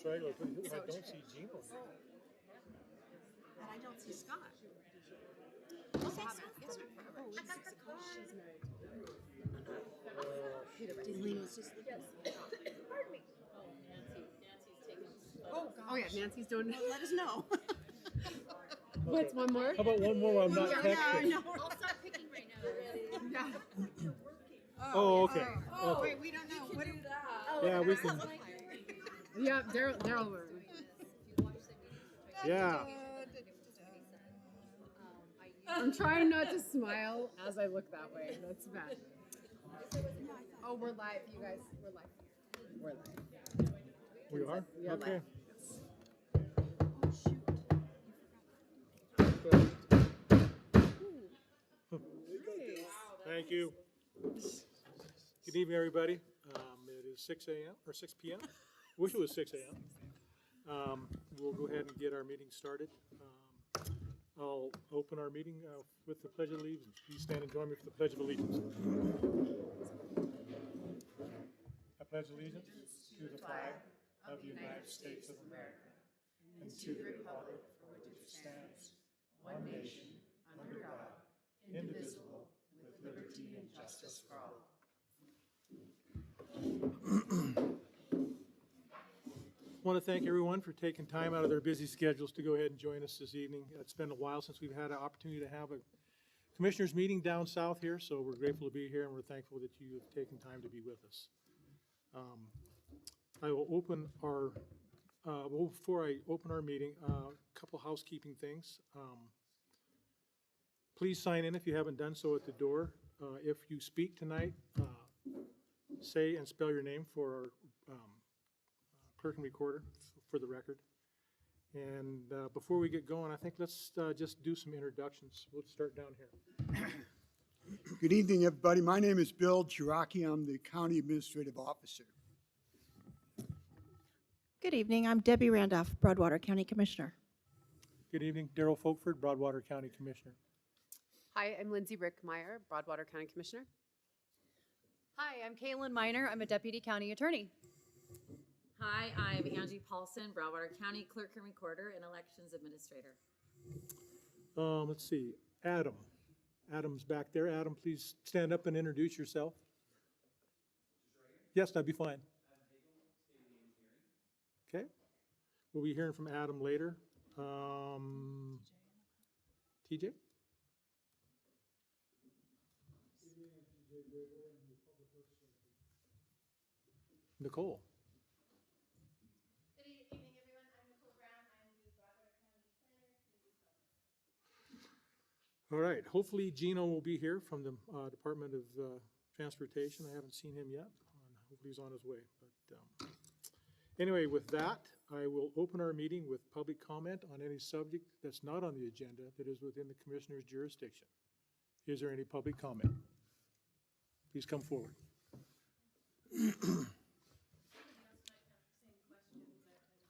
right. I don't see Gino. And I don't see Scott. Delene was just looking at me. Pardon me. Nancy's taking. Oh, God. Oh yeah, Nancy's doing. Well, let us know. What's one more? How about one more while I'm not texting? No. I'll start picking right now. Yeah. Oh, okay. Oh, Okay. wait, we don't know. What do that? Yeah, we can. Yeah, Daryl learned. Yeah. I'm trying not to smile as I look that way. That's bad. Oh, we're live, you guys. We're live. We're live. We are? You're Okay. live. Thank you. Good evening, everybody. It is 6 a.m. or 6 p.m. Wish it was 6 a.m. We'll go ahead and get our meeting started. I'll open our meeting with the Pledge of Allegiance. Please stand and join me for the Pledge of Allegiance. I pledge allegiance to the flag of the United States of America and to the republic for which it stands, one nation, under God, indivisible, with liberty and justice for all. I want to thank everyone for taking time out of their busy schedules to go ahead and join us this evening. It's been a while since we've had an opportunity to have a commissioners meeting down south here, so we're grateful to be here and we're thankful that you have taken time to be with us. I will open our, before I open our meeting, a couple housekeeping things. Please sign in if you haven't done so at the door. If you speak tonight, say and spell your name for our clerk and recorder for the record. And before we get going, I think let's just do some introductions. We'll start down here. Good evening, everybody. My name is Bill Giracchi. I'm the County Administrative Officer. Good evening. I'm Debbie Randolph, Broadwater County Commissioner. Good evening, Daryl Folkford, Broadwater County Commissioner. Hi, I'm Lindsay Rickmeyer, Broadwater County Commissioner. Hi, I'm Kaylin Miner. I'm a Deputy County Attorney. Hi, I'm Angie Paulson, Broadwater County Clerk and Recorder and Elections Administrator. Let's see, Adam. Adam's back there. Adam, please stand up and introduce yourself. Yes, that'd be fine. Okay. We'll be hearing from Adam later. TJ? Nicole? Good evening, everyone. I'm Nicole Brown. I'm the Broadwater County Planner. All right, hopefully Gino will be here from the Department of Transportation. I haven't seen him yet. Hopefully he's on his way. But anyway, with that, I will open our meeting with public comment on any subject that's not on the agenda that is within the Commissioner's jurisdiction. Is there any public comment? Please come forward.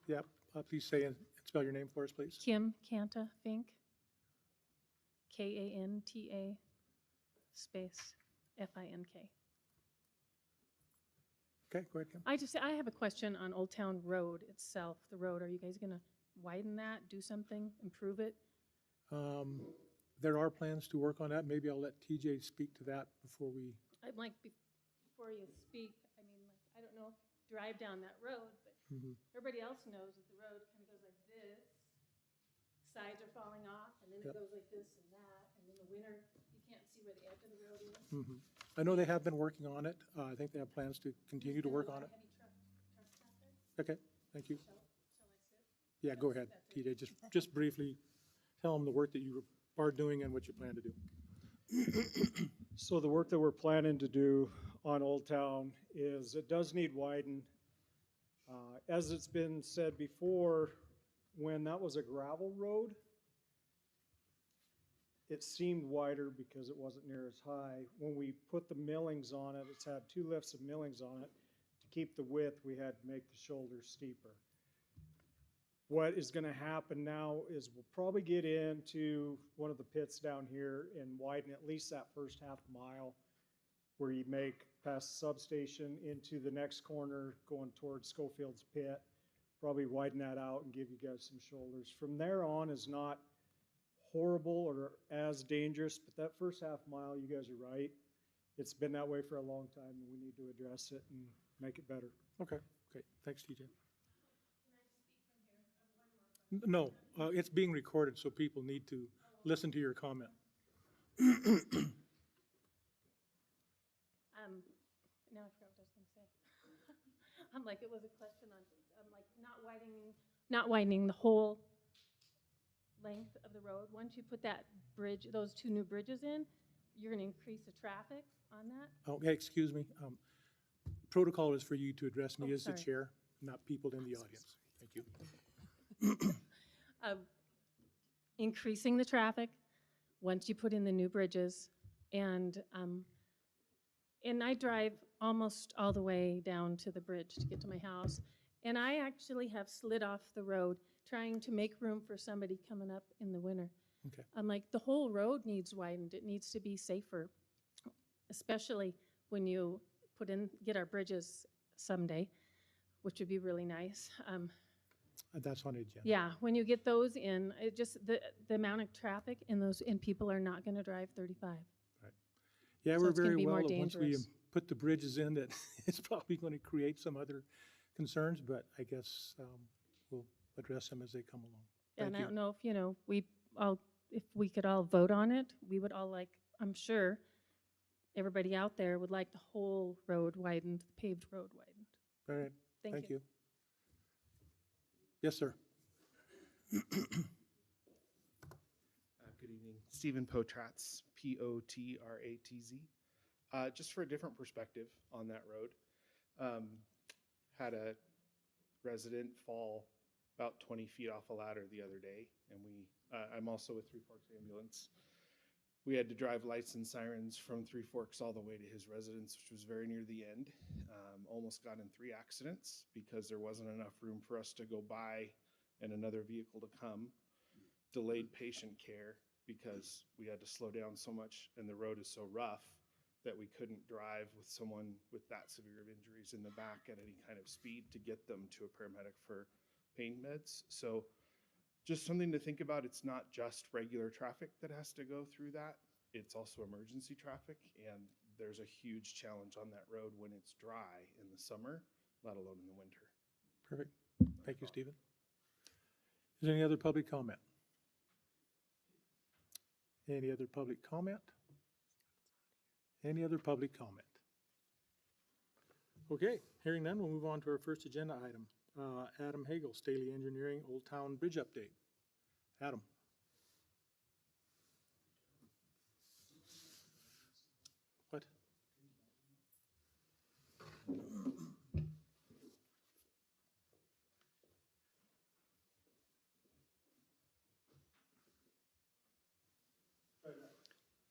Yep, please say and spell your name for us, please. Kim Kanta Fink, Kanta space Fink. Okay, go ahead, Kim. I have a question on Old Town Road itself, the road. Are you guys gonna widen that, do something, improve it? There are plans to work on that. Maybe I'll let TJ speak to that before we. I'd like, before you speak, I mean, like, I don't know if you drive down that road, but everybody else knows that the road kind of goes like this. Sides are falling off, and then it goes like this and that, and in the winter, you can't see where the edge of the road is. I know they have been working on it. I think they have plans to continue to work on it. Heavy truck Okay, thank you. Shall I sit? Yeah, go ahead, TJ. Just briefly tell them the work that you are doing and what you plan to do. So the work that we're planning to do on Old Town is it does need widened. As it's been said before, when that was a gravel road, it seemed wider because it wasn't near as high. When we put the millings on it, it's had 2 lifts of millings on it. To keep the width, we had to make the shoulders steeper. What is going to happen now is we'll probably get into one of the pits down here and widen at least that first half mile where you make past the substation into the next corner going towards Schofield's pit. probably widen that out and give you guys some shoulders. From there on is not horrible or as dangerous, but that first half mile, you guys are right. It's been that way for a long time, and we need to address it and make it better. Okay, okay, thanks, TJ. No, it's being recorded, so people need to listen to your comment. Now I forgot what I was gonna say. I'm like, it was a question on, I'm like, not widening the whole length of the road. Once you put that bridge, those two new bridges in, you're gonna increase the traffic on that. Okay, excuse me. Protocol is for you to address me Oh, as the sorry. chair, not people in the audience. Thank you. Increasing the traffic once you put in the new bridges. And I drive almost all the way down to the bridge to get to my house. And I actually have slid off the road trying to make room for somebody coming up in the winter. Okay. I'm like, the whole road needs widened. It needs to be safer, especially when you get our bridges someday, which would be really nice. That's on the agenda. Yeah, when you get those in, it just, the amount of traffic in those, and people are not gonna drive 35. Yeah, So we're it's gonna very be more well, once we dangerous. put the bridges in, that it's probably going to create some other concerns, but I guess we'll address them as they come along. And I Thank don't know if, if we could all vote on it, we would all like, I'm sure, everybody out there would like the whole road widened, the paved road widened. All right, Thank thank you. you. Yes, sir. Good evening. Stephen Potratz, Potratz. Just for a different perspective on that road. Had a resident fall about 20 feet off a ladder the other day, and I'm also with Three Forks Ambulance. We had to drive lights and sirens from Three Forks all the way to his residence, which was very near the end. Almost got in 3 accidents because there wasn't enough room for us to go by and another vehicle to come. Delayed patient care because we had to slow down so much and the road is so rough that we couldn't drive with someone with that severe of injuries in the back at any kind of speed to get them to a paramedic for pain meds. So just something to think about. It's not just regular traffic that has to go through that. It's also emergency traffic, and there's a huge challenge on that road when it's dry in the summer, let alone in the winter. Perfect. Thank you, Stephen. Is there any other public comment? Any other public comment? Any other public comment? Okay, hearing none, we'll move on to our first agenda item. Adam Hagel, Staley Engineering, Old Town Bridge Update. Adam. What?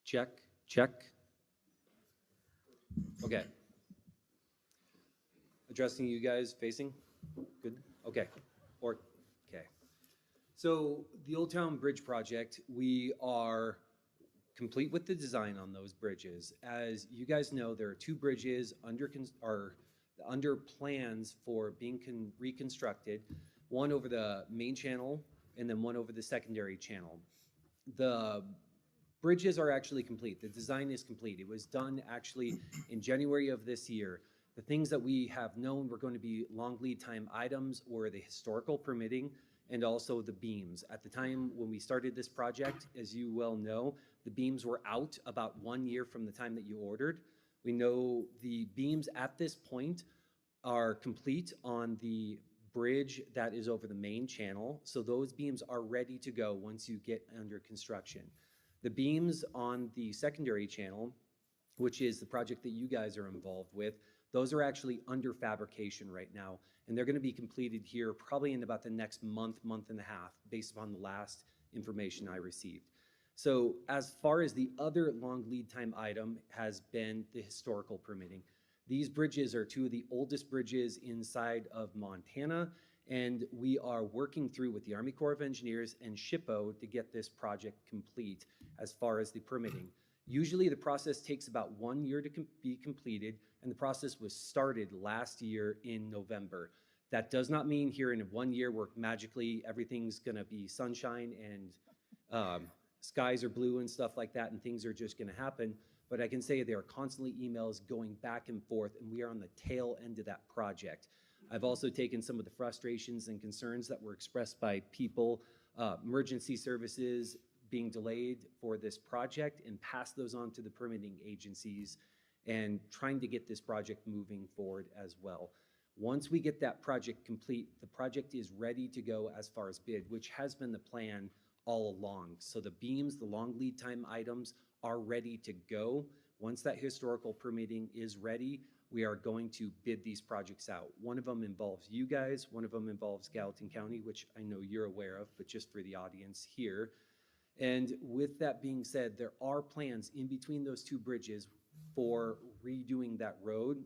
Check, check. Okay. Addressing you guys facing? Good? Okay. Okay. So the Old Town Bridge project, we are complete with the design on those bridges. As you guys know, there are 2 bridges under plans for being reconstructed, one over the main channel and then one over the secondary channel. The bridges are actually complete. The design is complete. It was done actually in January of this year. The things that we have known were going to be long lead time items were the historical permitting and also the beams. At the time when we started this project, as you well know, the beams were out about 1 year from the time that you ordered. We know the beams at this point are complete on the bridge that is over the main channel. So those beams are ready to go once you get under construction. The beams on the secondary channel, which is the project that you guys are involved with, those are actually under fabrication right now, and they're going to be completed here probably in about the next month, month and a half, based upon the last information I received. So as far as the other long lead time item has been the historical permitting. These bridges are 2 of the oldest bridges inside of Montana, and we are working through with the Army Corps of Engineers and SHPO to get this project complete as far as the permitting. Usually the process takes about 1 year to be completed, and the process was started last year in November. That does not mean here in 1 year where magically everything's gonna be sunshine and skies are blue and stuff like that and things are just gonna happen. But I can say there are constantly emails going back and forth and we are on the tail end of that project. I've also taken some of the frustrations and concerns that were expressed by people, emergency services being delayed for this project and pass those on to the permitting agencies and trying to get this project moving forward as well. Once we get that project complete, the project is ready to go as far as bid, which has been the plan all along. So the beams, the long lead time items are ready to go. Once that historical permitting is ready, we are going to bid these projects out. One of them involves you guys, one of them involves Gallatin County, which I know you're aware of, but just for the audience here. And with that being said, there are plans in between those two bridges for redoing that road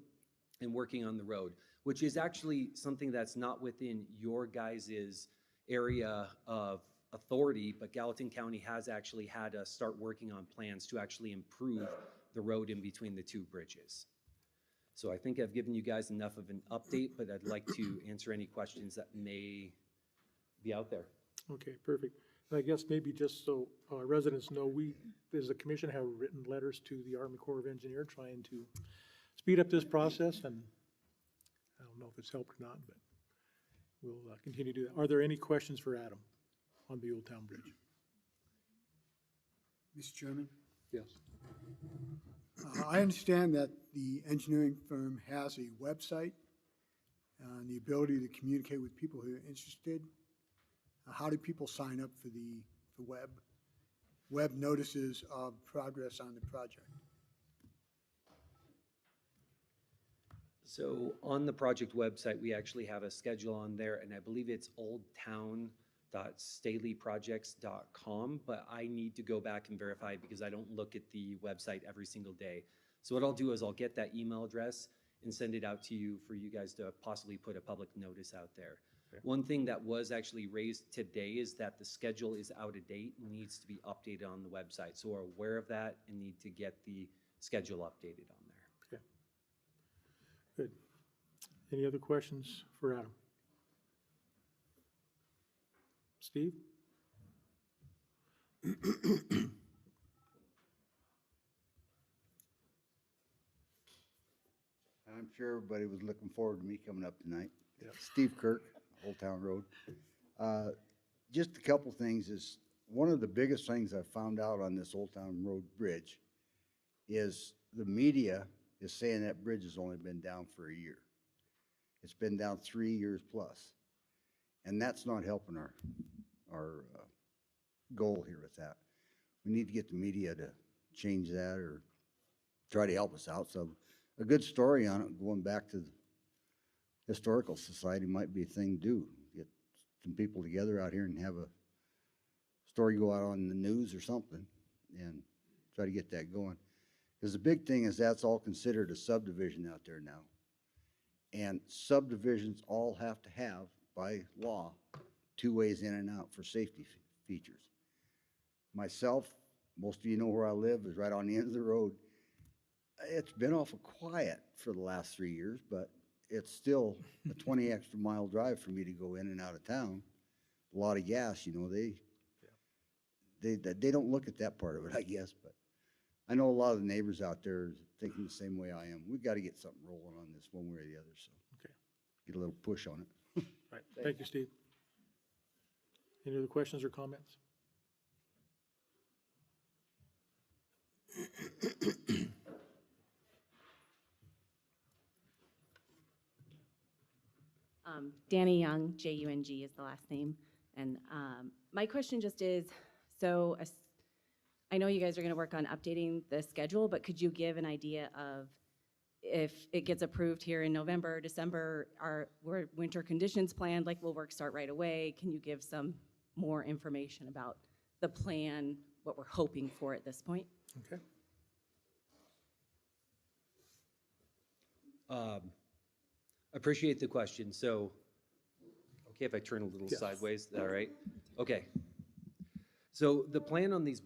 and working on the road, which is actually something that's not within your guys' area of authority, but Gallatin County has actually had us start working on plans to actually improve the road in between the two bridges. So I think I've given you guys enough of an update, but I'd like to answer any questions that may be out there. Okay, perfect. And I guess maybe just so residents know, we, as a commission, have written letters to the Army Corps of Engineers trying to speed up this process, and I don't know if it's helped or not, but we'll continue to do that. Are there any questions for Adam on the Old Town Bridge? Mr. Chairman, Yes. I understand that the engineering firm has a website and the ability to communicate with people who are interested. How do people sign up for the web notices of progress on the project? So on the project website, we actually have a schedule on there, and I believe it's oldtown.staleyprojects.com, but I need to go back and verify because I don't look at the website every single day. So what I'll do is I'll get that email address and send it out to you for you guys to possibly put a public notice out there. Okay. One thing that was actually raised today is that the schedule is out of date and needs to be updated on the website. So we're aware of that and need to get the schedule updated on there. Okay. Good. Any other questions for Adam? Steve? I'm sure everybody was looking forward to me coming up tonight. Yep. Steve Kirk, Old Town Road. Just a couple things is, one of the biggest things I found out on this Old Town Road bridge is the media is saying that bridge has only been down for a year. It's been down 3 years plus. And that's not helping our goal here with that. We need to get the media to change that or try to help us out. So a good story on it, going back to the Historical Society, might be a thing to do. Get some people together out here and have a story go out on the news or something and try to get that going. Because the big thing is that's all considered a subdivision out there now. And subdivisions all have to have, by law, 2 ways in and out for safety features. Myself, most of you know where I live, is right on the end of the road. It's been awful quiet for the last 3 years, but it's still a 20 extra mile drive for me to go in and out of town. A lot of gas, you know, they don't look at that part of it, I guess, but I know a lot of the neighbors out there are thinking the same way I am. We've got to get something rolling on this one way or the other, so Okay. get a little push on it. All right. Thank you, Steve. Any other questions or comments? Danny Young, J-U-N-G is the last name. And my question just is, so I know you guys are going to work on updating the schedule, but could you give an idea of if it gets approved here in November, December, were winter conditions planned, like will work start right away? Can you give some more information about the plan, what we're hoping for at this point? Okay. Appreciate the question. So, okay, if I turn a little sideways, is that all right? Okay. So the plan on these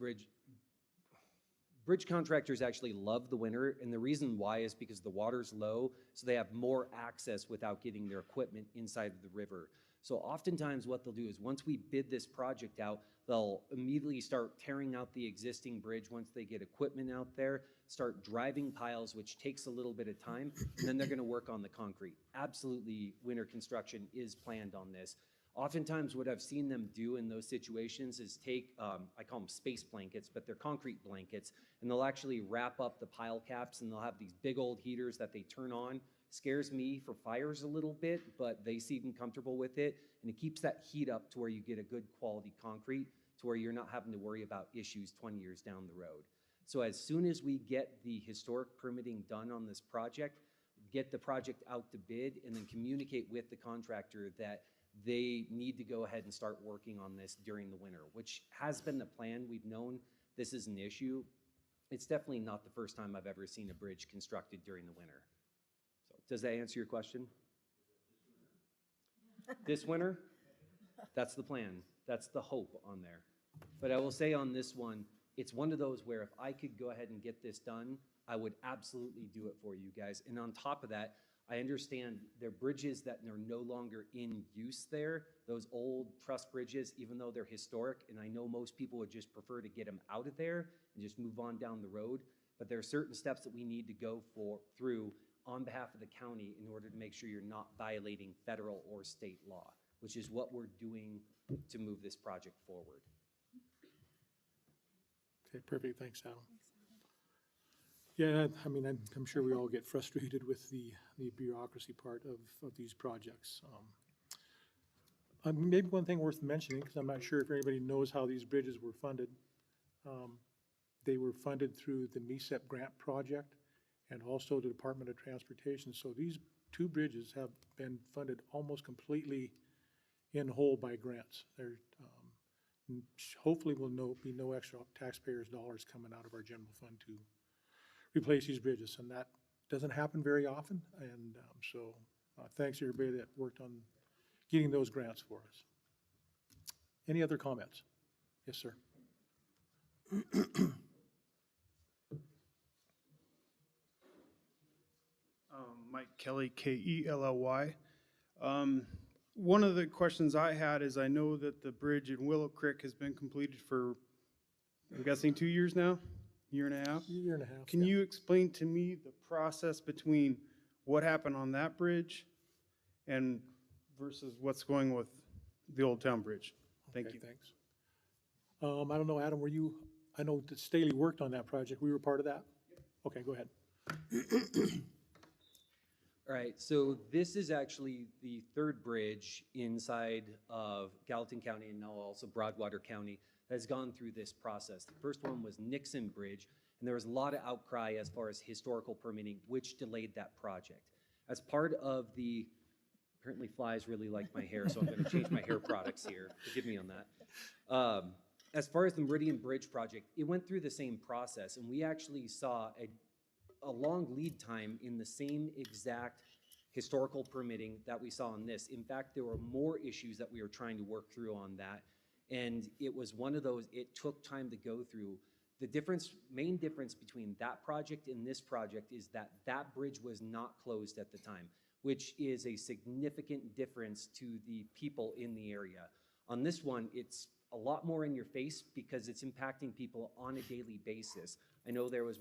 bridge contractors actually love the winter, and the reason why is because the water's low, so they have more access without getting their equipment inside of the river. So oftentimes what they'll do is once we bid this project out, they'll immediately start tearing out the existing bridge once they get equipment out there, start driving piles, which takes a little bit of time, and then they're gonna work on the concrete. Absolutely, winter construction is planned on this. Oftentimes what I've seen them do in those situations is take, I call them space blankets, but they're concrete blankets, and they'll actually wrap up the pile caps, and they'll have these big old heaters that they turn on. Scares me for fires a little bit, but they seem comfortable with it, and it keeps that heat up to where you get a good quality concrete, to where you're not having to worry about issues 20 years down the road. So as soon as we get the historic permitting done on this project, get the project out to bid, and then communicate with the contractor that they need to go ahead and start working on this during the winter, which has been the plan. We've known this is an issue. It's definitely not the first time I've ever seen a bridge constructed during the winter. So does that answer your question? This winter? That's the plan. That's the hope on there. But I will say on this one, it's one of those where if I could go ahead and get this done, I would absolutely do it for you guys. And on top of that, I understand there are bridges that are no longer in use there, those old truss bridges, even though they're historic, and I know most people would just prefer to get them out of there and just move on down the road, but there are certain steps that we need to go through on behalf of the county in order to make sure you're not violating federal or state law, which is what we're doing to move this project forward. Okay, perfect, thanks, Adam. Yeah, I mean, I'm sure we all get frustrated with the bureaucracy part of these projects. Maybe one thing worth mentioning, because I'm not sure if anybody knows how these bridges were funded. They were funded through the MESEP grant project and also the Department of Transportation. So these two bridges have been funded almost completely in whole by grants. There hopefully will be no extra taxpayers' dollars coming out of our general fund to replace these bridges, and that doesn't happen very often, and so thanks to everybody that worked on getting those grants for us. Any other comments? Yes, sir. Mike Kelly, Kelly. One of the questions I had is I know that the bridge in Willow Creek has been completed for, I'm guessing 2 years now? Year and a half? Year and a half. Can you explain to me the process between what happened on that bridge and versus what's going with the Old Town Bridge? Thank you. Thanks. I don't know, Adam, I know that Staley worked on that project. We were part of that? Okay, go ahead. All right, so this is actually the third bridge inside of Gallatin County and now also Broadwater County that has gone through this process. The first one was Nixon Bridge, and there was a lot of outcry as far as historical permitting, which delayed that project. As part of the, apparently flies really like my hair, so I'm gonna change my hair products here. Forgive me on that. As far as the Meridian Bridge project, it went through the same process, and we actually saw a long lead time in the same exact historical permitting that we saw on this. In fact, there were more issues that we were trying to work through on that. And it was one of those, it took time to go through. The main difference between that project and this project is that that bridge was not closed at the time, which is a significant difference to the people in the area. On this one, it's a lot more in your face because it's impacting people on a daily basis. I know there was,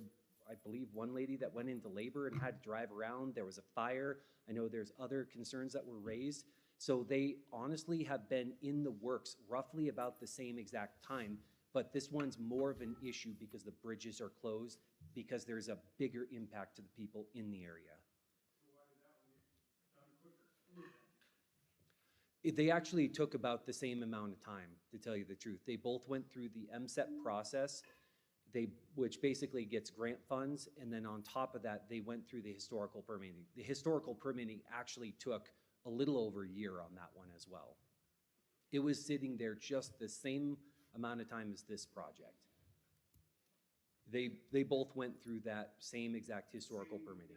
I believe, one lady that went into labor and had to drive around. There was a fire. I know there's other concerns that were raised. So they honestly have been in the works roughly about the same exact time, but this one's more of an issue because the bridges are closed, because there's a bigger impact to the people in the area. So why did that one get done quicker? They actually took about the same amount of time, to tell you the truth. They both went through the MSEP process, which basically gets grant funds, and then on top of that, they went through the historical permitting. The historical permitting actually took a little over a year on that one as well. It was sitting there just the same amount of time as this project. They both went through that same exact historical permitting.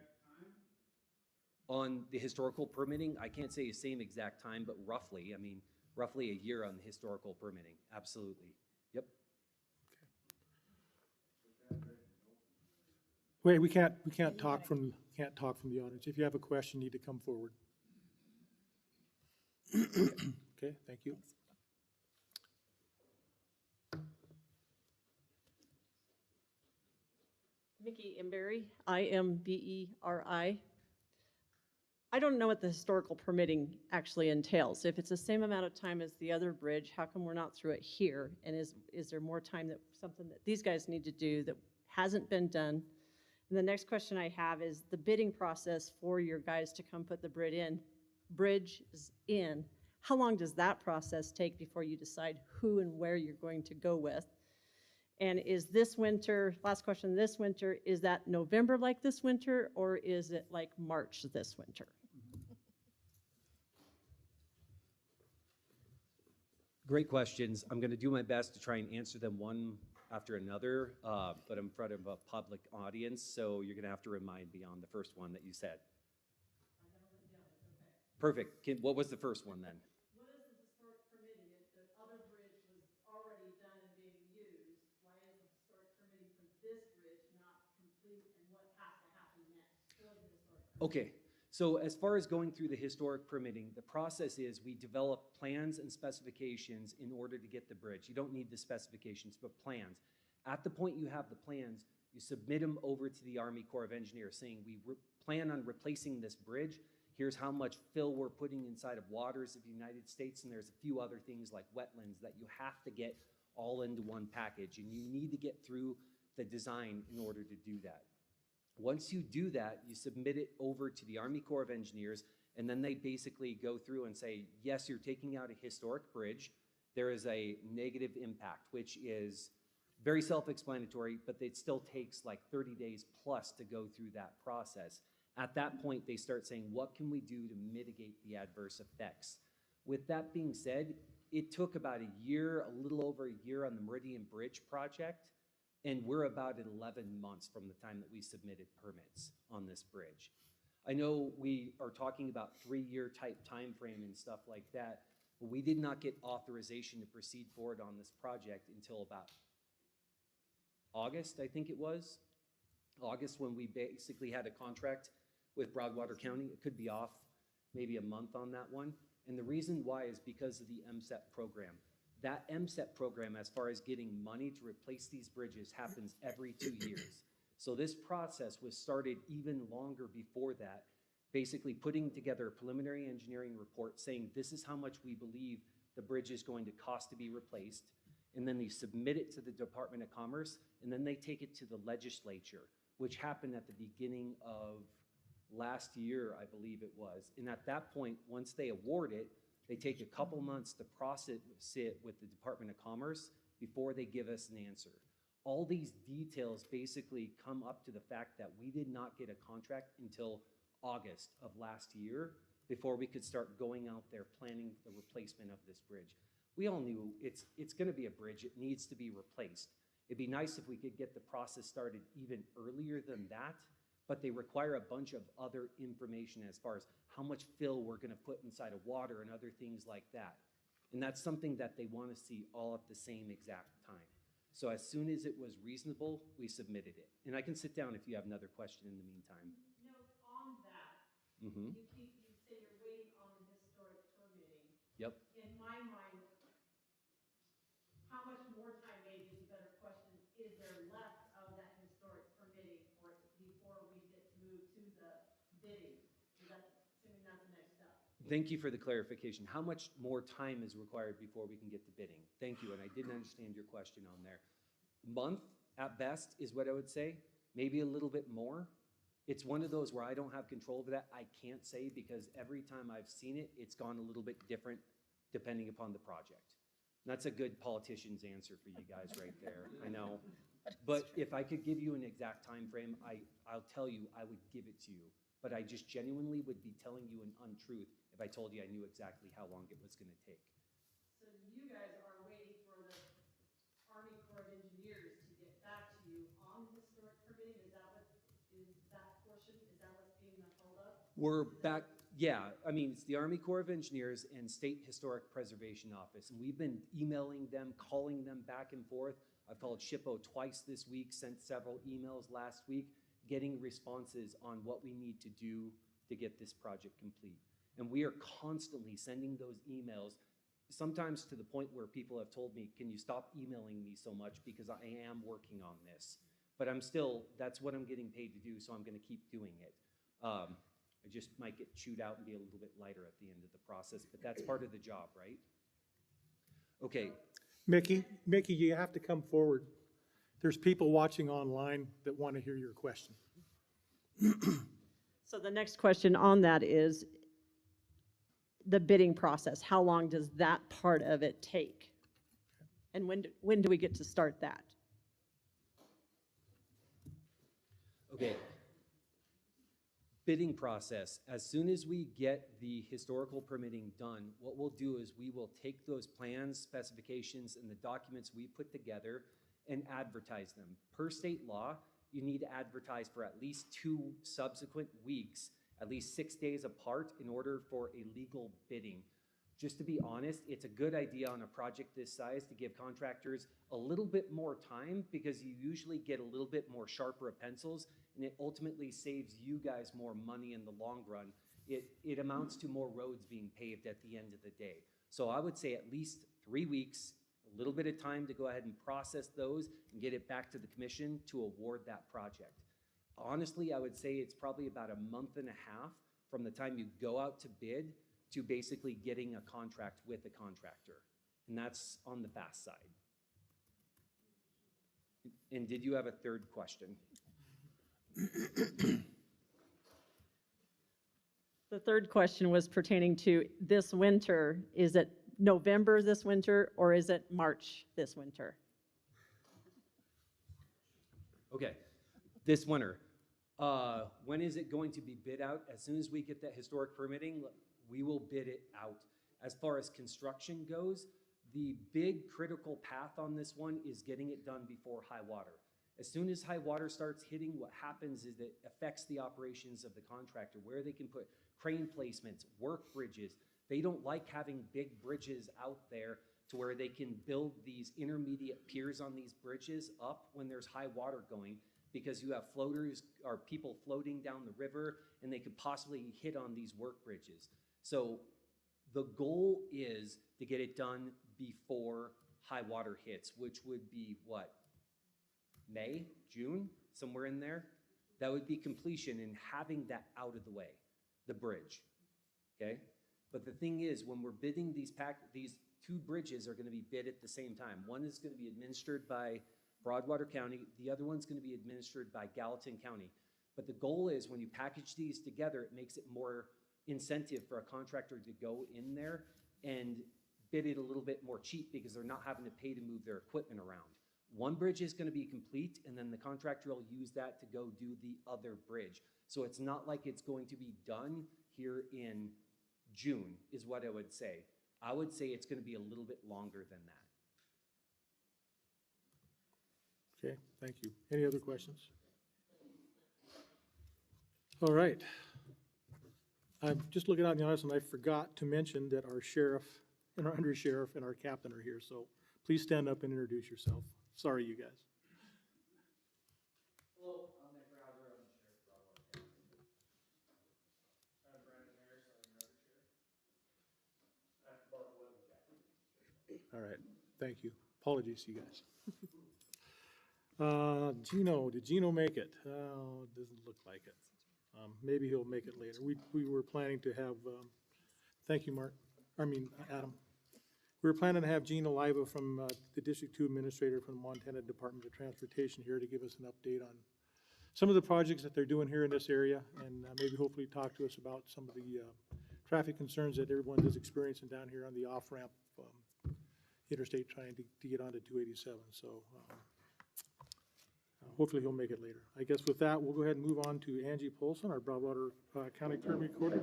On the historical permitting, I can't say the same exact time, but roughly, I mean, roughly a year on the historical permitting, absolutely. Yep. Wait, we can't talk from the audience. If you have a question, you need to come forward. Okay, thank you. Mickey Imberry, Imberi. I don't know what the historical permitting actually entails. If it's the same amount of time as the other bridge, how come we're not through it here? And is there more time that something that these guys need to do that hasn't been done? And the next question I have is the bidding process for your guys to come put the bridge in. How long does that process take before you decide who and where you're going to go with? And is this winter, last question, this winter, is that November like this winter, or is it like March this winter? Great questions. I'm going to do my best to try and answer them one after another, but I'm in front of a public audience, so you're going to have to remind me on the first one that you said. Perfect. What was the first one then? What is the historic permitting? If the other bridge was already done and being used, why is the historic permitting for this bridge not complete, and what has to happen next for the historic permitting? Okay, so as far as going through the historic permitting, the process is we develop plans and specifications in order to get the bridge. You don't need the specifications, but plans. At the point you have the plans, you submit them over to the Army Corps of Engineers saying we plan on replacing this bridge. Here's how much fill we're putting inside of waters of the United States, and there's a few other things like wetlands that you have to get all into one package, and you need to get through the design in order to do that. Once you do that, you submit it over to the Army Corps of Engineers, and then they basically go through and say, yes, you're taking out a historic bridge. There is a negative impact, which is very self-explanatory, but it still takes like 30 days plus to go through that process. At that point, they start saying, what can we do to mitigate the adverse effects? With that being said, it took about a year, a little over a year on the Meridian Bridge project, and we're about 11 months from the time that we submitted permits on this bridge. I know we are talking about 3-year type time frame and stuff like that, but we did not get authorization to proceed forward on this project until about August, I think it was. August, when we basically had a contract with Broadwater County. It could be off maybe a month on that one. And the reason why is because of the MSEP program. That MSEP program, as far as getting money to replace these bridges, happens every 2 years. So this process was started even longer before that, basically putting together a preliminary engineering report saying this is how much we believe the bridge is going to cost to be replaced. And then they submit it to the Department of Commerce, and then they take it to the legislature, which happened at the beginning of last year, I believe it was. And at that point, once they award it, they take a couple months to process it with the Department of Commerce before they give us an answer. All these details basically come up to the fact that we did not get a contract until August of last year before we could start going out there planning the replacement of this bridge. We all knew it's going to be a bridge. It needs to be replaced. It'd be nice if we could get the process started even earlier than that, but they require a bunch of other information as far as how much fill we're going to put inside of water and other things like that. And that's something that they want to see all at the same exact time. So as soon as it was reasonable, we submitted it. And I can sit down if you have another question in the meantime. No, on that, Mm-hmm. you say you're waiting on the historic permitting. Yep. In my mind, how much more time maybe is a better question, is there left of that historic permitting for before we get to move to the bidding? Is that, assuming that's the next step? Thank you for the clarification. How much more time is required before we can get to bidding? Thank you, and I didn't understand your question on there. Month at best is what I would say, maybe a little bit more. It's one of those where I don't have control over that. I can't say because every time I've seen it, it's gone a little bit different depending upon the project. And that's a good politician's answer for you guys right there, I know. But if I could give you an exact time frame, I'll tell you I would give it to you. But I just genuinely would be telling you an untruth if I told you I knew exactly how long it was going to take. So you guys are waiting for the Army Corps of Engineers to get back to you on the historic permitting? Is that what, is that portion, is that what's being held up? We're back, yeah, I mean, it's the Army Corps of Engineers and State Historic Preservation Office, and we've been emailing them, calling them back and forth. I've called SHPO twice this week, sent several emails last week. getting responses on what we need to do to get this project complete. And we are constantly sending those emails, sometimes to the point where people have told me, can you stop emailing me so much because I am working on this. But I'm still, that's what I'm getting paid to do, so I'm gonna keep doing it. I just might get chewed out and be a little bit lighter at the end of the process, but that's part of the job, right? Okay. Mickey, you have to come forward. There's people watching online that want to hear your question. So the next question on that is the bidding process. How long does that part of it take? And when do we get to start that? Okay. Bidding process. As soon as we get the historical permitting done, what we'll do is we will take those plans, specifications, and the documents we put together and advertise them. Per state law, you need to advertise for at least 2 subsequent weeks, at least 6 days apart, in order for a legal bidding. Just to be honest, it's a good idea on a project this size to give contractors a little bit more time, because you usually get a little bit more sharper pencils, and it ultimately saves you guys more money in the long run. It amounts to more roads being paved at the end of the day. So I would say at least 3 weeks, a little bit of time to go ahead and process those and get it back to the commission to award that project. Honestly, I would say it's probably about a month and a half from the time you go out to bid to basically getting a contract with a contractor. And that's on the fast side. And did you have a third question? The third question was pertaining to this winter. Is it November this winter, or is it March this winter? Okay, this winter. When is it going to be bid out? As soon as we get that historic permitting, we will bid it out. As far as construction goes, the big critical path on this one is getting it done before high water. As soon as high water starts hitting, what happens is it affects the operations of the contractor, where they can put crane placements, work bridges. They don't like having big bridges out there to where they can build these intermediate piers on these bridges up when there's high water going, because you have floaters or people floating down the river, and they could possibly hit on these work bridges. So the goal is to get it done before high water hits, which would be what? May, June, somewhere in there? That would be completion and having that out of the way, the bridge, okay? But the thing is, when we're bidding these 2 bridges are gonna be bid at the same time. One is gonna be administered by Broadwater County, the other one's gonna be administered by Gallatin County. But the goal is, when you package these together, it makes it more incentive for a contractor to go in there and bid it a little bit more cheap, because they're not having to pay to move their equipment around. One bridge is going to be complete, and then the contractor will use that to go do the other bridge. So it's not like it's going to be done here in June, is what I would say. I would say it's going to be a little bit longer than that. Okay, thank you. Any other questions? All right. I'm just looking out in the audience, and I forgot to mention that our sheriff and our undersheriff and our captain are here, so please stand up and introduce yourself. Sorry, you guys. Hello, I'm Nick Rouser. I'm the sheriff of Broadwater County. I'm Brandon Harris. I'm the undersheriff. I'm Bart Wood, the captain. All right, thank you. Apologies to you guys. Gino, did Gino make it? Oh, it doesn't look like it. Maybe he'll make it later. We were planning to have, thank you, Adam. We were planning to have Gina Liva from the District 2 Administrator from the Montana Department of Transportation here to give us an update on some of the projects that they're doing here in this area, and maybe hopefully talk to us about some of the traffic concerns that everyone is experiencing down here on the off-ramp interstate trying to get onto 287. So hopefully he'll make it later. I guess with that, we'll go ahead and move on to Angie Polson, our Broadwater County Clerk Recorder.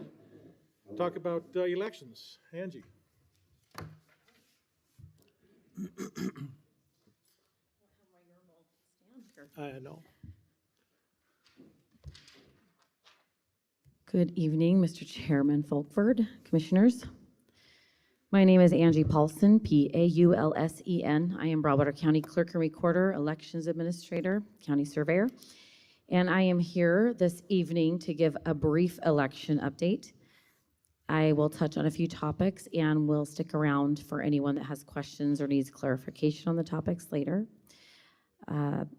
Talk about elections. Angie. I know. Good evening, Mr. Chairman Folkford, Commissioners. My name is Angie Paulson, Paulsen. I am Broadwater County Clerk and Recorder, Elections Administrator, County Surveyor. and I am here this evening to give a brief election update. I will touch on a few topics and will stick around for anyone that has questions or needs clarification on the topics later.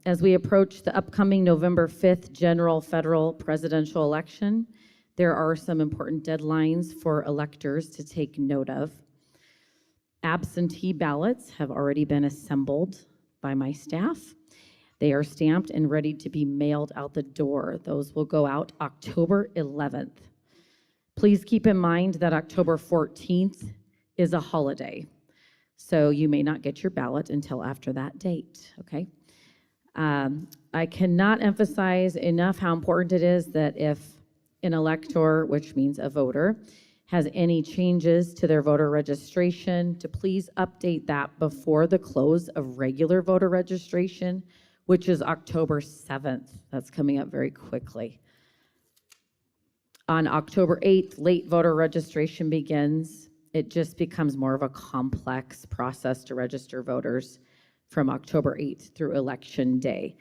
As we approach the upcoming November 5th general federal presidential election, there are some important deadlines for electors to take note of. Absentee ballots have already been assembled by my staff. They are stamped and ready to be mailed out the door. Those will go out October 11th. Please keep in mind that October 14th is a holiday, so you may not get your ballot until after that date, okay? I cannot emphasize enough how important it is that if an elector, which means a voter, has any changes to their voter registration, to please update that before the close of regular voter registration, which is October 7th. That's coming up very quickly. On October 8th, late voter registration begins. It just becomes more of a complex process to register voters from October 8th through Election Day.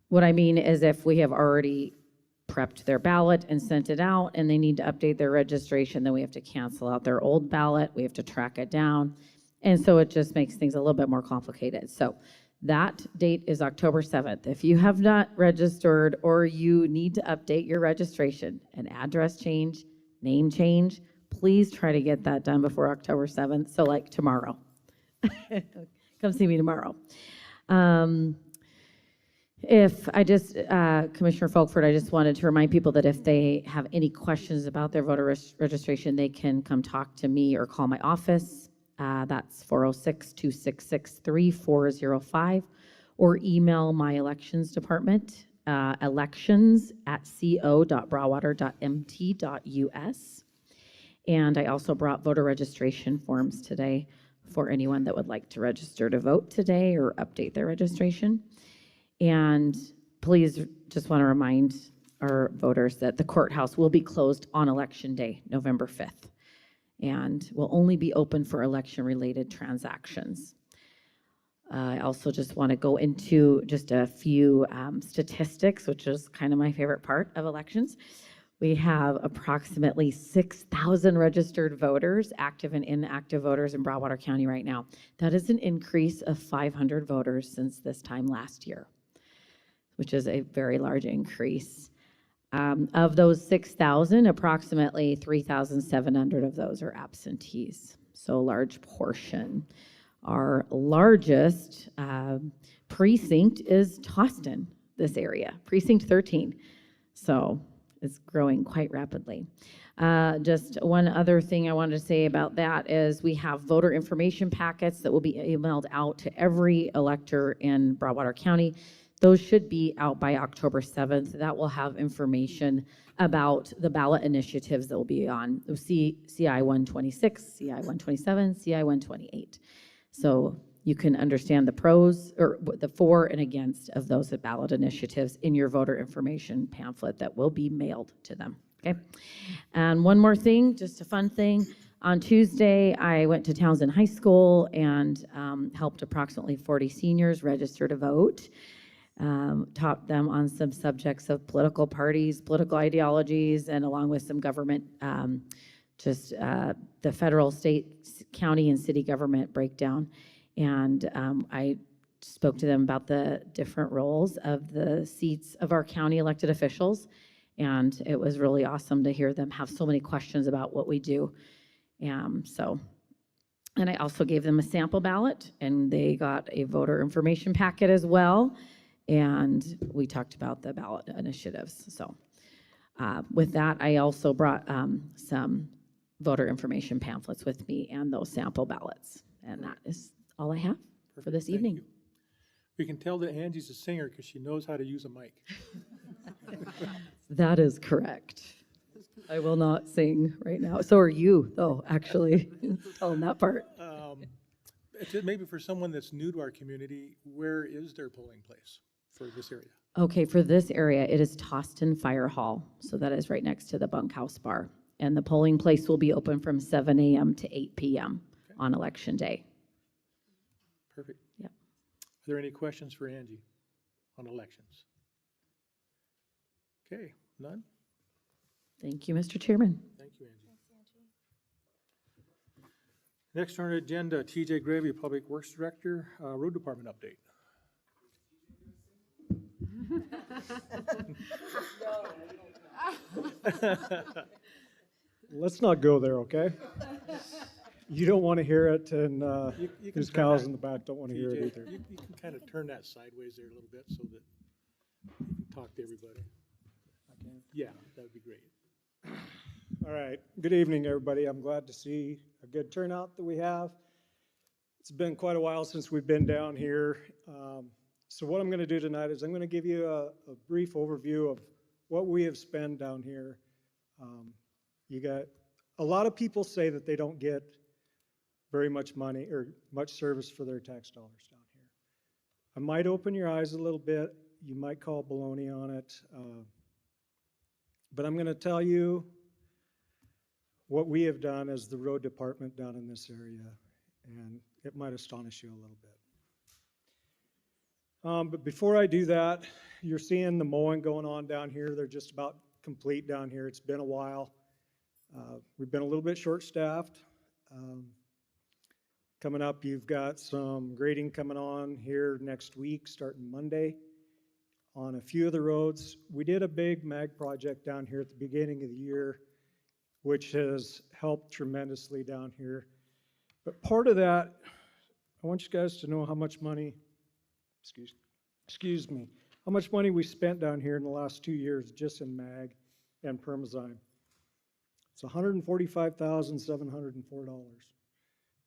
What I mean is if we have already prepped their ballot and sent it out and they need to update their registration, then we have to cancel out their old ballot. We have to track it down. And so it just makes things a little bit more complicated. So that date is October 7th. If you have not registered or you need to update your registration, an address change, name change, please try to get that done before October 7th. So like tomorrow. Come see me tomorrow. Commissioner Folkford, I just wanted to remind people that if they have any questions about their voter registration, they can come talk to me or call my office. That's 406-266-3405, or email my elections department, elections@co.broadwater.mt.us. And I also brought voter registration forms today for anyone that would like to register to vote today or update their registration. And please just want to remind our voters that the courthouse will be closed on Election Day, November 5th, and will only be open for election-related transactions. I also just want to go into just a few statistics, which is kind of my favorite part of elections. We have approximately 6,000 registered voters, active and inactive voters in Broadwater County right now. That is an increase of 500 voters since this time last year, which is a very large increase. Of those 6,000, approximately 3,700 of those are absentees, so a large portion. Our largest precinct is Toston, this area, precinct 13. So it's growing quite rapidly. Just one other thing I wanted to say about that is we have voter information packets that will be emailed out to every elector in Broadwater County. Those should be out by October 7th. That will have information about the ballot initiatives that will be on CI 126, CI 127, CI 128. So you can understand the pros or the for and against of those ballot initiatives in your voter information pamphlet that will be mailed to them. Okay. And one more thing, just a fun thing. On Tuesday, I went to Townsend High School and helped approximately 40 seniors register to vote. Taught them on some subjects of political parties, political ideologies, and along with some government, the federal, state, county, and city government breakdown. And I spoke to them about the different roles of the seats of our county elected officials. And it was really awesome to hear them have so many questions about what we do. And I also gave them a sample ballot, and they got a voter information packet as well. And we talked about the ballot initiatives. So with that, I also brought some voter information pamphlets with me and those sample ballots. And that is all I have for this evening. You. We can tell that Angie's a singer because she knows how to use a mic. That is correct. I will not sing right now. So are you, though, actually. Tell them that part. Maybe for someone that's new to our community, where is their polling place for this area? Okay, for this area, it is Toston Fire Hall. So that is right next to the bunkhouse bar. And the polling place will be open from 7 a.m. to 8 p.m. on Election Day. Perfect. Yep. Are there any questions for Angie on elections? Okay, none? Thank you, Mr. Chairman. Thank you, Angie. Next on our agenda, TJ Gravy, Public Works Director, Road Department update. Let's not go there, okay? You don't want to hear it, and You can there's turn cows that, in the back don't want to hear it TJ, either. You can kind of turn that sideways there a little bit so that you can talk to everybody. Yeah, that would be great. All right, good evening, everybody. I'm glad to see a good turnout that we have. It's been quite a while since we've been down here. So what I'm going to do tonight is I'm going to give you a brief overview of what we have spent down here. You got a lot of people say that they don't get very much money or much service for their tax dollars down here. I might open your eyes a little bit. You might call baloney on it. But I'm going to tell you what we have done as the road department down in this area, and it might astonish you a little bit. But before I do that, you're seeing the mowing going on down here. They're just about complete down here. It's been a while. We've been a little bit short-staffed. Coming up, you've got some grading coming on here next week, starting Monday. On a few of the roads, we did a big mag project down here at the beginning of the year, which has helped tremendously down here. But part of that, I want you guys to know how much money, excuse me, how much money we spent down here in the last 2 years just in mag and permazyme. It's $145,704.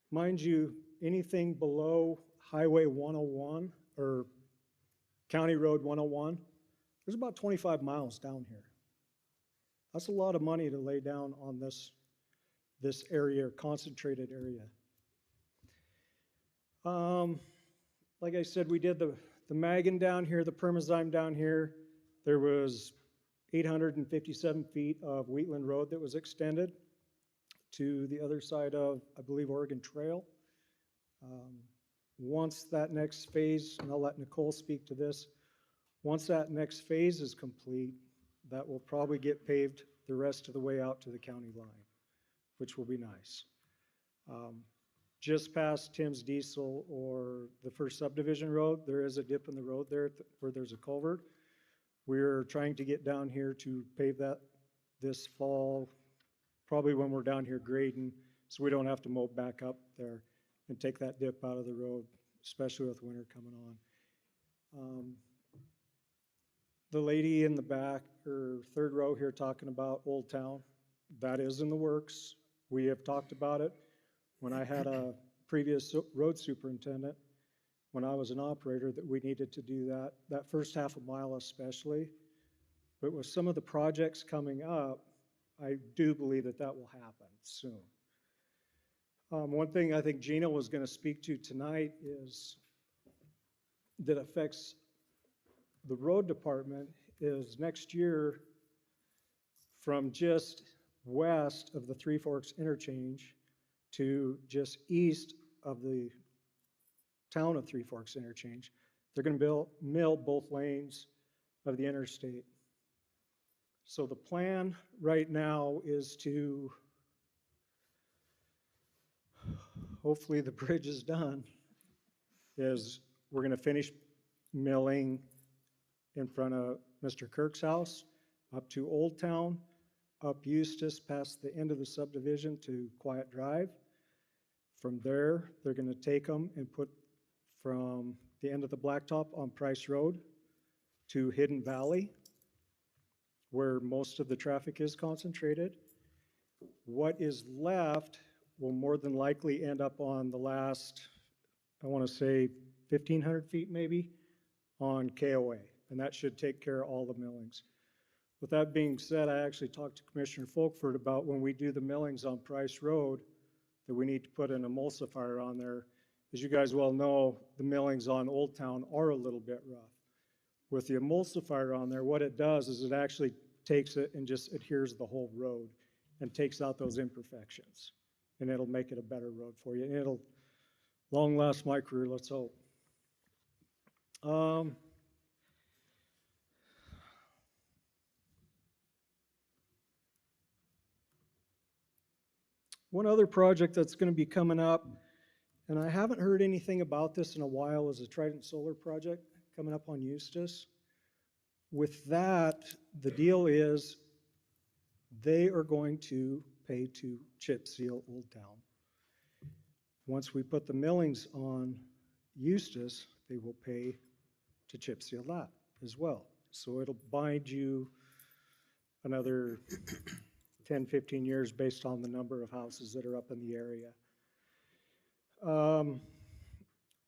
Mind you, anything below Highway 101 or County Road 101, there's about 25 miles down here. That's a lot of money to lay down on this area, concentrated area. Like I said, we did the Magan down here, the permazyme down here. There was 857 feet of Wheatland Road that was extended to the other side of, I believe, Oregon Trail. Once that next phase, and I'll let Nicole speak to this, once that next phase is complete, that will probably get paved the rest of the way out to the county line, which will be nice. Just past Tim's Diesel or the first subdivision road, there is a dip in the road there where there's a culvert. We're trying to get down here to pave that this fall, probably when we're down here grading, so we don't have to mow back up there and take that dip out of the road, especially with winter coming on. The lady in the back, or third row here, talking about Old Town, that is in the works. We have talked about it. When I had a previous road superintendent, when I was an operator, that we needed to do that first half a mile especially. But with some of the projects coming up, I do believe that will happen soon. One thing I think Gina was going to speak to tonight is that affects the road department is next year from just west of the Three Forks interchange to just east of the town of Three Forks interchange, they're going to mill both lanes of the interstate. So the plan right now is to, hopefully the bridge is done, is we're going to finish milling in front of Mr. Kirk's house, up to Old Town, up Eustis past the end of the subdivision to Quiet Drive. From there, they're going to take them and put from the end of the blacktop on Price Road to Hidden Valley, where most of the traffic is concentrated. What is left will more than likely end up on the last, I want to say 1,500 feet maybe, on KOA, and that should take care of all the millings. With that being said, I actually talked to Commissioner Folkford about when we do the millings on Price Road, that we need to put an emulsifier on there. As you guys well know, the millings on Old Town are a little bit rough. With the emulsifier on there, what it does is it actually takes it and just adheres the whole road and takes out those imperfections. And it'll make it a better road for you. And it'll long last my career, let's hope. One other project that's gonna be coming up, and I haven't heard anything about this in a while, is a Trident Solar project coming up on Eustis. With that, the deal is they are going to pay to chip seal Old Town. Once we put the millings on Eustis, they will pay to chip seal that as well. So it'll bind you another 10, 15 years based on the number of houses that are up in the area.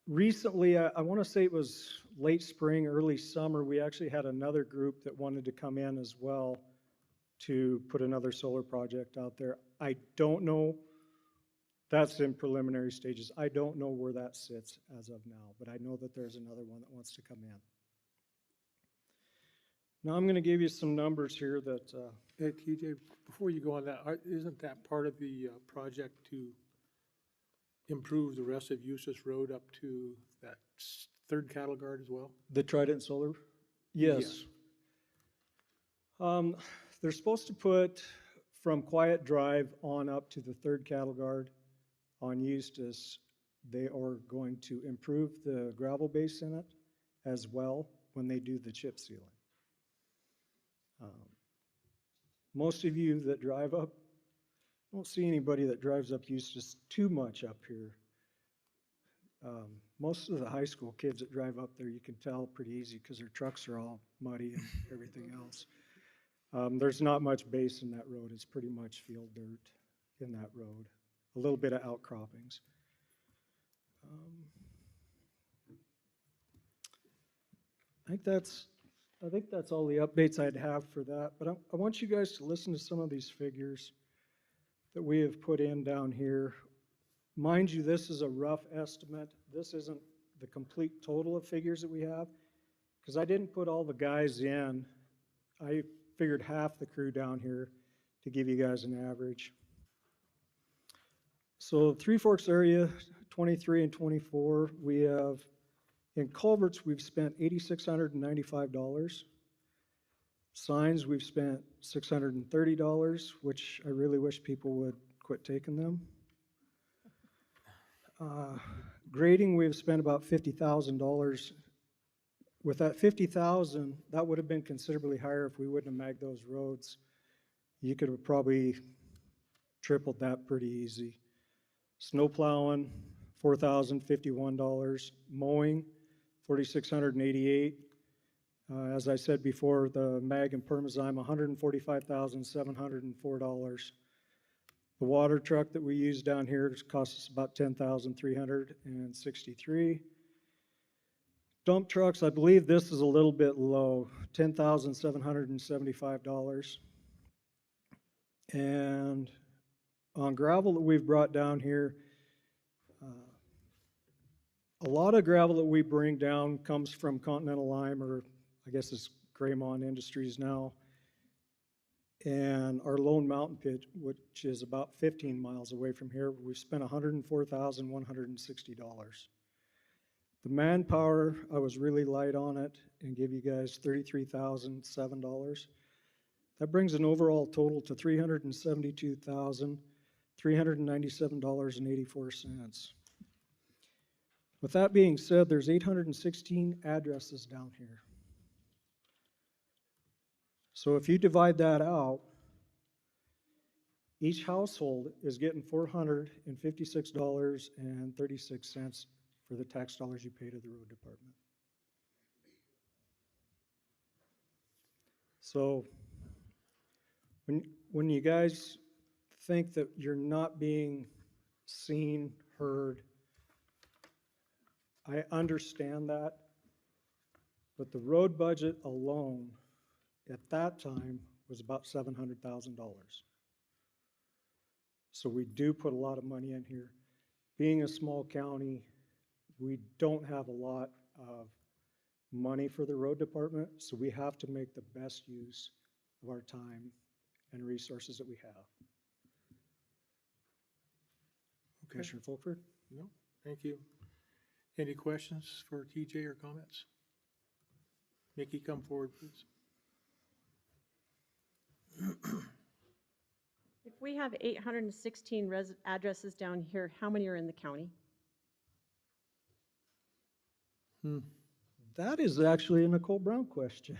Recently, I want to say it was late spring, early summer, we actually had another group that wanted to come in as well to put another solar project out there. I don't know, that's in preliminary stages. I don't know where that sits as of now, but I know that there's another one that wants to come in. Now I'm going to give you some numbers here that... Hey, TJ, before you go on that, isn't that part of the project to improve the rest of Eustis Road up to that third cattle guard as well? The Trident Solar? Yes. They're supposed to put from Quiet Drive on up to the third cattle guard on Eustis. They are going to improve the gravel base in it as well when they do the chip sealing. Most of you that drive up, I don't see anybody that drives up Eustis too much up here. Most of the high school kids that drive up there, you can tell pretty easy because their trucks are all muddy and everything else. There's not much base in that road. It's pretty much field dirt in that road. A little bit of outcroppings. I think that's all the updates I'd have for that. But I want you guys to listen to some of these figures that we have put in down here. Mind you, this is a rough estimate. This isn't the complete total of figures that we have, because I didn't put all the guys in. I figured half the crew down here to give you guys an average. So Three Forks area, 23 and 24, we have, in culverts, we've spent $8,695. Signs, we've spent $630, which I really wish people would quit taking them. Grading, we've spent about $50,000. With that $50,000, that would have been considerably higher if we wouldn't have magged those roads. You could have probably tripled that pretty easy. Snow plowing, $4,051. Mowing, $4,688. As I said before, the mag and permazyme, $145,704. The water truck that we use down here costs us about $10,363. Dump trucks, I believe this is a little bit low, $10,775. And on gravel that we've brought down here, a lot of gravel that we bring down comes from Continental Lime, or I guess it's Graymont Industries now. And our Lone Mountain Pit, which is about 15 miles away from here, we spent $104,160. The manpower, I was really light on it and give you guys $33,007. That brings an overall total to $372,397.84. With that being said, there's 816 addresses down here. So if you divide that out, each household is getting $456.36 for the tax dollars you pay to the road department. So when you guys think that you're not being seen, heard, I understand that, but the road budget alone at that time was about $700,000. So we do put a lot of money in here. Being a small county, we don't have a lot of money for the road department, so we have to make the best use of our time and resources that we have. Okay. Commissioner Fulford? No, thank you. Any questions for TJ or comments? Nikki, come forward, please. If we have 816 addresses down here. How many are in the county? That is actually a Nicole Brown question.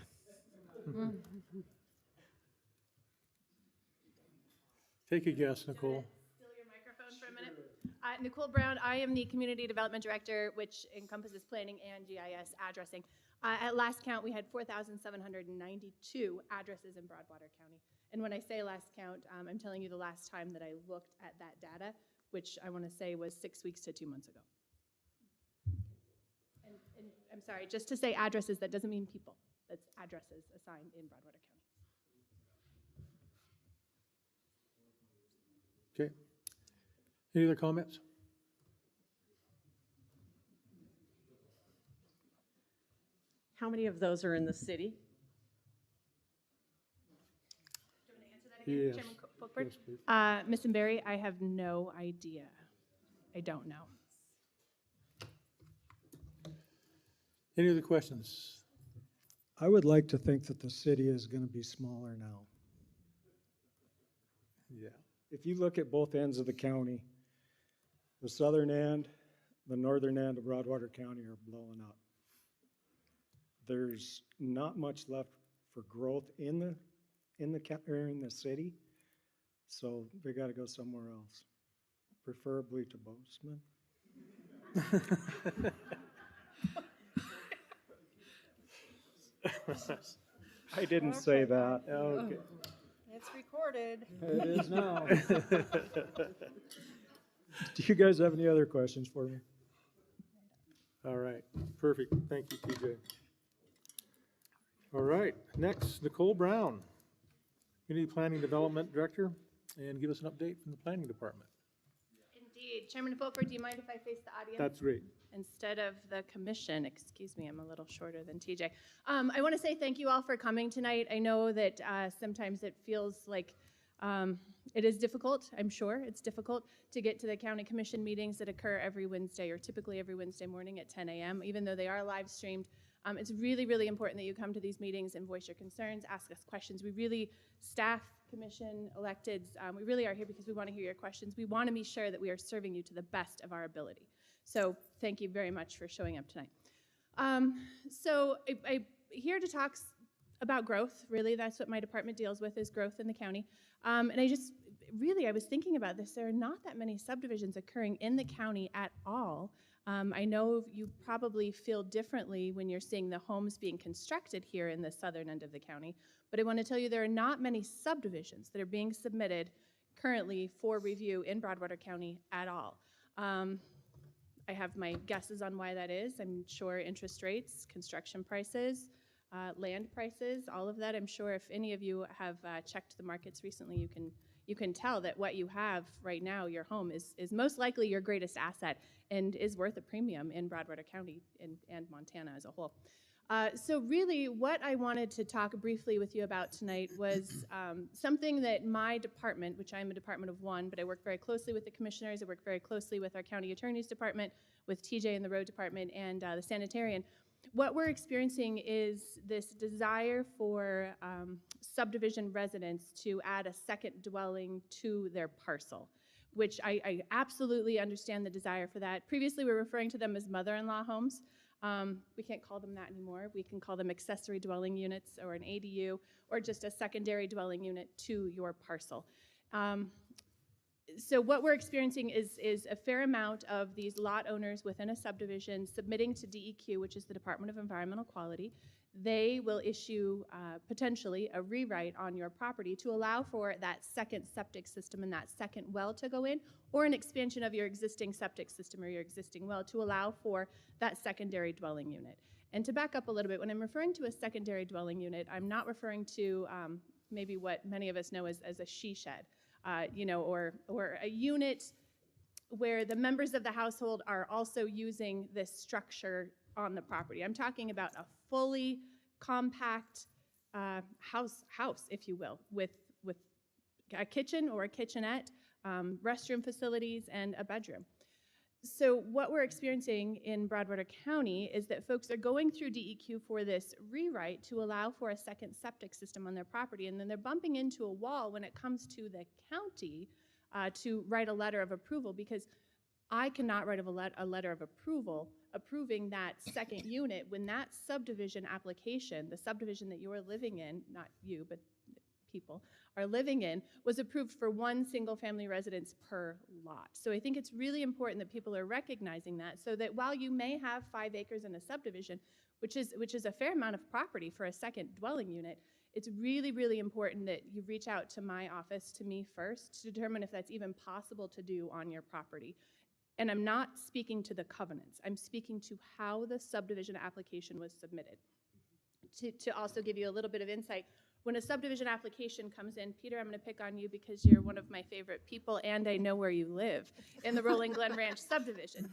Take a guess, Nicole. Steal your microphone for a minute. Nicole Brown, I am the Community Development Director, which encompasses planning and GIS addressing. At last count, we had 4,792 addresses in Broadwater County. And when I say last count, I'm telling you the last time that I looked at that data, which I want to say was 6 weeks to 2 months ago. And I'm sorry, just to say addresses, that doesn't mean people. That's addresses assigned in Broadwater County. Okay. Any other comments? How many of those are in the city? Do you want to answer that again, Yes. Chairman Folkberg? Yes, please. Ms. Berry, I have no idea. I don't know. Any other questions? I would like to think that the city is going to be smaller now. Yeah. If you look at both ends of the county, the southern end, the northern end of Broadwater County are blowing up. There's not much left for growth in the city, so they got to go somewhere else, preferably to Bozeman. I didn't say that. Okay. It's recorded. It is now. Do you guys have any other questions for me? All right, perfect. Thank you, TJ. All right, next, Nicole Brown, Community Planning Development Director, and give us an update from the Planning Department. Indeed. Chairman Folkberg, do you mind if I face the audience? That's great. Instead of the commission, excuse me, I'm a little shorter than TJ. I want to say thank you all for coming tonight. I know that sometimes it feels like it is difficult, I'm sure it's difficult to get to the county commission meetings that occur every Wednesday or typically every Wednesday morning at 10 a.m., even though they are live streamed. It's really, really important that you come to these meetings and voice your concerns, ask us questions. We really, staff, commission, electeds, we really are here because we want to hear your questions. We want to be sure that we are serving you to the best of our ability. So thank you very much for showing up tonight. I'm here to talk about growth, really. That's what my department deals with, is growth in the county. And I was thinking about this. There are not that many subdivisions occurring in the county at all. I know you probably feel differently when you're seeing the homes being constructed here in the southern end of the county, but I want to tell you there are not many subdivisions that are being submitted currently for review in Broadwater County at all. I have my guesses on why that is. I'm sure interest rates, construction prices, land prices, all of that. I'm sure if any of you have checked the markets recently, you can tell that what you have right now, your home, is most likely your greatest asset and is worth a premium in Broadwater County and Montana as a whole. So really what I wanted to talk briefly with you about tonight was something that my department, which I'm a department of one, but I work very closely with the commissioners, I work very closely with our county attorney's department, with TJ in the road department, and the sanitarian. What we're experiencing is this desire for subdivision residents to add a second dwelling to their parcel, which I absolutely understand the desire for that. Previously, we were referring to them as mother-in-law homes. We can't call them that anymore. We can call them accessory dwelling units or an ADU or just a secondary dwelling unit to your parcel. So what we're experiencing is a fair amount of these lot owners within a subdivision submitting to DEQ, which is the Department of Environmental Quality. They will issue potentially a rewrite on your property to allow for that second septic system and that second well to go in, or an expansion of your existing septic system or your existing well to allow for that secondary dwelling unit. And to back up a little bit, when I'm referring to a secondary dwelling unit, I'm not referring to maybe what many of us know as a she shed. Or a unit where the members of the household are also using this structure on the property. I'm talking about a fully compact house, if you will, with a kitchen or a kitchenette, restroom facilities, and a bedroom. So what we're experiencing in Broadwater County is that folks are going through DEQ for this rewrite to allow for a second septic system on their property, and then they're bumping into a wall when it comes to the county to write a letter of approval, because I cannot write a letter of approval approving that second unit when that subdivision application, the subdivision that you're living in, not you, but people are living in, was approved for one single family residence per lot. So I think it's really important that people are recognizing that, so that while you may have 5 acres in a subdivision, which is a fair amount of property for a second dwelling unit, it's really, really important that you reach out to my office, to me first, to determine if that's even possible to do on your property. And I'm not speaking to the covenants. I'm speaking to how the subdivision application was submitted. To also give you a little bit of insight, when a subdivision application comes in, Peter, I'm going to pick on you because you're one of my favorite people and I know where you live, in the Rolling Glen Ranch subdivision.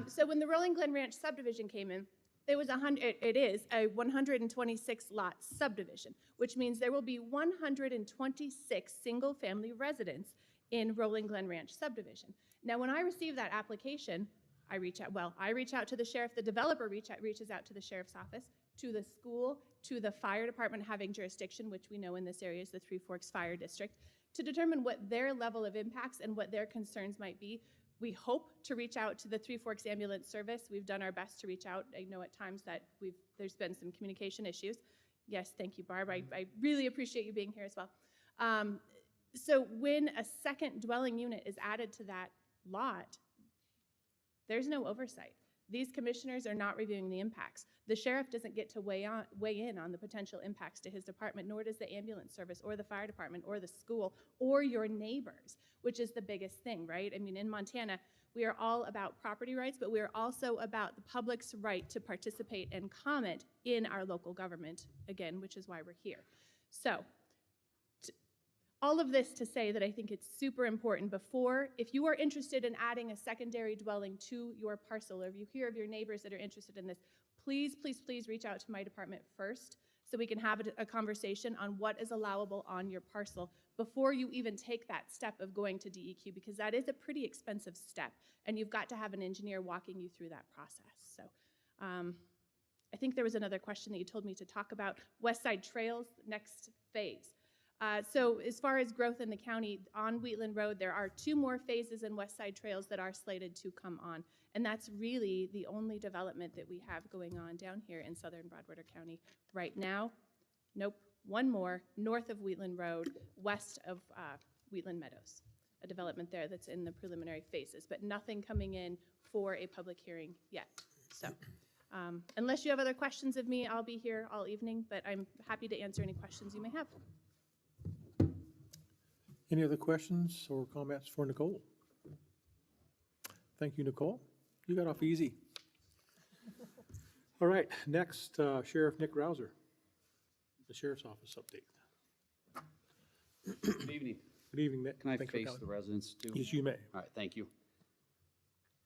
So when the Rolling Glen Ranch subdivision came in, it is a 126 lot subdivision, which means there will be 126 single family residents in Rolling Glen Ranch subdivision. Now, when I receive that application, I reach out to the sheriff, the developer reaches out to the sheriff's office, to the school, to the fire department having jurisdiction, which we know in this area is the Three Forks Fire District, to determine what their level of impacts and what their concerns might be. We hope to reach out to the Three Forks Ambulance Service. We've done our best to reach out. I know at times that there's been some communication issues. Yes, thank you, Barb. I really appreciate you being here as well. So when a second dwelling unit is added to that lot, there's no oversight. These commissioners are not reviewing the impacts. The sheriff doesn't get to weigh in on the potential impacts to his department, nor does the ambulance service or the fire department or the school or your neighbors, which is the biggest thing, right? I mean, in Montana, we are all about property rights, but we are also about the public's right to participate and comment in our local government, again, which is why we're here. So, all of this to say that I think it's super important if you are interested in adding a secondary dwelling to your parcel, or if you hear of your neighbors that are interested in this, please, please, please reach out to my department first so we can have a conversation on what is allowable on your parcel before you even take that step of going to DEQ, because that is a pretty expensive step, and you've got to have an engineer walking you through that process. So I think there was another question that you told me to talk about. West Side Trails, next phase. So as far as growth in the county, on Wheatland Road, there are 2 more phases in West Side Trails that are slated to come on. And that's really the only development that we have going on down here in southern Broadwater County right now. Nope, 1 more north of Wheatland Road, west of Wheatland Meadows. A development there that's in the preliminary phases, but nothing coming in for a public hearing yet. So unless you have other questions of me, I'll be here all evening, but I'm happy to answer any questions you may have. Any other questions or comments for Nicole? Thank you, Nicole. You got off easy. All right, next, Sheriff Nick Rouser, the Sheriff's Office update. Good evening. Good evening, Nick. Can I Thanks for face coming. the residents too? Yes, you may. All right, thank you.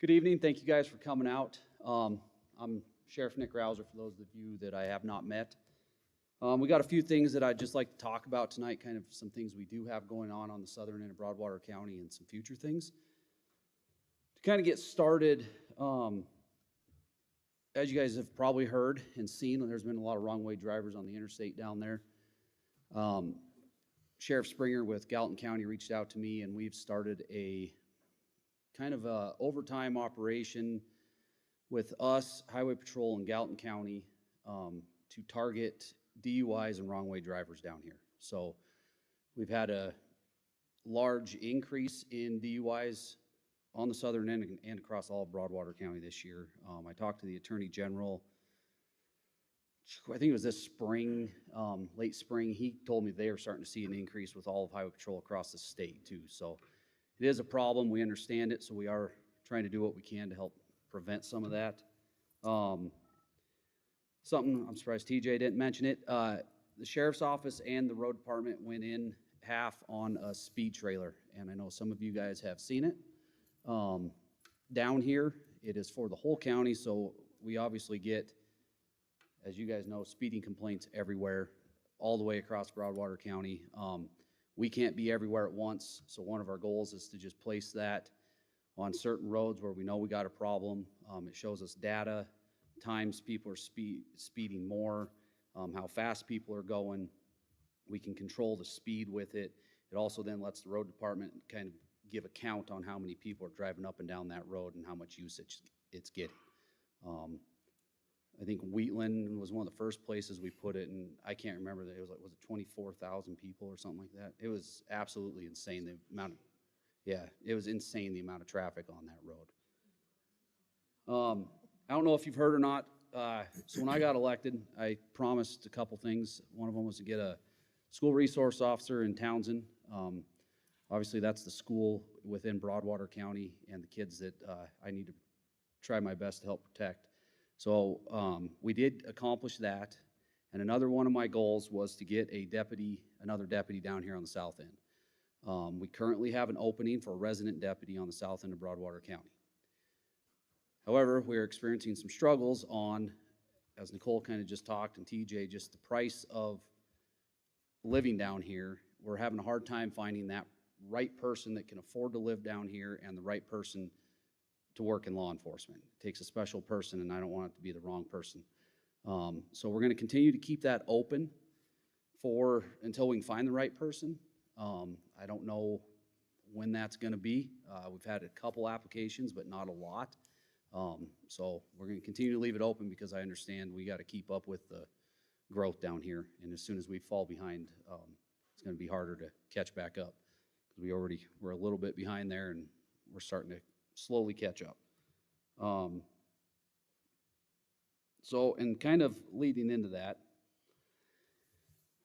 Good evening. Thank you guys for coming out. I'm Sheriff Nick Rouser, for those of you that I have not met. We got a few things that I'd just like to talk about tonight, kind of some things we do have going on the southern end of Broadwater County and some future things. To kind of get started, as you guys have probably heard and seen, there's been a lot of wrong way drivers on the interstate down there. Sheriff Springer with Gallatin County reached out to me, and we've started a kind of a overtime operation with us, Highway Patrol, and Gallatin County to target DUIs and wrong way drivers down here. So we've had a large increase in DUIs on the southern end and across all of Broadwater County this year. I talked to the Attorney General, I think it was this spring, late spring. He told me they are starting to see an increase with all of Highway Patrol across the state too. So it is a problem. We understand it. So we are trying to do what we can to help prevent some of that. Something, I'm surprised TJ didn't mention it. The Sheriff's Office and the Road Department went in half on a speed trailer. And I know some of you guys have seen it. Down here, it is for the whole county. So we obviously get, as you guys know, speeding complaints everywhere, all the way across Broadwater County. We can't be everywhere at once, so one of our goals is to just place that on certain roads where we know we got a problem. It shows us data, times people are speeding more, how fast people are going. We can control the speed with it. It also then lets the road department kind of give a count on how many people are driving up and down that road and how much usage it's getting. I think Wheatland was one of the first places we put it, and I can't remember that. It was like, was it 24,000 people or something like that? It was absolutely insane, the amount of, yeah, it was insane the amount of traffic on that road. I don't know if you've heard or not. So when I got elected, I promised a couple things. One of them was to get a school resource officer in Townsend. Obviously, that's the school within Broadwater County and the kids that I need to try my best to help protect. So we did accomplish that. And another one of my goals was to get a deputy, another deputy down here on the south end. We currently have an opening for a resident deputy on the south end of Broadwater County. However, we're experiencing some struggles on, as Nicole kind of just talked and TJ, just the price of living down here. We're having a hard time finding that right person that can afford to live down here and the right person to work in law enforcement. It takes a special person, and I don't want it to be the wrong person. So we're going to continue to keep that open until we can find the right person. I don't know when that's going to be. We've had a couple applications, but not a lot. So we're going to continue to leave it open because I understand we got to keep up with the growth down here. And as soon as we fall behind, it's going to be harder to catch back up. We're a little bit behind there, and we're starting to slowly catch up. So, and kind of leading into that,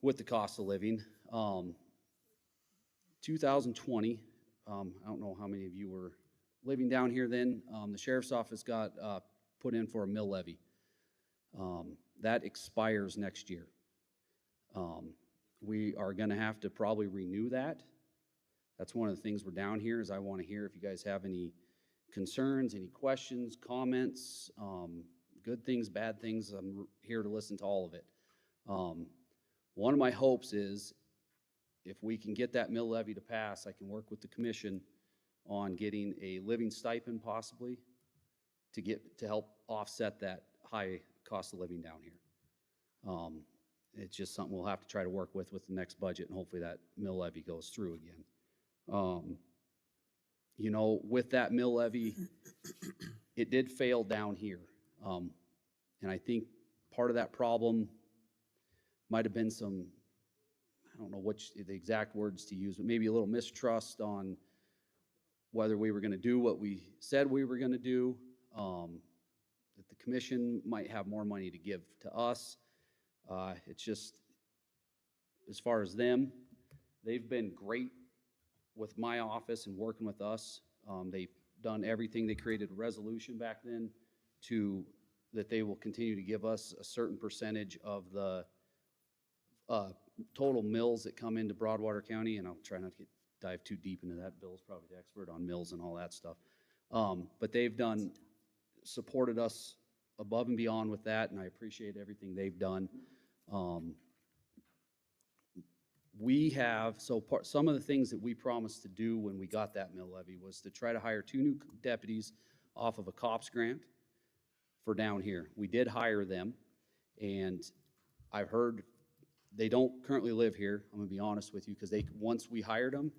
with the cost of living, 2020, I don't know how many of you were living down here then. The sheriff's office got put in for a mill levy. That expires next year. We are going to have to probably renew that. That's one of the things we're down here is I want to hear if you guys have any concerns, any questions, comments, good things, bad things. I'm here to listen to all of it. One of my hopes is if we can get that mill levy to pass, I can work with the commission on getting a living stipend possibly to help offset that high cost of living down here. It's just something we'll have to try to work with the next budget, and hopefully that mill levy goes through again. You know, with that mill levy, it did fail down here. And I think part of that problem might have been some, I don't know the exact words to use, but maybe a little mistrust on whether we were going to do what we said we were going to do, that the commission might have more money to give to us. It's just, as far as them, they've been great with my office and working with us. They've done everything. They created a resolution back then that they will continue to give us a certain percentage of the total mills that come into Broadwater County, and I'll try not to dive too deep into that. Bill's probably the expert on mills and all that stuff. But they've supported us above and beyond with that, and I appreciate everything they've done. Some of the things that we promised to do when we got that mill levy was to try to hire 2 new deputies off of a COPS grant for down here. We did hire them, and I've heard they don't currently live here. I'm gonna be honest with you, because once we hired them,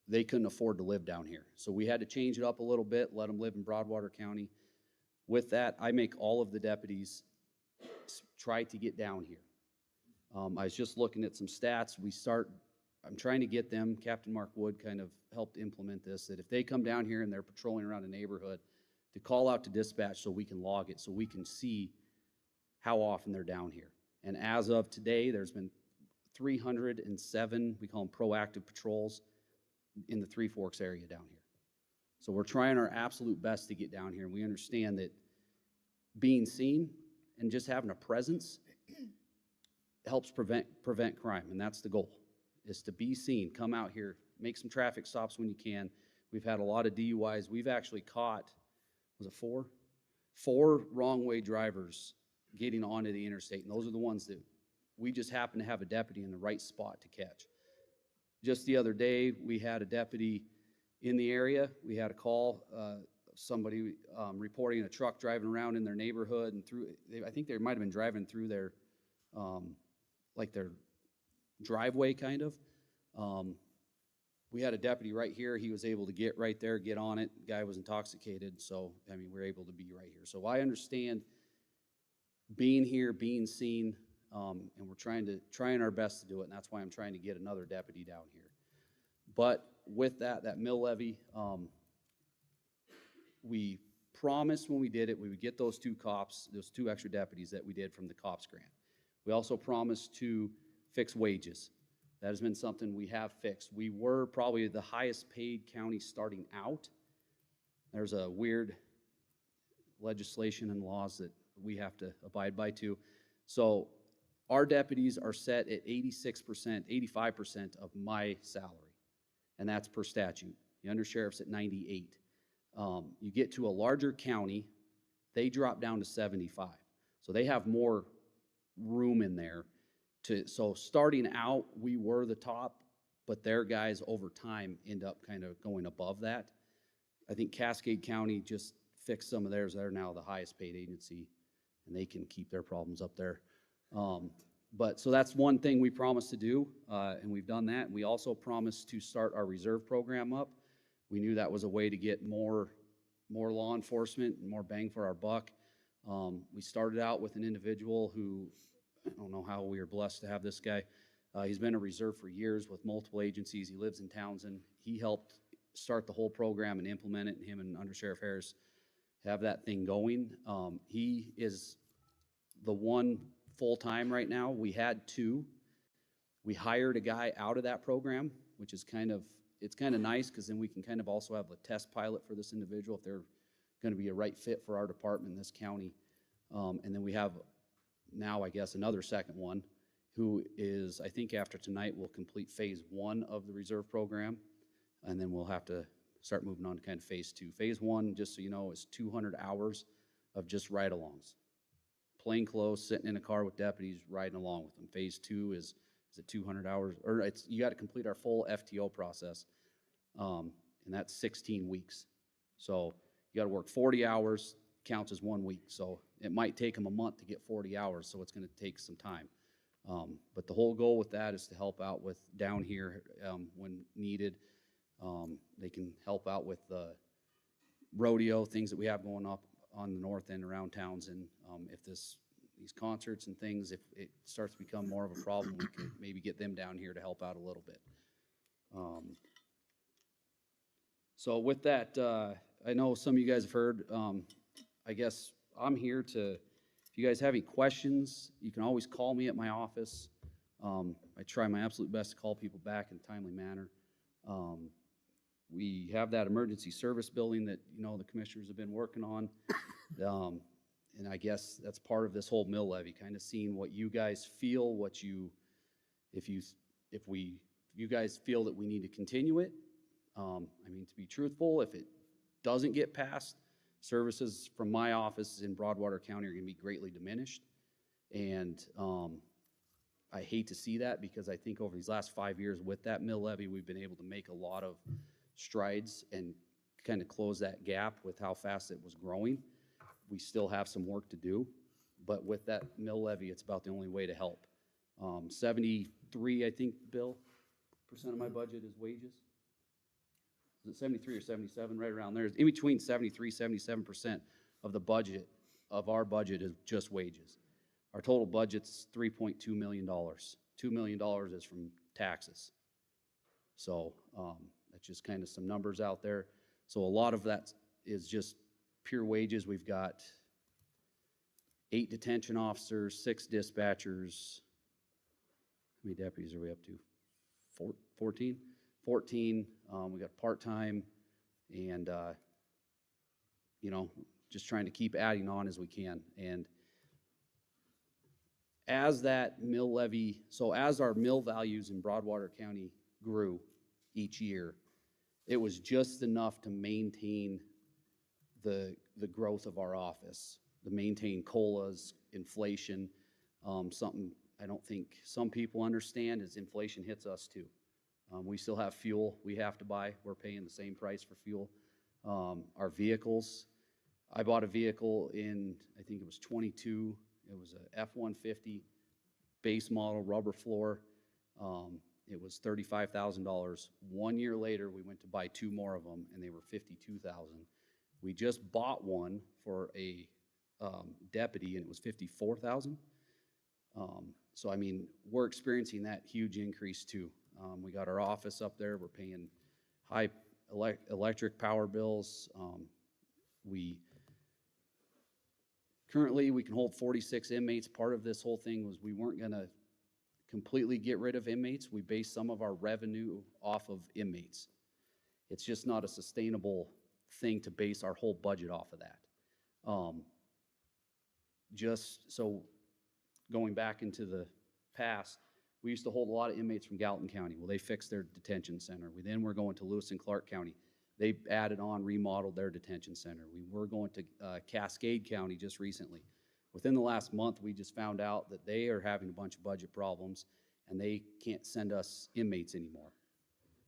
they couldn't afford to live down here. So we had to change it up a little bit, let them live in Broadwater County. With that, I make all of the deputies try to get down here. I was just looking at some stats. I'm trying to get them, Captain Mark Wood kind of helped implement this, that if they come down here and they're patrolling around a neighborhood, to call out to dispatch so we can log it, so we can see how often they're down here. And as of today, there's been 307, we call them proactive patrols, in the Three Forks area down here. So we're trying our absolute best to get down here, and we understand that being seen and just having a presence helps prevent crime, and that's the goal, is to be seen. Come out here, make some traffic stops when you can. We've had a lot of DUIs. We've actually caught, was it 4? 4 wrong-way drivers getting onto the interstate, and those are the ones that we just happen to have a deputy in the right spot to catch. Just the other day, we had a deputy in the area. We had a call, somebody reporting a truck driving around in their neighborhood and I think they might have been driving through their, like their driveway kind of. We had a deputy right here. He was able to get right there, get on it. Guy was intoxicated, so, I mean, we're able to be right here. So I understand being here, being seen, and we're trying our best to do it, and that's why I'm trying to get another deputy down here. But with that mill levy, we promised when we did it, we would get those 2 cops, those 2 extra deputies that we did from the cops grant. We also promised to fix wages. That has been something we have fixed. We were probably the highest paid county starting out. There's a weird legislation and laws that we have to abide by too. So our deputies are set at 86%, 85% of my salary, and that's per statute. The undersheriff's at 98. You get to a larger county, they drop down to 75. So they have more room in there. So starting out, we were the top, but their guys over time end up kind of going above that. I think Cascade County just fixed some of theirs. They're now the highest paid agency, and they can keep their problems up there. But so that's one thing we promised to do, and we've done that. And we also promised to start our reserve program up. We knew that was a way to get more law enforcement and more bang for our buck. We started out with an individual who, I don't know how we were blessed to have this guy. He's been a reserve for years with multiple agencies. He lives in Townsend. He helped start the whole program and implement it, and him and Under Sheriff Harris have that thing going. He is the one full-time right now. We had 2. We hired a guy out of that program, which is it's kind of nice because then we can kind of also have a test pilot for this individual if they're going to be a right fit for our department in this county. And then we have now, I guess, another second one who is, I think after tonight, will complete phase 1 of the reserve program, and then we'll have to start moving on to kind of phase 2. Phase 1, just so you know, is 200 hours of just ride-alongs. Plain clothes, sitting in a car with deputies, riding along with them. Phase 2 is it 200 hours, or you got to complete our full FTO process, and that's 16 weeks. So you got to work 40 hours, counts as 1 week. So it might take them a month to get 40 hours, so it's going to take some time. But the whole goal with that is to help out with down here when needed. They can help out with the rodeo, things that we have going up on the north end around Townsend. If these concerts and things, if it starts to become more of a problem, we can maybe get them down here to help out a little bit. So with that, I know some of you guys have heard, I guess I'm here to, if you guys have any questions, you can always call me at my office. I try my absolute best to call people back in a timely manner. We have that emergency service building that, the commissioners have been working on. And I guess that's part of this whole mill levy, kind of seeing what you guys feel, if you guys feel that we need to continue it. I mean, to be truthful, if it doesn't get passed, services from my office in Broadwater County are going to be greatly diminished. And I hate to see that because I think over these last 5 years with that mill levy, we've been able to make a lot of strides and kind of close that gap with how fast it was growing. We still have some work to do, but with that mill levy, it's about the only way to help. 73, I think, Bill, % of my budget is wages. Is it 73 or 77, right around there? In between 73, 77% of the budget, of our budget is just wages. Our total budget's $3.2 million. $2 million is from taxes. So that's just kind of some numbers out there. So a lot of that is just pure wages. We've got 8 detention officers, 6 dispatchers. How many deputies are we up to? 14? 14. We got part-time, and just trying to keep adding on as we can. And as that mill levy, so as our mill values in Broadwater County grew each year, it was just enough to maintain the growth of our office, to maintain COLAs, inflation. Something I don't think some people understand is inflation hits us too. We still have fuel we have to buy. We're paying the same price for fuel. Our vehicles, I bought a vehicle in, I think it was 22. It was a F-150 base model, rubber floor. It was $35,000. 1 year later, we went to buy 2 more of them, and they were $52,000. We just bought one for a deputy, and it was $54,000. So, I mean, we're experiencing that huge increase too. We got our office up there. We're paying high electric power bills. Currently, we can hold 46 inmates. Part of this whole thing was we weren't going to completely get rid of inmates. We based some of our revenue off of inmates. It's just not a sustainable thing to base our whole budget off of that. Just so going back into the past, we used to hold a lot of inmates from Gallatin County. Well, they fixed their detention center. Then we're going to Lewis and Clark County. They added on, remodeled their detention center. We were going to Cascade County just recently. Within the last month, we just found out that they are having a bunch of budget problems and they can't send us inmates anymore.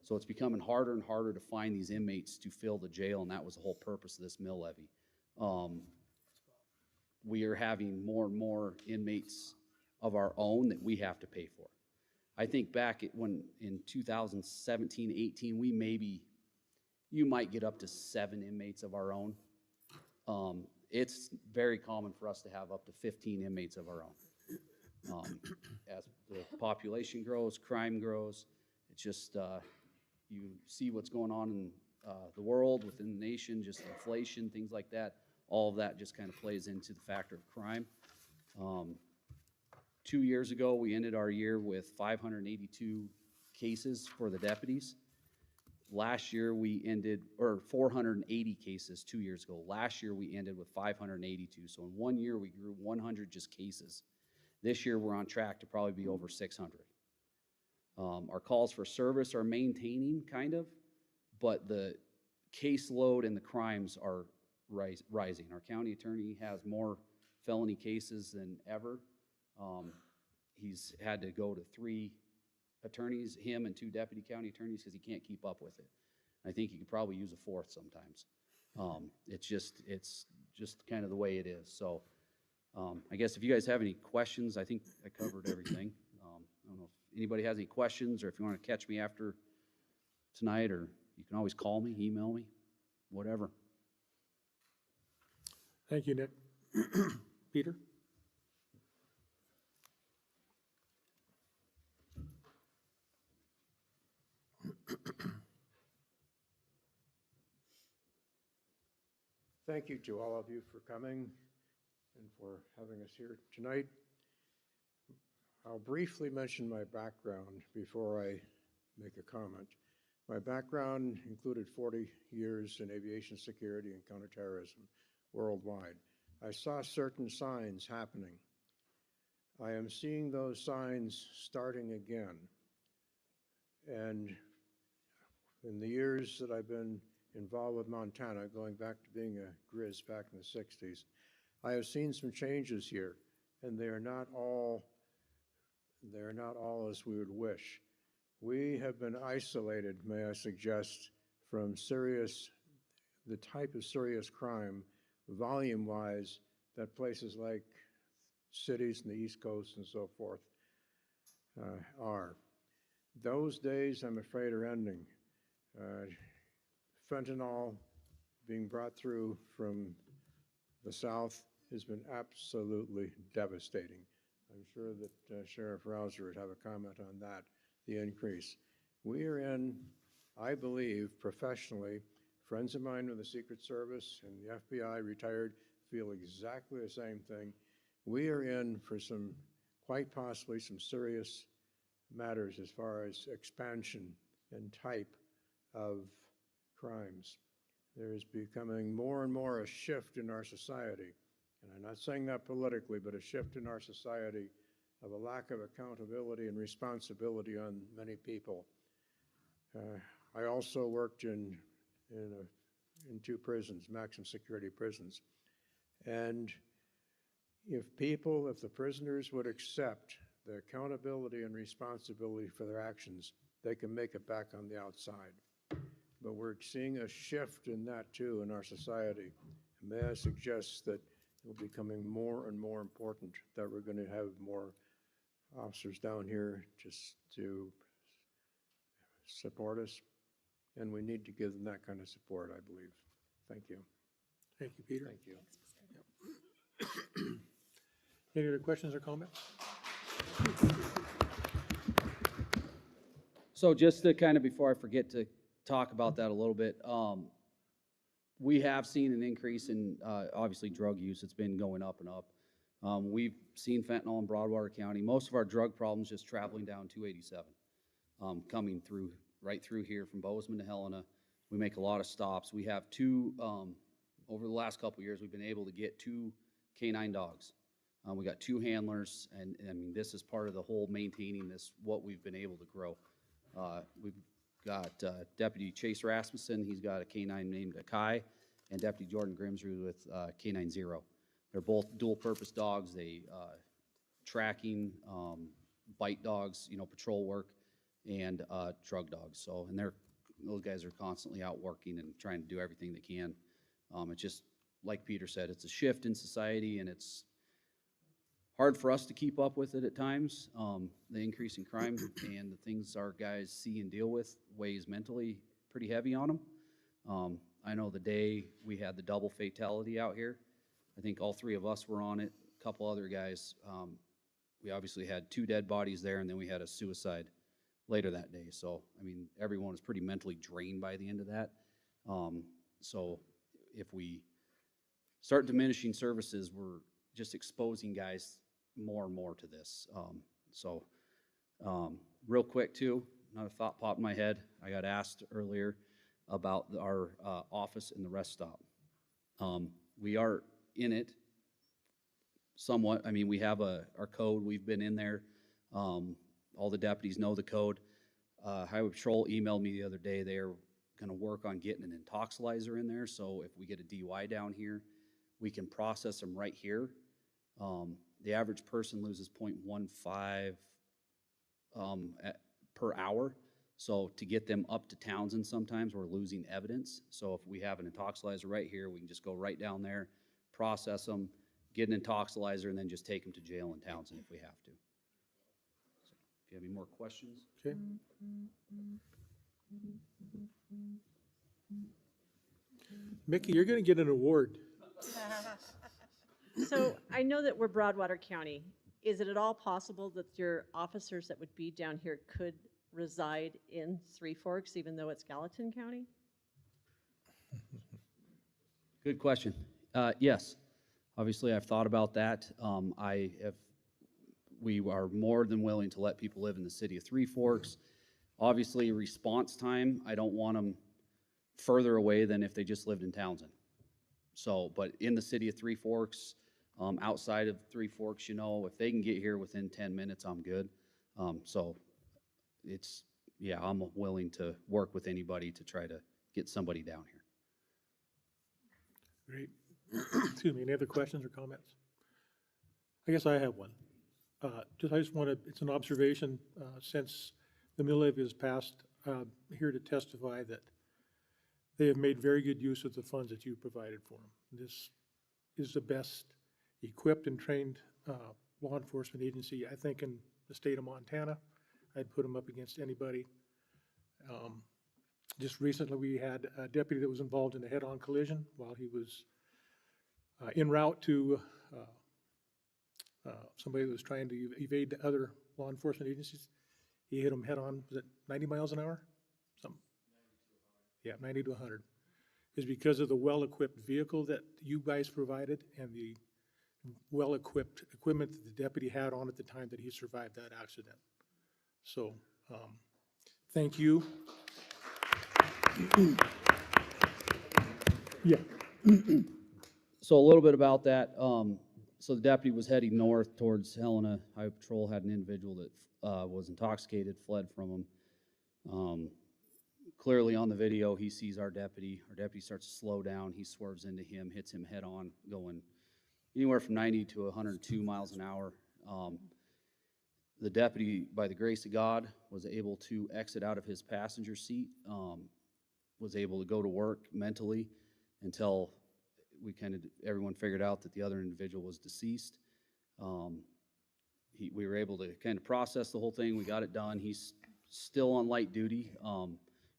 So it's becoming harder and harder to find these inmates to fill the jail, and that was the whole purpose of this mill levy. We are having more and more inmates of our own that we have to pay for. I think back when in 2017, 18, you might get up to 7 inmates of our own. It's very common for us to have up to 15 inmates of our own. As the population grows, crime grows, it's just, you see what's going on in the world, within the nation, just inflation, things like that. All of that just kind of plays into the factor of crime. 2 years ago, we ended our year with 582 cases for the deputies. Last year we ended, or 480 cases 2 years ago. Last year we ended with 582. So in 1 year we grew 100 just cases. This year we're on track to probably be over 600. Our calls for service are maintaining kind of, but the caseload and the crimes are rising. Our county attorney has more felony cases than ever. He's had to go to 3 attorneys, him and 2 deputy county attorneys, because he can't keep up with it. I think he could probably use a 4th sometimes. It's just kind of the way it is. So I guess if you guys have any questions, I think I covered everything. I don't know if anybody has any questions, or if you want to catch me after tonight, or you can always call me, email me, whatever. Thank you, Nick. Peter? Thank you to all of you for coming and for having us here tonight. I'll briefly mention my background before I make a comment. My background included 40 years in aviation security and counterterrorism worldwide. I saw certain signs happening. I am seeing those signs starting again. And in the years that I've been involved with Montana, going back to being a Grizz back in the 60s, I have seen some changes here, and they are not all as we would wish. We have been isolated, may I suggest, from the type of serious crime, volume-wise, that places like cities in the East Coast and so forth are. Those days, I'm afraid, are ending. Fentanyl being brought through from the south has been absolutely devastating. I'm sure that Sheriff Rouser would have a comment on that, the increase. We are in, I believe, professionally, friends of mine with the Secret Service and the FBI retired feel exactly the same thing. We are in for some, quite possibly some serious matters as far as expansion and type of crimes. There is becoming more and more a shift in our society, and I'm not saying that politically, but a shift in our society of a lack of accountability and responsibility on many people. I also worked in 2 prisons, maximum security prisons, and if the prisoners would accept the accountability and responsibility for their actions, they can make it back on the outside. But we're seeing a shift in that too in our society. And may I suggest that it'll be becoming more and more important that we're going to have more officers down here just to support us. And we need to give them that kind of support, I believe. Thank you. Thank you, Peter. Thank you. Any other questions or comments? So just to kind of, before I forget to talk about that a little bit, we have seen an increase in, obviously, drug use. It's been going up and up. We've seen fentanyl in Broadwater County. Most of our drug problems just traveling down 287, coming through, right through here from Bozeman to Helena. We make a lot of stops. We have two, over the last couple of years, we've been able to get 2 canine dogs. We got 2 handlers, and I mean, this is part of the whole maintaining this, what we've been able to grow. We've got Deputy Chase Rasmussen, he's got a canine named Akai, and Deputy Jordan Grimsrud with Canine Zero. They're both dual-purpose dogs. They tracking, bite dogs, you know, patrol work, and drug dogs. So, and those guys are constantly out working and trying to do everything they can. It's just, like Peter said, it's a shift in society, and it's hard for us to keep up with it at times. The increase in crime and the things our guys see and deal with weighs mentally pretty heavy on them. I know the day we had the double fatality out here, I think all 3 of us were on it, a couple other guys. We obviously had 2 dead bodies there, and then we had a suicide later that day. So, I mean, everyone was pretty mentally drained by the end of that. So if we start diminishing services, we're just exposing guys more and more to this. Real quick too, another thought popped in my head. I got asked earlier about our office in the rest stop. We are in it somewhat. I mean, we have our code. We've been in there. All the deputies know the code. Highway Patrol emailed me the other day. They're going to work on getting an intoxilizer in there. So if we get a DUI down here, we can process them right here. The average person loses 0.15 per hour. So to get them up to Townsend, sometimes we're losing evidence. So if we have an intoxilizer right here, we can just go right down there, process them, get an intoxilizer, and then just take them to jail in Townsend if we have to. So if you have any more questions. Okay. Mickey, you're going to get an award. So I know that we're Broadwater County. Is it at all possible that your officers that would be down here could reside in Three Forks, even though it's Gallatin County? Good question. Yes, obviously I've thought about that. We are more than willing to let people live in the city of Three Forks. Obviously, response time, I don't want them further away than if they just lived in Townsend. So, but in the city of Three Forks, outside of Three Forks, you know, if they can get here within 10 minutes, I'm good. So it's, yeah, I'm willing to work with anybody to try to get somebody down here. Great. Excuse me, any other questions or comments? I guess I have one. I just want to, it's an observation, since the mill levy has passed, here to testify that they have made very good use of the funds that you provided for them. This is the best equipped and trained law enforcement agency, I think, in the state of Montana. I'd put them up against anybody. Just recently, we had a deputy that was involved in a head-on collision while he was en route to somebody that was trying to evade the other law enforcement agencies. He hit him head-on, was it 90 miles an hour? Something. Yeah, 90 to 100. Is because of the well-equipped vehicle that you guys provided and the well-equipped equipment that the deputy had on at the time that he survived that accident. So, thank you. Yeah. So a little bit about that. So the deputy was heading north towards Helena. Highway Patrol had an individual that was intoxicated, fled from him. Clearly on the video, he sees our deputy. Our deputy starts to slow down. He swerves into him, hits him head on, going anywhere from 90 to 102 miles an hour. The deputy, by the grace of God, was able to exit out of his passenger seat, was able to go to work mentally until everyone figured out that the other individual was deceased. We were able to kind of process the whole thing. We got it done. He's still on light duty,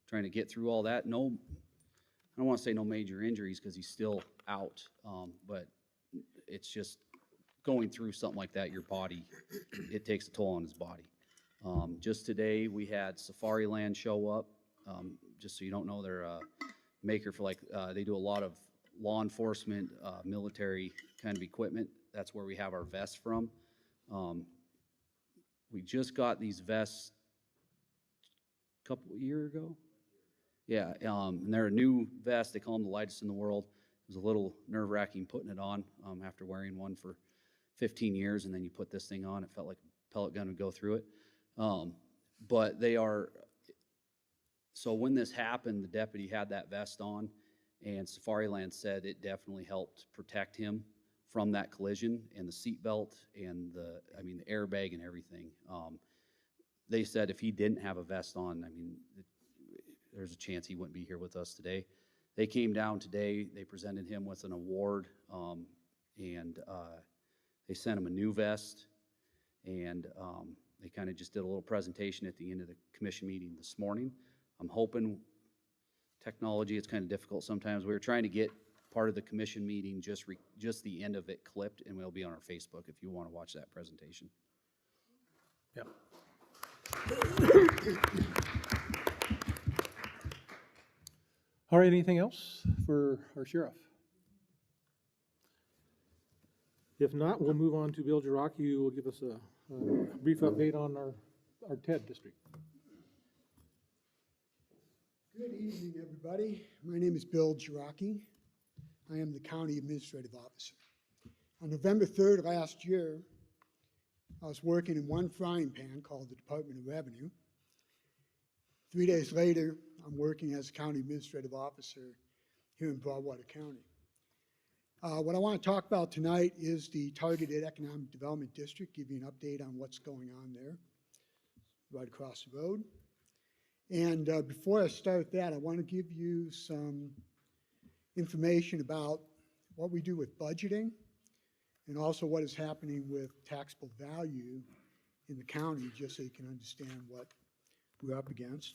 trying to get through all that. No, I don't want to say no major injuries because he's still out, but it's just going through something like that, your body, it takes a toll on his body. Just today, we had Safari Land show up. Just so you don't know, they're a maker for they do a lot of law enforcement, military kind of equipment. That's where we have our vests from. We just got these vests a couple years ago. Yeah, and they're a new vest. They call them the lightest in the world. It was a little nerve-wracking putting it on after wearing one for 15 years, and then you put this thing on. It felt like a pellet gun would go through it. But they are, so when this happened, the deputy had that vest on, and Safari Land said it definitely helped protect him from that collision, and the seatbelt and the airbag and everything. They said if he didn't have a vest on, there's a chance he wouldn't be here with us today. They came down today, they presented him with an award, and they sent him a new vest, and they kind of just did a little presentation at the end of the commission meeting this morning. I'm hoping technology, it's kind of difficult sometimes. We were trying to get part of the commission meeting, just the end of it clipped, and it'll be on our Facebook if you want to watch that presentation. Yeah. All right, anything else for our sheriff? If not, we'll move on to Bill Jiraki, who will give us a brief update on our TED district. Good evening, everybody. My name is Bill Jiraki. I am the County Administrative Officer. On November 3rd last year, I was working in one frying pan called the Department of Revenue. 3 days later, I'm working as a County Administrative Officer here in Broadwater County. What I want to talk about tonight is the Targeted Economic Development District, give you an update on what's going on there, right across the road. And before I start that, I want to give you some information about what we do with budgeting and also what is happening with taxable value in the county, just so you can understand what we're up against.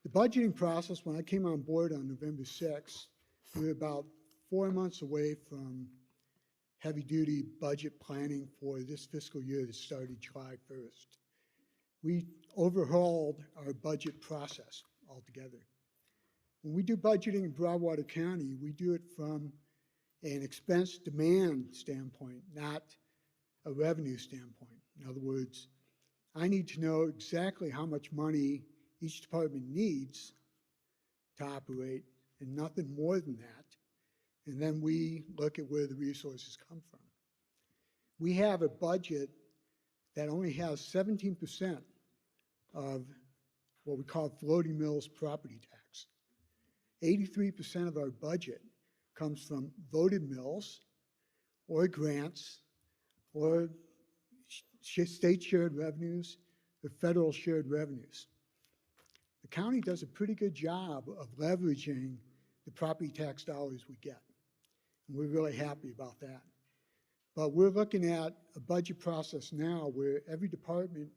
The budgeting process, when I came on board on November 6th, we were about 4 months away from heavy-duty budget planning for this fiscal year that started July 1st. We overhauled our budget process altogether. When we do budgeting in Broadwater County, we do it from an expense demand standpoint, not a revenue standpoint. In other words, I need to know exactly how much money each department needs to operate and nothing more than that. And then we look at where the resources come from. We have a budget that only has 17% of what we call floating mills property tax. 83% of our budget comes from voted mills or grants or state shared revenues or federal shared revenues. The county does a pretty good job of leveraging the property tax dollars we get. And we're really happy about that. But we're looking at a budget process now where every department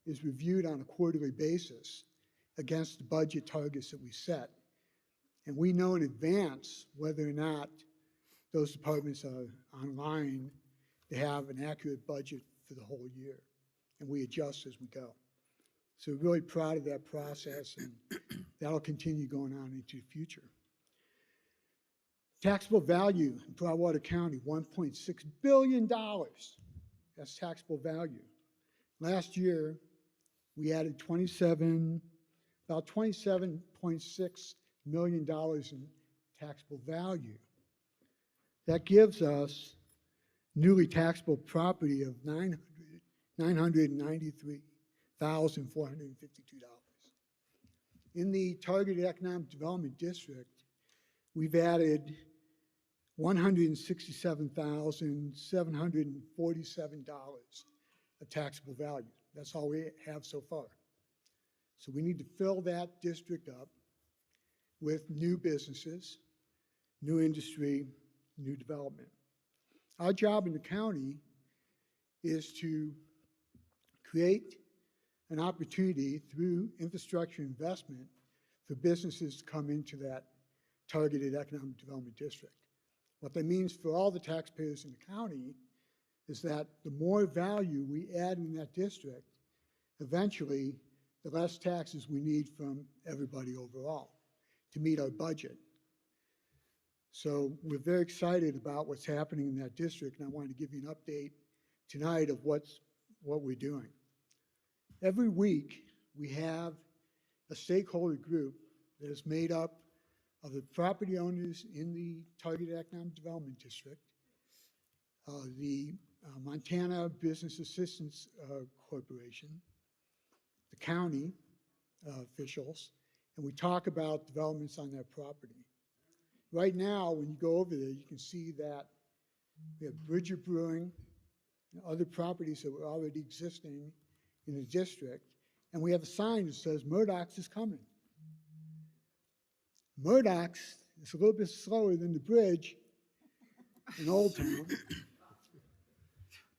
is reviewed on a quarterly basis against the budget targets that we set. And we know in advance whether or not those departments are online to have an accurate budget for the whole year. And we adjust as we go. So we're really proud of that process, and that'll continue going on into the future. Taxable value in Broadwater County, $1.6 billion. That's taxable value. Last year, we added about $27.6 million in taxable value. That gives us newly taxable property of $993,452. In the Targeted Economic Development District, we've added $167,747 a taxable value. That's all we have so far. So we need to fill that district up with new businesses, new industry, new development. Our job in the county is to create an opportunity through infrastructure investment for businesses to come into that targeted economic development district. What that means for all the taxpayers in the county is that the more value we add in that district, eventually, the less taxes we need from everybody overall to meet our budget. So we're very excited about what's happening in that district, and I wanted to give you an update tonight of what we're doing. Every week, we have a stakeholder group that is made up of the property owners in the Targeted Economic Development District, the Montana Business Assistance Corporation, the county officials, and we talk about developments on their property. Right now, when you go over there, you can see that we have Bridger Brewing and other properties that were already existing in the district, and we have a sign that says Murdoch's is coming. Murdoch's is a little bit slower than the bridge in Old Town,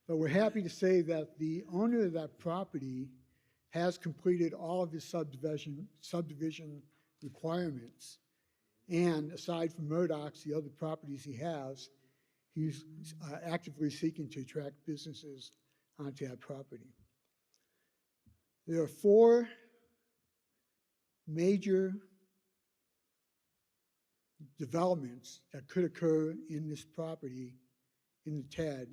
but we're happy to say that the owner of that property has completed all of his subdivision requirements. And aside from Murdoch's, the other properties he has, he's actively seeking to attract businesses onto that property. There are 4 major developments that could occur in this property, in the TED,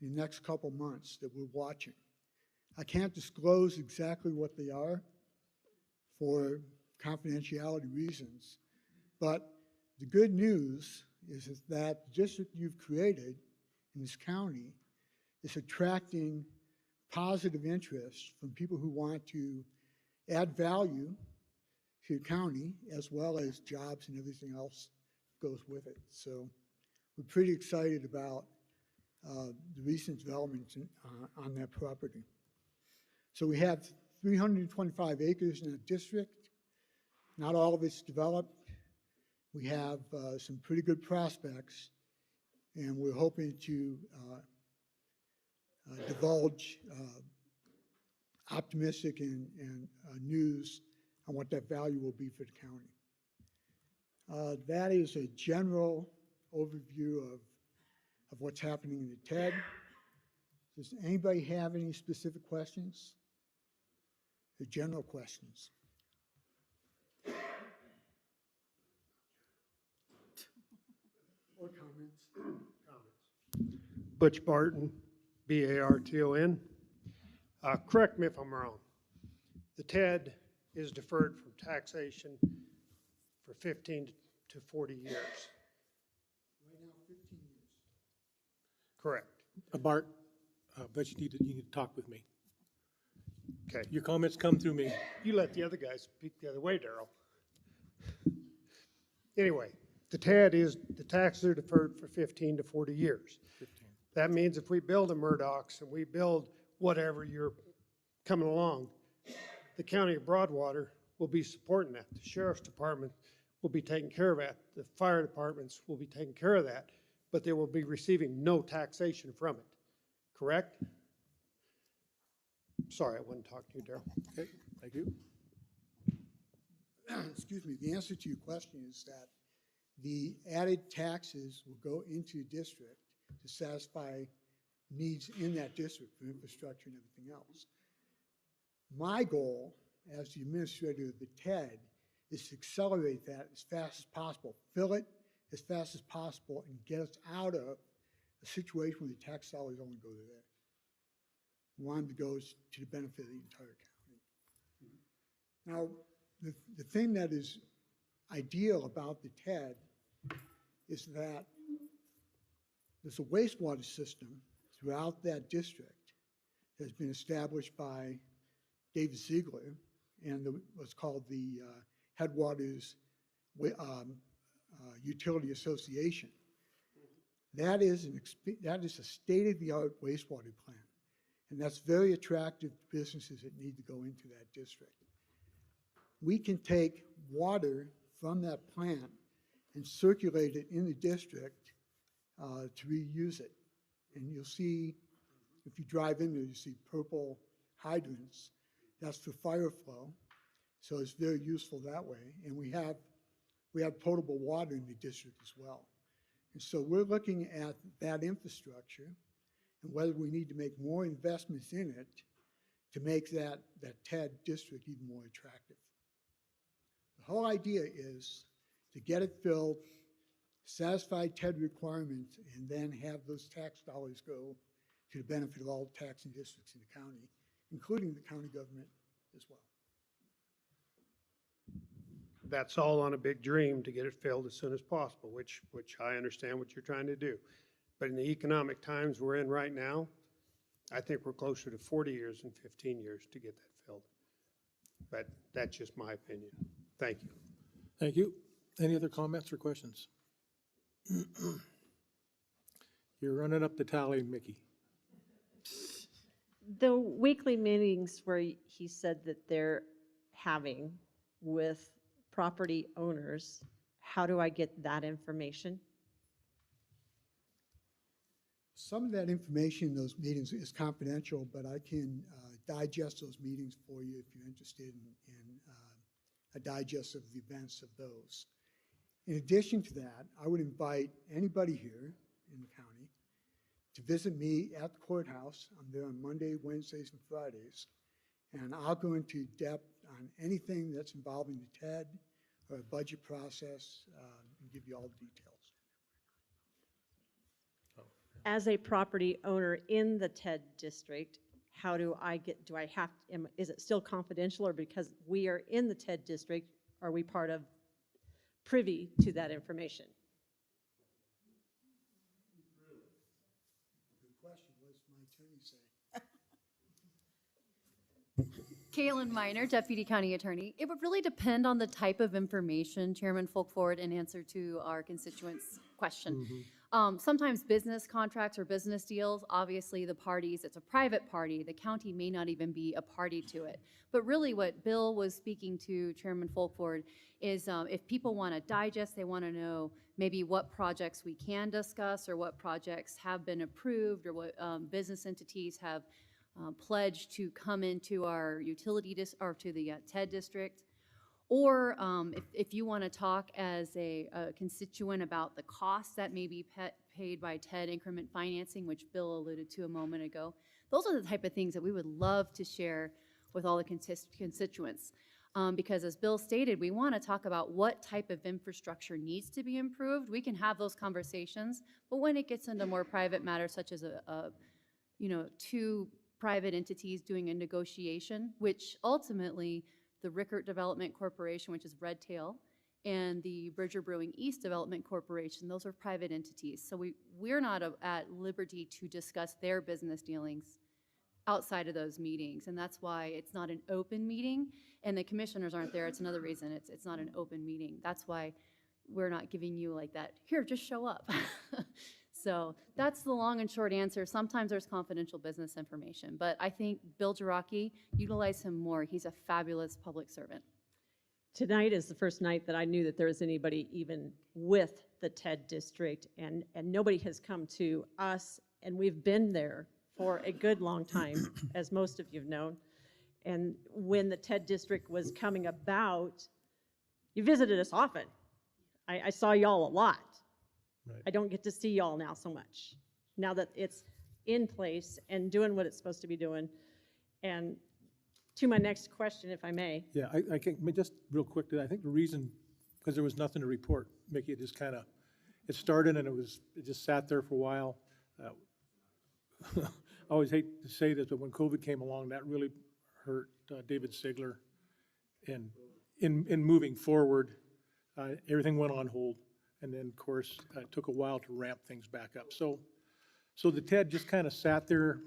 in the next couple months that we're watching. I can't disclose exactly what they are for confidentiality reasons, but the good news is that the district you've created in this county is attracting positive interest from people who want to add value to the county, as well as jobs and everything else goes with it. So we're pretty excited about the recent developments on that property. So we have 325 acres in the district. Not all of it's developed. We have some pretty good prospects, and we're hoping to divulge optimistic and news on what that value will be for the county. That is a general overview of what's happening in the TED. Does anybody have any specific questions? The general questions. Or comments? Butch Barton, B-A-R-T-O-N. Correct me if I'm wrong. The TED is deferred from taxation for 15 to 40 years. Right now, 15 years. Correct. Bart, but you need to talk with me. Okay. Your comments come through me. You let the other guys speak the other way, Darrell. Anyway, the TED is, the taxes are deferred for 15 to 40 years. 15. That means if we build a Murdoch's and we build whatever you're coming along, the county of Broadwater will be supporting that. The sheriff's department will be taking care of that. The fire departments will be taking care of that, but they will be receiving no taxation from it. Correct? Sorry, I wasn't talking to you, Darrell. Okay, thank you. Excuse me, the answer to your question is that the added taxes will go into the district to satisfy needs in that district for infrastructure and everything else. My goal as the administrator of the TED is to accelerate that as fast as possible, fill it as fast as possible, and get us out of a situation where the tax dollars only go to there. We want them to go to the benefit of the entire county. Now, the thing that is ideal about the TED is that there's a wastewater system throughout that district that has been established by David Ziegler and what's called the Headwaters Utility Association. That is a state-of-the-art wastewater plant. And that's very attractive to businesses that need to go into that district. We can take water from that plant and circulate it in the district to reuse it. And you'll see, if you drive in there, you see purple hydrants. That's for fire flow. So it's very useful that way. And we have potable water in the district as well. And so we're looking at that infrastructure and whether we need to make more investments in it to make that TED district even more attractive. The whole idea is to get it filled, satisfy TED requirements, and then have those tax dollars go to the benefit of all taxing districts in the county, including the county government as well. That's all on a big dream to get it filled as soon as possible, which I understand what you're trying to do. But in the economic times we're in right now, I think we're closer to 40 years than 15 years to get that filled. But that's just my opinion. Thank you. Thank you. Any other comments or questions? You're running up the tally, Mickey. The weekly meetings where he said that they're having with property owners, how do I get that information? Some of that information in those meetings is confidential, but I can digest those meetings for you if you're interested in a digest of the events of those. In addition to that, I would invite anybody here in the county to visit me at the courthouse. I'm there on Monday, Wednesdays, and Fridays, and I'll go into depth on anything that's involving the TED or a budget process and give you all the details. As a property owner in the TED district, how do I get, is it still confidential, or because we are in the TED district, are we part of privy to that information? Good question. What does my attorney say? Caitlin Miner, Deputy County Attorney. It would really depend on the type of information, Chairman Folkford, in answer to our constituent's question. Sometimes business contracts or business deals, obviously the parties, it's a private party, the county may not even be a party to it. But really what Bill was speaking to, Chairman Folkford, is if people want to digest, they want to know maybe what projects we can discuss or what projects have been approved or what business entities have pledged to come into our utility or to the TED district. Or if you want to talk as a constituent about the costs that may be paid by TED increment financing, which Bill alluded to a moment ago, those are the type of things that we would love to share with all the constituents. Because as Bill stated, we want to talk about what type of infrastructure needs to be improved. We can have those conversations, but when it gets into more private matters, such as two private entities doing a negotiation, which ultimately the Rickert Development Corporation, which is Red Tail, and the Bridger Brewing East Development Corporation, those are private entities. So we're not at liberty to discuss their business dealings outside of those meetings, and that's why it's not an open meeting, and the commissioners aren't there. It's another reason it's not an open meeting. That's why we're not giving you like that, here, just show up. So that's the long and short answer. Sometimes there's confidential business information, but I think Bill Jarocki, utilize him more. He's a fabulous public servant. Tonight is the first night that I knew that there was anybody even with the TED district, and nobody has come to us, and we've been there for a good long time, as most of you've known. And when the TED district was coming about, you visited us often. I saw y'all a lot. Right. I don't get to see y'all now so much, now that it's in place and doing what it's supposed to be doing. And to my next question, if I may. Yeah, I can, just real quick, I think the reason, because there was nothing to report, Mickey, it just kind of, it started and it just sat there for a while. I always hate to say this, but when COVID came along, that really hurt David Sigler. And in moving forward, everything went on hold. And then, of course, it took a while to ramp things back up. So the TED just kind of sat there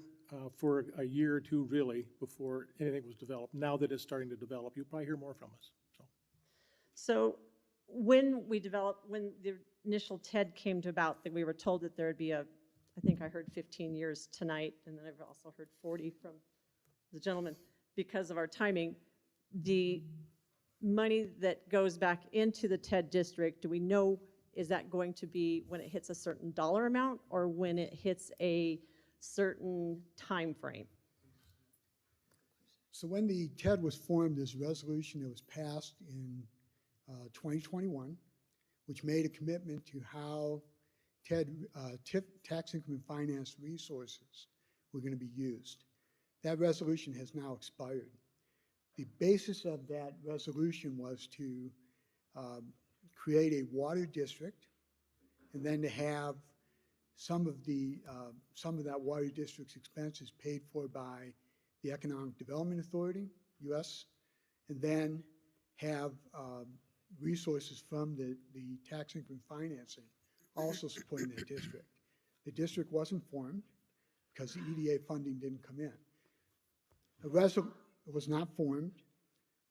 for a year or two, really, before anything was developed. Now that it's starting to develop, you'll probably hear more from us. So when the initial TED came to about, that we were told that there would be a I think I heard 15 years tonight, and then I've also heard 40 from the gentleman. Because of our timing, the money that goes back into the TED district, do we know, is that going to be when it hits a certain dollar amount or when it hits a certain time frame? So when the TED was formed, there's a resolution that was passed in 2021, which made a commitment to how TED, tax income and finance resources were going to be used. That resolution has now expired. The basis of that resolution was to create a water district and then to have some of that water district's expenses paid for by the Economic Development Authority, US, and then have resources from the tax income financing also supporting that district. The district wasn't formed because the EDA funding didn't come in. It was not formed.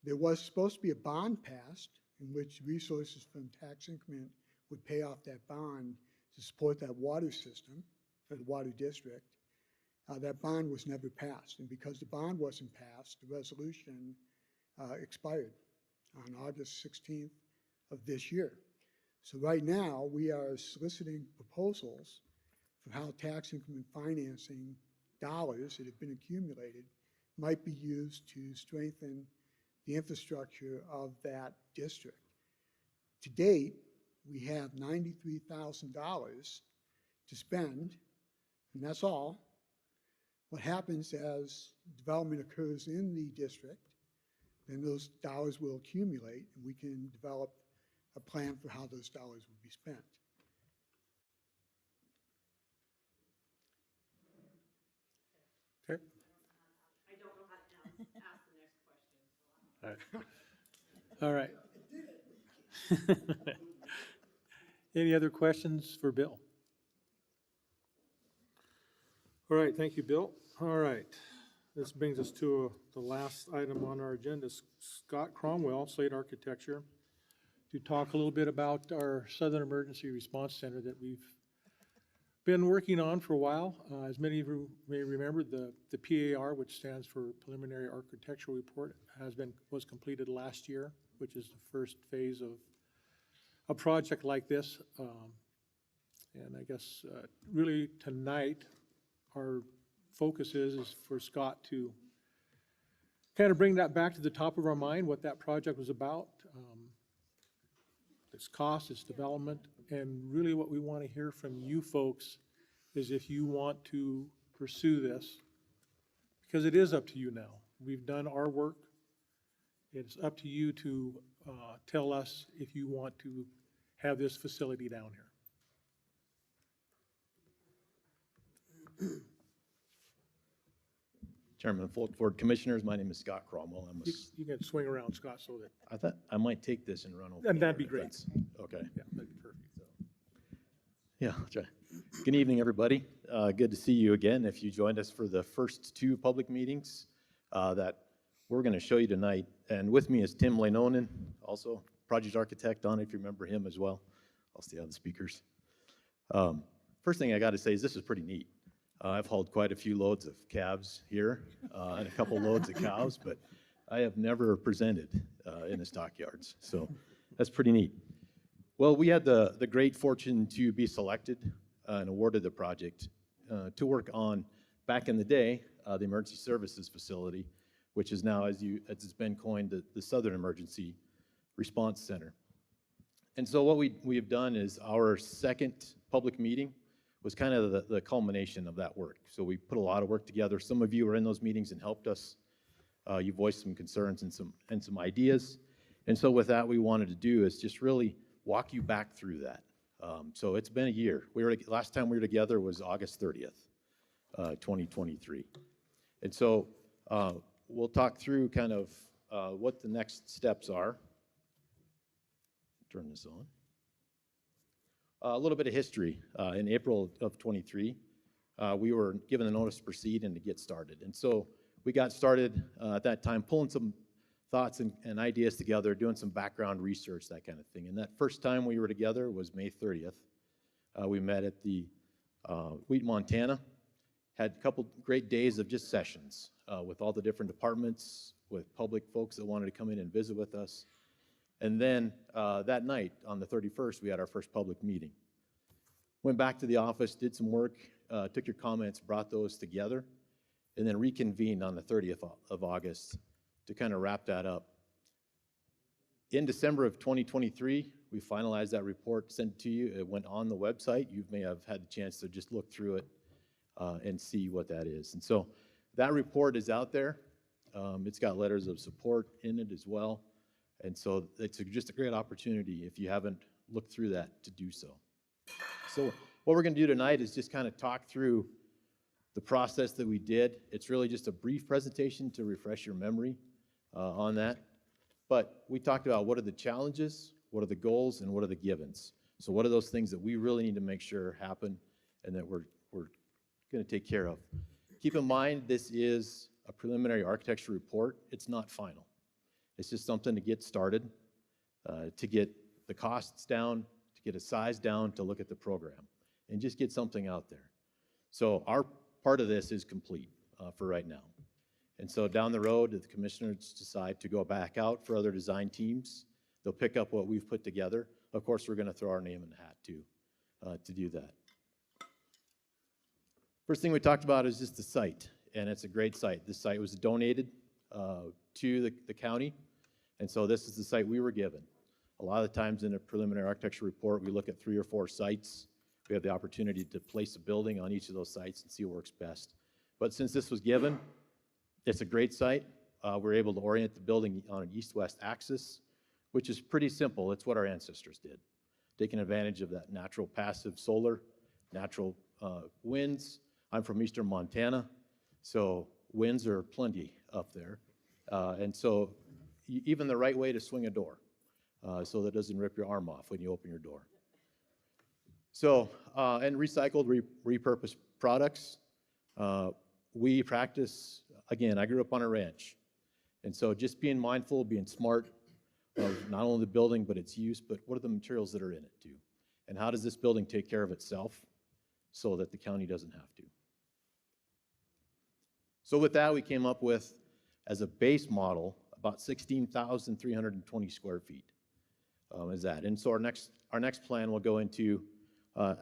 There was supposed to be a bond passed in which resources from tax increment would pay off that bond to support that water system, or the water district. That bond was never passed, and because the bond wasn't passed, the resolution expired on August 16th of this year. So right now, we are soliciting proposals for how tax increment financing dollars that have been accumulated might be used to strengthen the infrastructure of that district. To date, we have $93,000 to spend, and that's all. What happens as development occurs in the district, then those dollars will accumulate, and we can develop a plan for how those dollars will be spent. Okay. I don't know how to ask the next question. All right. Any other questions for Bill? All right, thank you, Bill. All right, this brings us to the last item on our agenda, Scott Cromwell, Slate Architecture, to talk a little bit about our Southern Emergency Response Center that we've been working on for a while. As many of you may remember, the PAR, which stands for Preliminary Architectural Report, was completed last year, which is the first phase of a project like this. And I guess really tonight, our focus is for Scott to kind of bring that back to the top of our mind, what that project was about, its cost, its development, and really what we want to hear from you folks is if you want to pursue this, because it is up to you now. We've done our work. It's up to you to tell us if you want to have this facility down here. Chairman Folkford, Commissioners, my name is Scott Cromwell. You can swing around, Scott, so that. I thought I might take this and run over. And that'd be great. Okay. Yeah, that'd be perfect. Yeah, I'll try. Good evening, everybody. Good to see you again. If you joined us for the first two public meetings that we're going to show you tonight. And with me is Tim Leinonen, also project architect on it, if you remember him as well. I'll stay on the speakers. First thing I got to say is this is pretty neat. I've hauled quite a few loads of calves here and a couple loads of cows, but I have never presented in the stockyards. So that's pretty neat. Well, we had the great fortune to be selected and awarded the project to work on, back in the day, the Emergency Services Facility, which is now, as it's been coined, the Southern Emergency Response Center. And so what we have done is our second public meeting was kind of the culmination of that work. So we put a lot of work together. Some of you were in those meetings and helped us. You voiced some concerns and some ideas. And so with that, we wanted to do is just really walk you back through that. So it's been a year. Last time we were together was August 30th, 2023. And so we'll talk through kind of what the next steps are. Turn this on. A little bit of history. In April of 23, we were given the notice to proceed and to get started. And so we got started at that time pulling some thoughts and ideas together, doing some background research, that kind of thing. And that first time we were together was May 30th. We met at the Wheat, Montana, had a couple great days of just sessions with all the different departments, with public folks that wanted to come in and visit with us. And then that night, on the 31st, we had our first public meeting. Went back to the office, did some work, took your comments, brought those together, and then reconvened on the 30th of August to kind of wrap that up. In December of 2023, we finalized that report, sent it to you. It went on the website. You may have had the chance to just look through it and see what that is. And so that report is out there. It's got letters of support in it as well. And so it's just a great opportunity, if you haven't looked through that, to do so. So what we're going to do tonight is just kind of talk through the process that we did. It's really just a brief presentation to refresh your memory on that. But we talked about what are the challenges, what are the goals, and what are the givens. So what are those things that we really need to make sure happen and that we're going to take care of. Keep in mind, this is a preliminary architecture report. It's not final. It's just something to get started, to get the costs down, to get a size down, to look at the program, and just get something out there. So our part of this is complete for right now. And so down the road, if the commissioners decide to go back out for other design teams, they'll pick up what we've put together. Of course, we're going to throw our name in the hat too, to do that. First thing we talked about is just the site, and it's a great site. This site was donated to the county, and so this is the site we were given. A lot of the times in a preliminary architecture report, we look at 3 or 4 sites. We have the opportunity to place a building on each of those sites and see what works best. But since this was given, it's a great site. We're able to orient the building on an east-west axis, which is pretty simple. It's what our ancestors did, taking advantage of that natural passive solar, natural winds. I'm from eastern Montana, so winds are plenty up there. And so even the right way to swing a door so that it doesn't rip your arm off when you open your door. So, and recycled, repurposed products. We practice, again, I grew up on a ranch. And so just being mindful, being smart of not only the building, but its use, but what are the materials that are in it too? And how does this building take care of itself so that the county doesn't have to? So with that, we came up with, as a base model, about 16,320 square feet is that. And so our next plan will go into,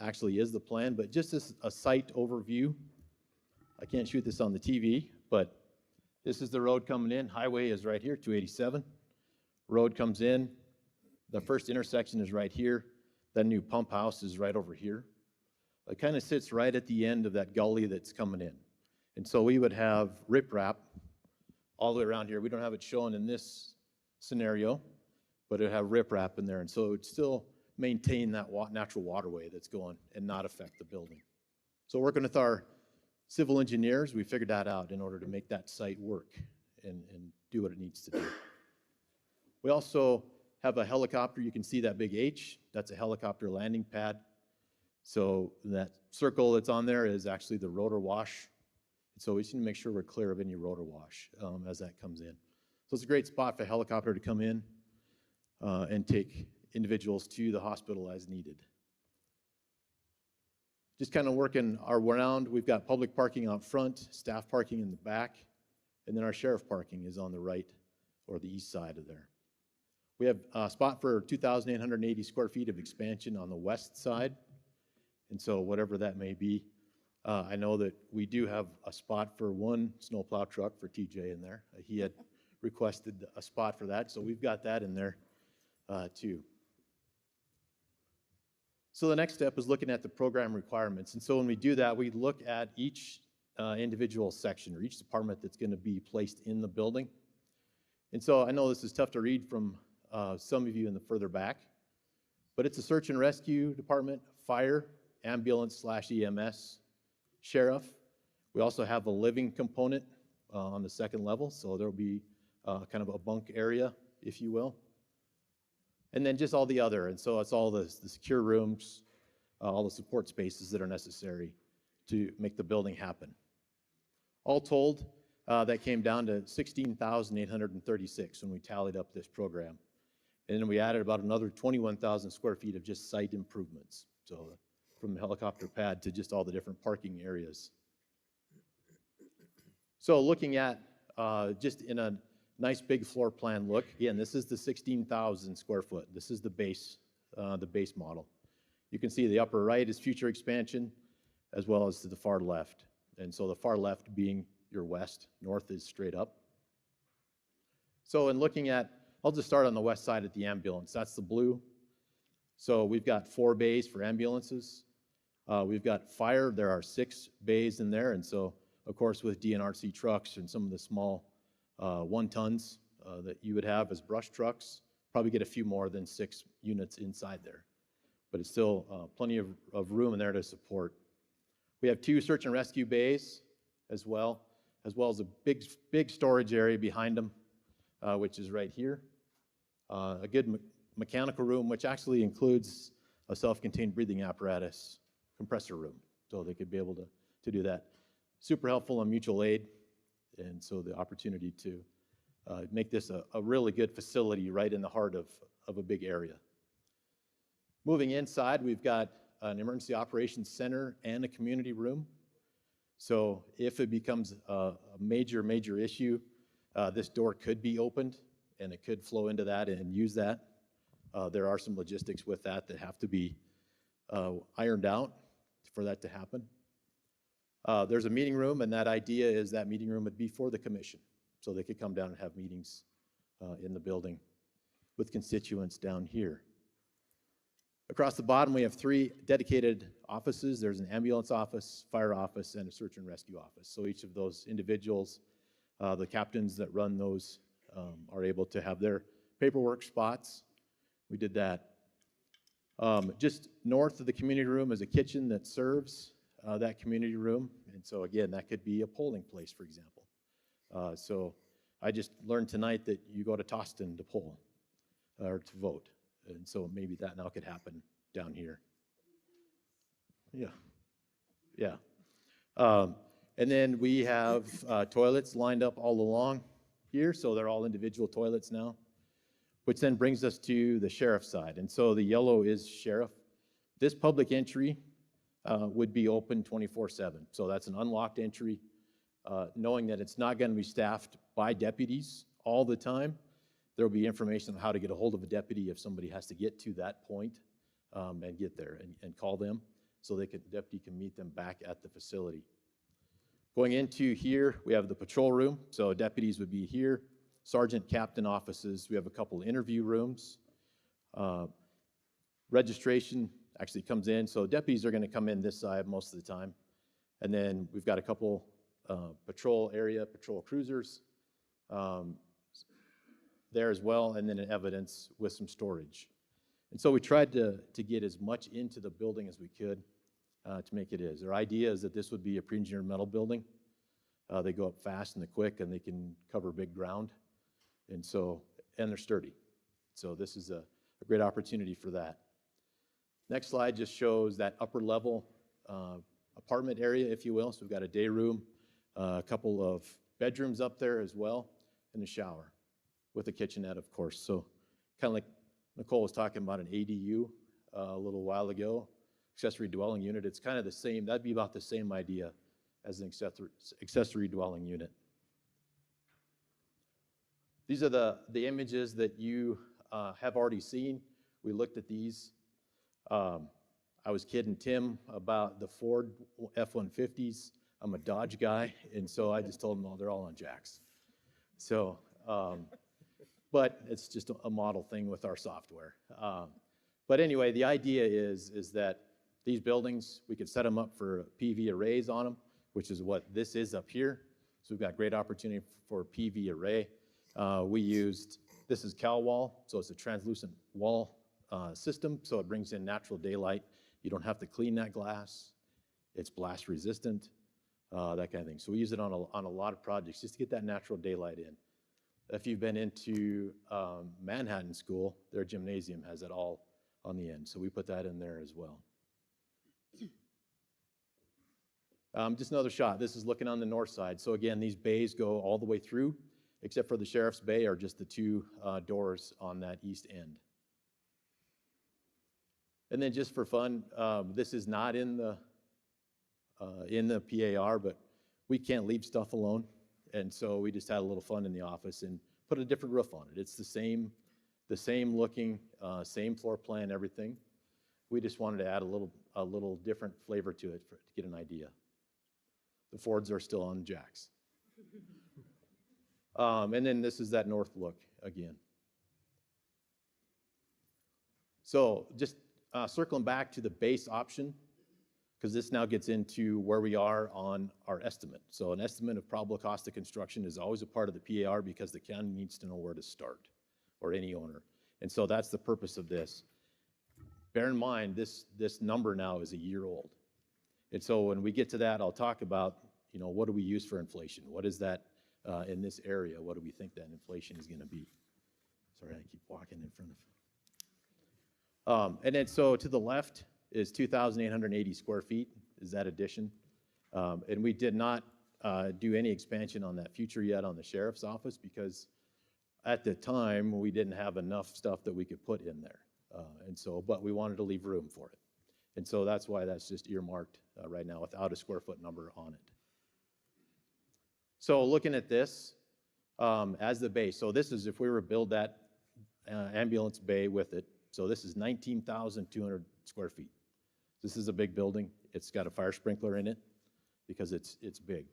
actually is the plan, but just as a site overview. I can't shoot this on the TV, but this is the road coming in. Highway is right here, 287. Road comes in. The first intersection is right here. That new pump house is right over here. It kind of sits right at the end of that gully that's coming in. And so we would have riprap all the way around here. We don't have it shown in this scenario, but it would have riprap in there. And so it would still maintain that natural waterway that's going and not affect the building. So working with our civil engineers, we figured that out in order to make that site work and do what it needs to do. We also have a helicopter. You can see that big H. That's a helicopter landing pad. So that circle that's on there is actually the rotor wash. So we just need to make sure we're clear of any rotor wash as that comes in. So it's a great spot for a helicopter to come in and take individuals to the hospital as needed. Just kind of working our round. We've got public parking out front, staff parking in the back, and then our sheriff parking is on the right or the east side of there. We have a spot for 2,880 square feet of expansion on the west side. And so whatever that may be, I know that we do have a spot for one snowplow truck for TJ in there. He had requested a spot for that, so we've got that in there too. So the next step is looking at the program requirements. And so when we do that, we look at each individual section or each department that's going to be placed in the building. And so I know this is tough to read from some of you in the further back, but it's a search and rescue department, fire, ambulance/EMS, sheriff. We also have a living component on the second level, so there'll be kind of a bunk area, if you will. And then just all the other, and so it's all the secure rooms, all the support spaces that are necessary to make the building happen. All told, that came down to 16,836 when we tallied up this program. And then we added about another 21,000 square feet of just site improvements. So from the helicopter pad to just all the different parking areas. So looking at just in a nice big floor plan look, again, this is the 16,000 square foot. This is the base model. You can see the upper right is future expansion, as well as to the far left. And so the far left being your west, north is straight up. So in looking at, I'll just start on the west side at the ambulance. That's the blue. So we've got 4 bays for ambulances. We've got fire. There are 6 bays in there. And so, of course, with DNRC trucks and some of the small 1 tons that you would have as brush trucks, probably get a few more than 6 units inside there. But it's still plenty of room in there to support. We have 2 search and rescue bays as well as a big storage area behind them, which is right here. A good mechanical room, which actually includes a self-contained breathing apparatus compressor room, so they could be able to do that. Super helpful on mutual aid, and so the opportunity to make this a really good facility right in the heart of a big area. Moving inside, we've got an emergency operations center and a community room. So if it becomes a major issue, this door could be opened and it could flow into that and use that. There are some logistics with that have to be ironed out for that to happen. There's a meeting room, and that idea is that meeting room would be for the commission. So they could come down and have meetings in the building with constituents down here. Across the bottom, we have 3 dedicated offices. There's an ambulance office, fire office, and a search and rescue office. So each of those individuals, the captains that run those, are able to have their paperwork spots. We did that. Just north of the community room is a kitchen that serves that community room. And so again, that could be a polling place, for example. So I just learned tonight that you go to Toston to poll or to vote. And so maybe that now could happen down here. Yeah. And then we have toilets lined up all along here. So they're all individual toilets now, which then brings us to the sheriff's side. And so the yellow is sheriff. This public entry would be open 24/7. So that's an unlocked entry, knowing that it's not going to be staffed by deputies all the time. There will be information on how to get a hold of a deputy if somebody has to get to that point and get there and call them so the deputy can meet them back at the facility. Going into here, we have the patrol room. So deputies would be here. Sergeant, captain offices. We have a couple interview rooms. Registration actually comes in. So deputies are going to come in this side most of the time. And then we've got a couple patrol cruisers there as well, and then an evidence with some storage. And so we tried to get as much into the building as we could to make it is. Our idea is that this would be a pre-engineered metal building. They go up fast and they're quick and they can cover big ground. And they're sturdy. So this is a great opportunity for that. Next slide just shows that upper level apartment area, if you will. So we've got a day room, a couple of bedrooms up there as well, and a shower with a kitchenette, of course. So kind of like Nicole was talking about an ADU a little while ago, accessory dwelling unit. It's kind of the same. That'd be about the same idea as an accessory dwelling unit. These are the images that you have already seen. We looked at these. I was kidding Tim about the Ford F-150s. I'm a Dodge guy, and so I just told him, oh, they're all on jacks. So, but it's just a model thing with our software. But anyway, the idea is that these buildings, we could set them up for PV arrays on them, which is what this is up here. So we've got great opportunity for PV array. This is CalWall, so it's a translucent wall system, so it brings in natural daylight. You don't have to clean that glass. It's blast resistant, that kind of thing. So we use it on a lot of projects just to get that natural daylight in. If you've been into Manhattan School, their gymnasium has it all on the end, so we put that in there as well. Just another shot. This is looking on the north side. So again, these bays go all the way through, except for the sheriff's bay are just the 2 doors on that east end. And then just for fun, this is not in the PAR, but we can't leave stuff alone. And so we just had a little fun in the office and put a different roof on it. It's the same looking, same floor plan, everything. We just wanted to add a little different flavor to it to get an idea. The Fords are still on jacks. And then this is that north look again. So just circling back to the base option, because this now gets into where we are on our estimate. So an estimate of probable cost of construction is always a part of the PAR because the county needs to know where to start, or any owner. And so that's the purpose of this. Bear in mind, this number now is a year old. And so when we get to that, I'll talk about, what do we use for inflation? What is that in this area? What do we think that inflation is going to be? Sorry, I keep walking in front of. And then so to the left is 2,880 square feet, is that addition. And we did not do any expansion on that future yet on the sheriff's office because at the time we didn't have enough stuff that we could put in there. But we wanted to leave room for it. And so that's why that's just earmarked right now without a square foot number on it. So looking at this as the base, so this is if we were to build that ambulance bay with it. So this is 19,200 square feet. This is a big building. It's got a fire sprinkler in it because it's big.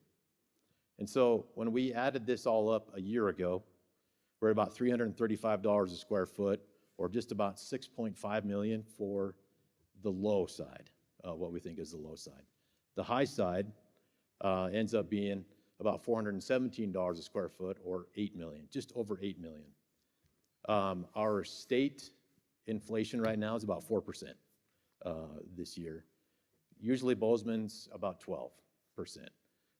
And so when we added this all up a year ago, we're at about $335 a square foot, or just about $6.5 million for the low side, what we think is the low side. The high side ends up being about $417 a square foot, or $8 million, just over $8 million. Our state inflation right now is about 4% this year. Usually Bozeman's about 12%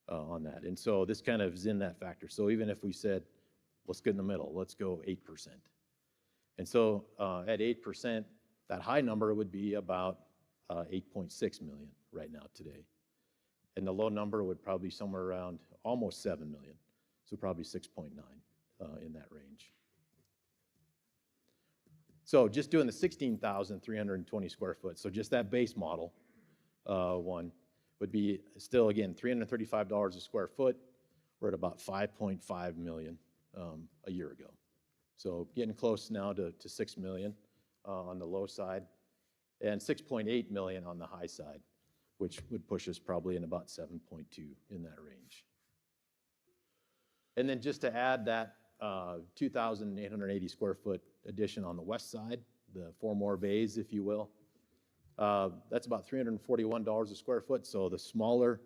on that. And so this kind of is in that factor. So even if we said, let's get in the middle, let's go 8%. And so at 8%, that high number would be about 8.6 million right now today. And the low number would probably be somewhere around almost 7 million. So probably 6.9 in that range. So just doing the 16,320 square foot, so just that base model one would be still, again, $335 a square foot. We're at about 5.5 million a year ago. So getting close now to 6 million on the low side and 6.8 million on the high side, which would push us probably in about 7.2 in that range. And then just to add that 2,880 square foot addition on the west side, the 4 more bays, if you will, that's about $341 a square foot. So the smaller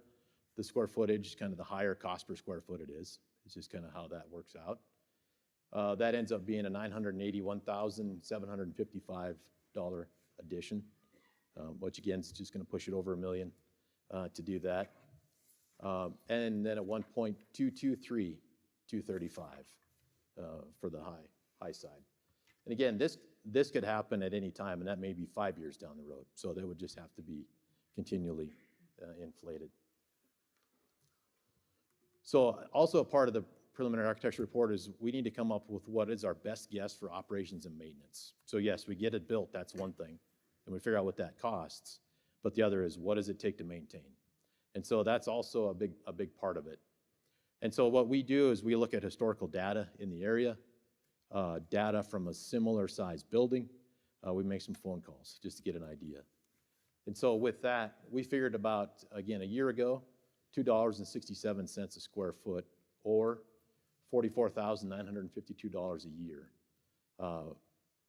the square footage, kind of the higher cost per square foot it is. It's just kind of how that works out. That ends up being a $981,755 addition, which again is just going to push it over $1 million to do that. And then at 1.223, 235 for the high side. And again, this could happen at any time, and that may be 5 years down the road. So they would just have to be continually inflated. So also a part of the preliminary architecture report is we need to come up with what is our best guess for operations and maintenance. So yes, we get it built, that's one thing, and we figure out what that costs. But the other is, what does it take to maintain? And so that's also a big part of it. And so what we do is we look at historical data in the area, data from a similar size building. We make some phone calls just to get an idea. And so with that, we figured about, again, a year ago, $2.67 a square foot, or $44,952 a year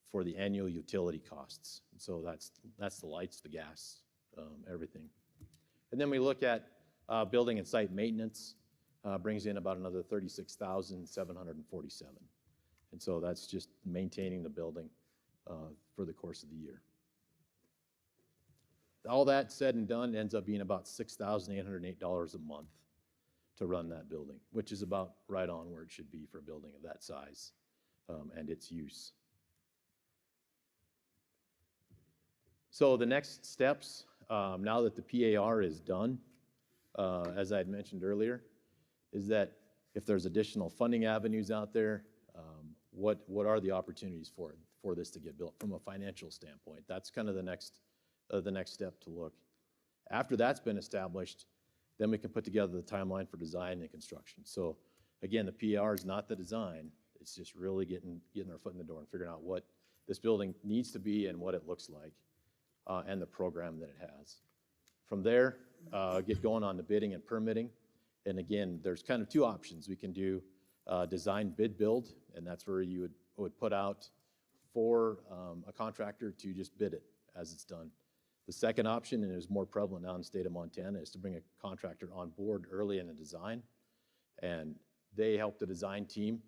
for the annual utility costs. And so that's the lights, the gas, everything. And then we look at building and site maintenance, brings in about another $36,747. And so that's just maintaining the building for the course of the year. All that said and done ends up being about $6,808 a month to run that building, which is about right on where it should be for a building of that size and its use. So the next steps, now that the PAR is done, as I had mentioned earlier, is that if there's additional funding avenues out there, what are the opportunities for this to get built from a financial standpoint? That's kind of the next the next step to look. After that's been established, then we can put together the timeline for design and construction. So again, the PR is not the design, it's just really getting our foot in the door and figuring out what this building needs to be and what it looks like, and the program that it has. From there, get going on the bidding and permitting. And again, there's kind of two options. We can do design, bid, build, and that's where you would put out for a contractor to just bid it as it's done. The second option, and is more prevalent now in the state of Montana, is to bring a contractor on board early in the design, and they help the design team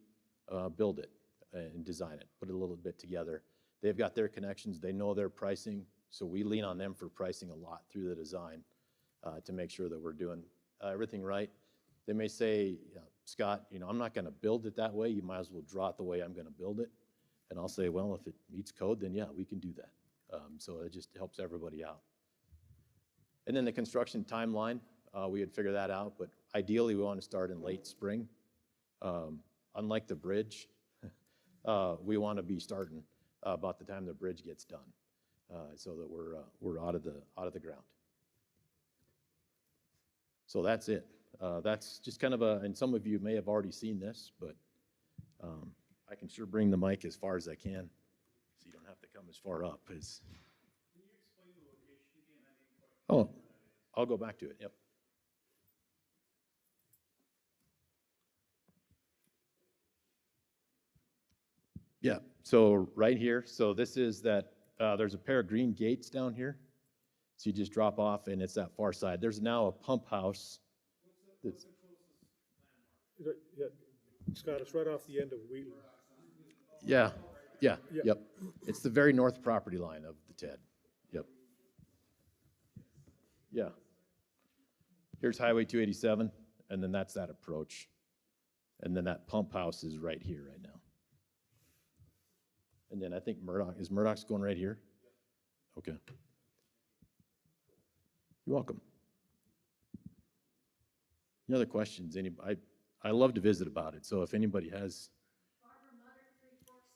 build it and design it, put it a little bit together. They've got their connections, they know their pricing, so we lean on them for pricing a lot through the design to make sure that we're doing everything right. They may say, Scott, I'm not gonna build it that way, you might as well draw it the way I'm gonna build it. And I'll say, well, if it meets code, then yeah, we can do that. So it just helps everybody out. And then the construction timeline, we would figure that out, but ideally we want to start in late spring. Unlike the bridge, we want to be starting about the time the bridge gets done, so that we're out of the ground. So that's it. That's just kind of and some of you may have already seen this, but I can sure bring the mic as far as I can, so you don't have to come as far up as. Can you explain the location again? Oh, I'll go back to it, yep. Yeah, so right here, so this is that, there's a pair of green gates down here. So you just drop off and it's that far side. There's now a pump house. That's, Yeah, Scott, it's right off the end of Wheaton. yeah, Yeah. yep. It's the very north property line of the TED. Yep. Yeah. Here's Highway 287, and then that's that approach. And then that pump house is right here right now. And then I think Murdoch's going right here? Okay. You're welcome. Any other questions? I love to visit about it, so if anybody has.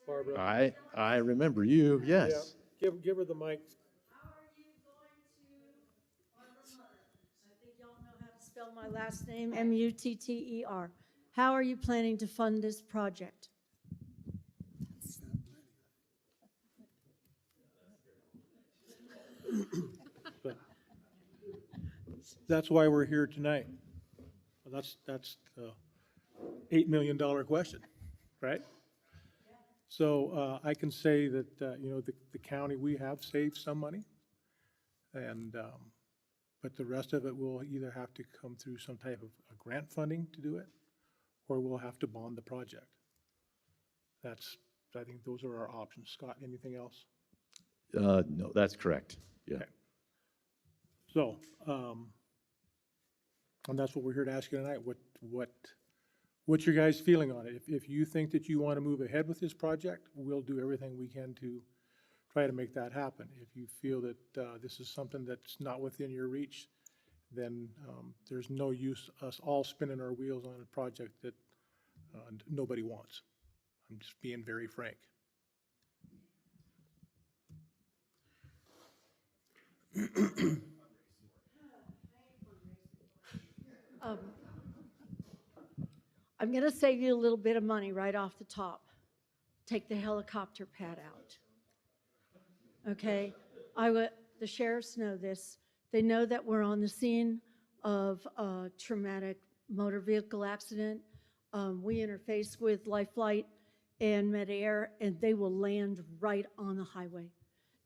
Barbara. I remember you, yes. Yeah, give her the mic. How are you going to, I think y'all know how to spell my last name, M-U-T-T-E-R. How are you planning to fund this project? That's why we're here tonight. That's the $8 million question, right? So I can say that, the county, we have saved some money, and but the rest of it will either have to come through some type of a grant funding to do it, or we'll have to bond the project. I think those are our options. Scott, anything else? No, that's correct, yeah. Okay. So, and that's what we're here to ask you tonight. What's your guys' feeling on it? If you think that you want to move ahead with this project, we'll do everything we can to try to make that happen. If you feel that this is something that's not within your reach, then there's no use us all spinning our wheels on a project that nobody wants. I'm just being very frank. I'm going to save you a little bit of money right off the top. Take the helicopter pad out. Okay? The sheriffs know this. They know that we're on the scene of a traumatic motor vehicle accident. We interface with Life Flight and Med-Air, and they will land right on the highway.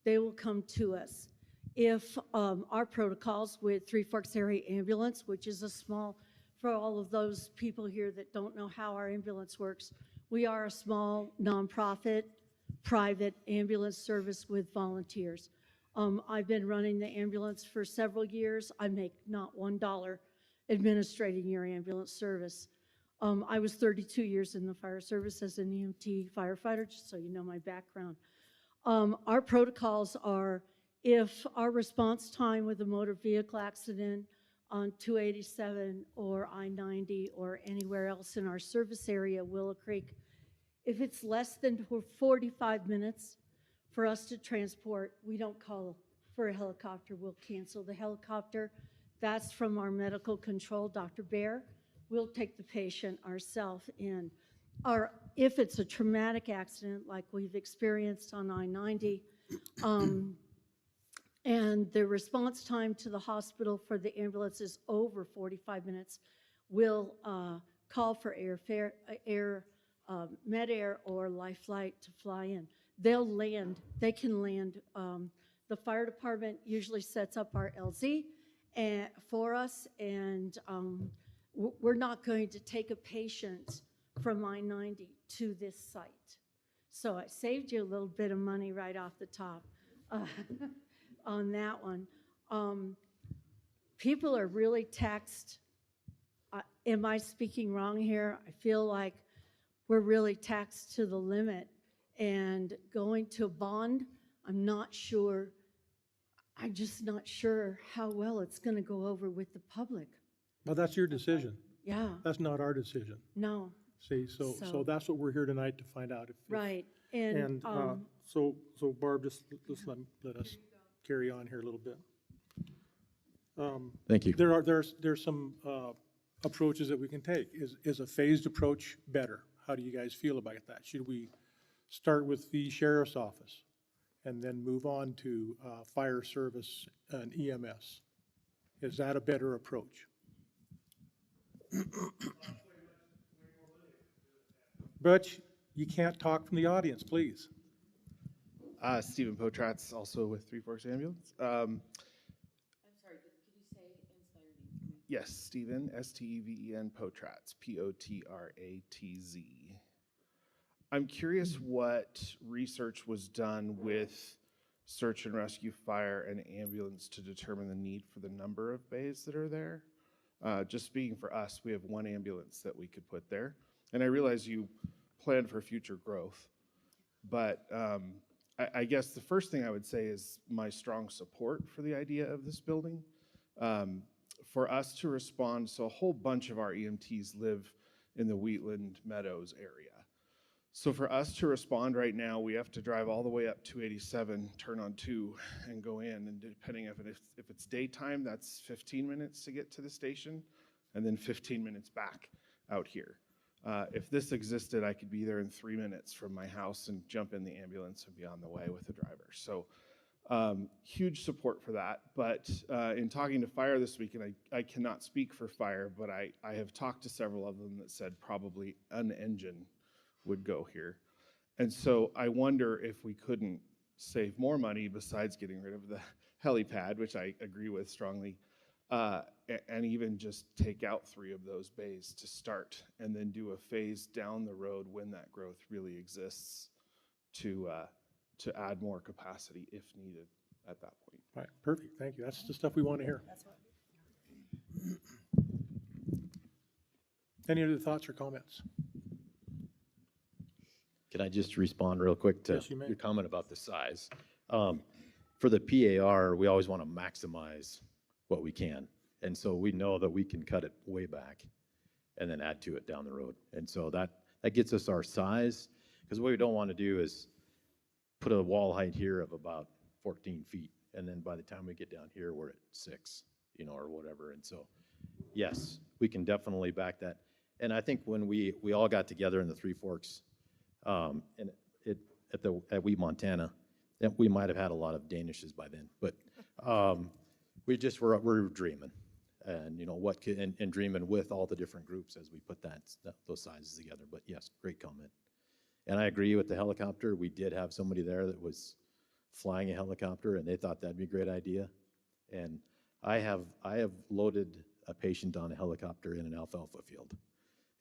They will come to us. If our protocols with Three Forks Area Ambulance, which is a small, for all of those people here that don't know how our ambulance works, we are a small, nonprofit, private ambulance service with volunteers. I've been running the ambulance for several years. I make not $1 administrating your ambulance service. I was 32 years in the fire service as an EMT firefighter, just so you know my background. Our protocols are, if our response time with a motor vehicle accident on 287 or I-90 or anywhere else in our service area, Willow Creek, if it's less than 45 minutes for us to transport, we don't call for a helicopter, we'll cancel the helicopter. That's from our medical control, Dr. Bear. We'll take the patient ourselves in. Or if it's a traumatic accident like we've experienced on I-90, and the response time to the hospital for the ambulance is over 45 minutes, we'll call for Med-Air or Life Flight to fly in. They'll land, they can land. The fire department usually sets up our LZ for us, and we're not going to take a patient from I-90 to this site. So I saved you a little bit of money right off the top on that one. People are really taxed. Am I speaking wrong here? I feel like we're really taxed to the limit, and going to a bond, I'm just not sure how well it's going to go over with the public. Well, that's your decision. Yeah. That's not our decision. No. See, so that's what we're here tonight to find out. Right. And so Barb, just let us carry on here a little bit. Thank you. There's some approaches that we can take. Is a phased approach better? How do you guys feel about that? Should we start with the sheriff's office and then move on to fire service and EMS? Is that a better approach? Butch, you can't talk from the audience, please. Stephen Potratz, also with Three Forks Ambulance. I'm sorry, but could you say and spell your name for me? Yes, Stephen, Steven Potratz, Potratz. I'm curious what research was done with search and rescue, fire, and ambulance to determine the need for the number of bays that are there. Just speaking for us, we have one ambulance that we could put there. And I realize you plan for future growth, but I guess the first thing I would say is my strong support for the idea of this building. For us to respond, so a whole bunch of our EMTs live in the Wheatland Meadows area. So for us to respond right now, we have to drive all the way up 287, turn on 2, and go in. And depending if it's daytime, that's 15 minutes to get to the station, and then 15 minutes back out here. If this existed, I could be there in 3 minutes from my house and jump in the ambulance and be on the way with the driver. So huge support for that. But in talking to fire this week, and I cannot speak for fire, but I have talked to several of them that said probably an engine would go here. And so I wonder if we couldn't save more money besides getting rid of the helipad, which I agree with strongly, and even just take out 3 of those bays to start and then do a phase down the road when that growth really exists to add more capacity if needed at that point. All right, perfect, thank you. That's the stuff we want to hear. Any other thoughts or comments? Can I just respond real quick to Yes, you may. your comment about the size? For the PAR, we always want to maximize what we can. And so we know that we can cut it way back and then add to it down the road. And so that gets us our size, because what we don't want to do is put a wall height here of about 14 feet. And then by the time we get down here, we're at 6, or whatever. And so, yes, we can definitely back that. And I think when we all got together in the Three Forks, and at Wheat, Montana, we might have had a lot of Danishes by then, but we're dreaming, and and dreaming with all the different groups as we put those sizes together. But yes, great comment, and I agree with the helicopter. We did have somebody there that was flying a helicopter, and they thought that'd be a great idea. And I have loaded a patient on a helicopter in an alfalfa field,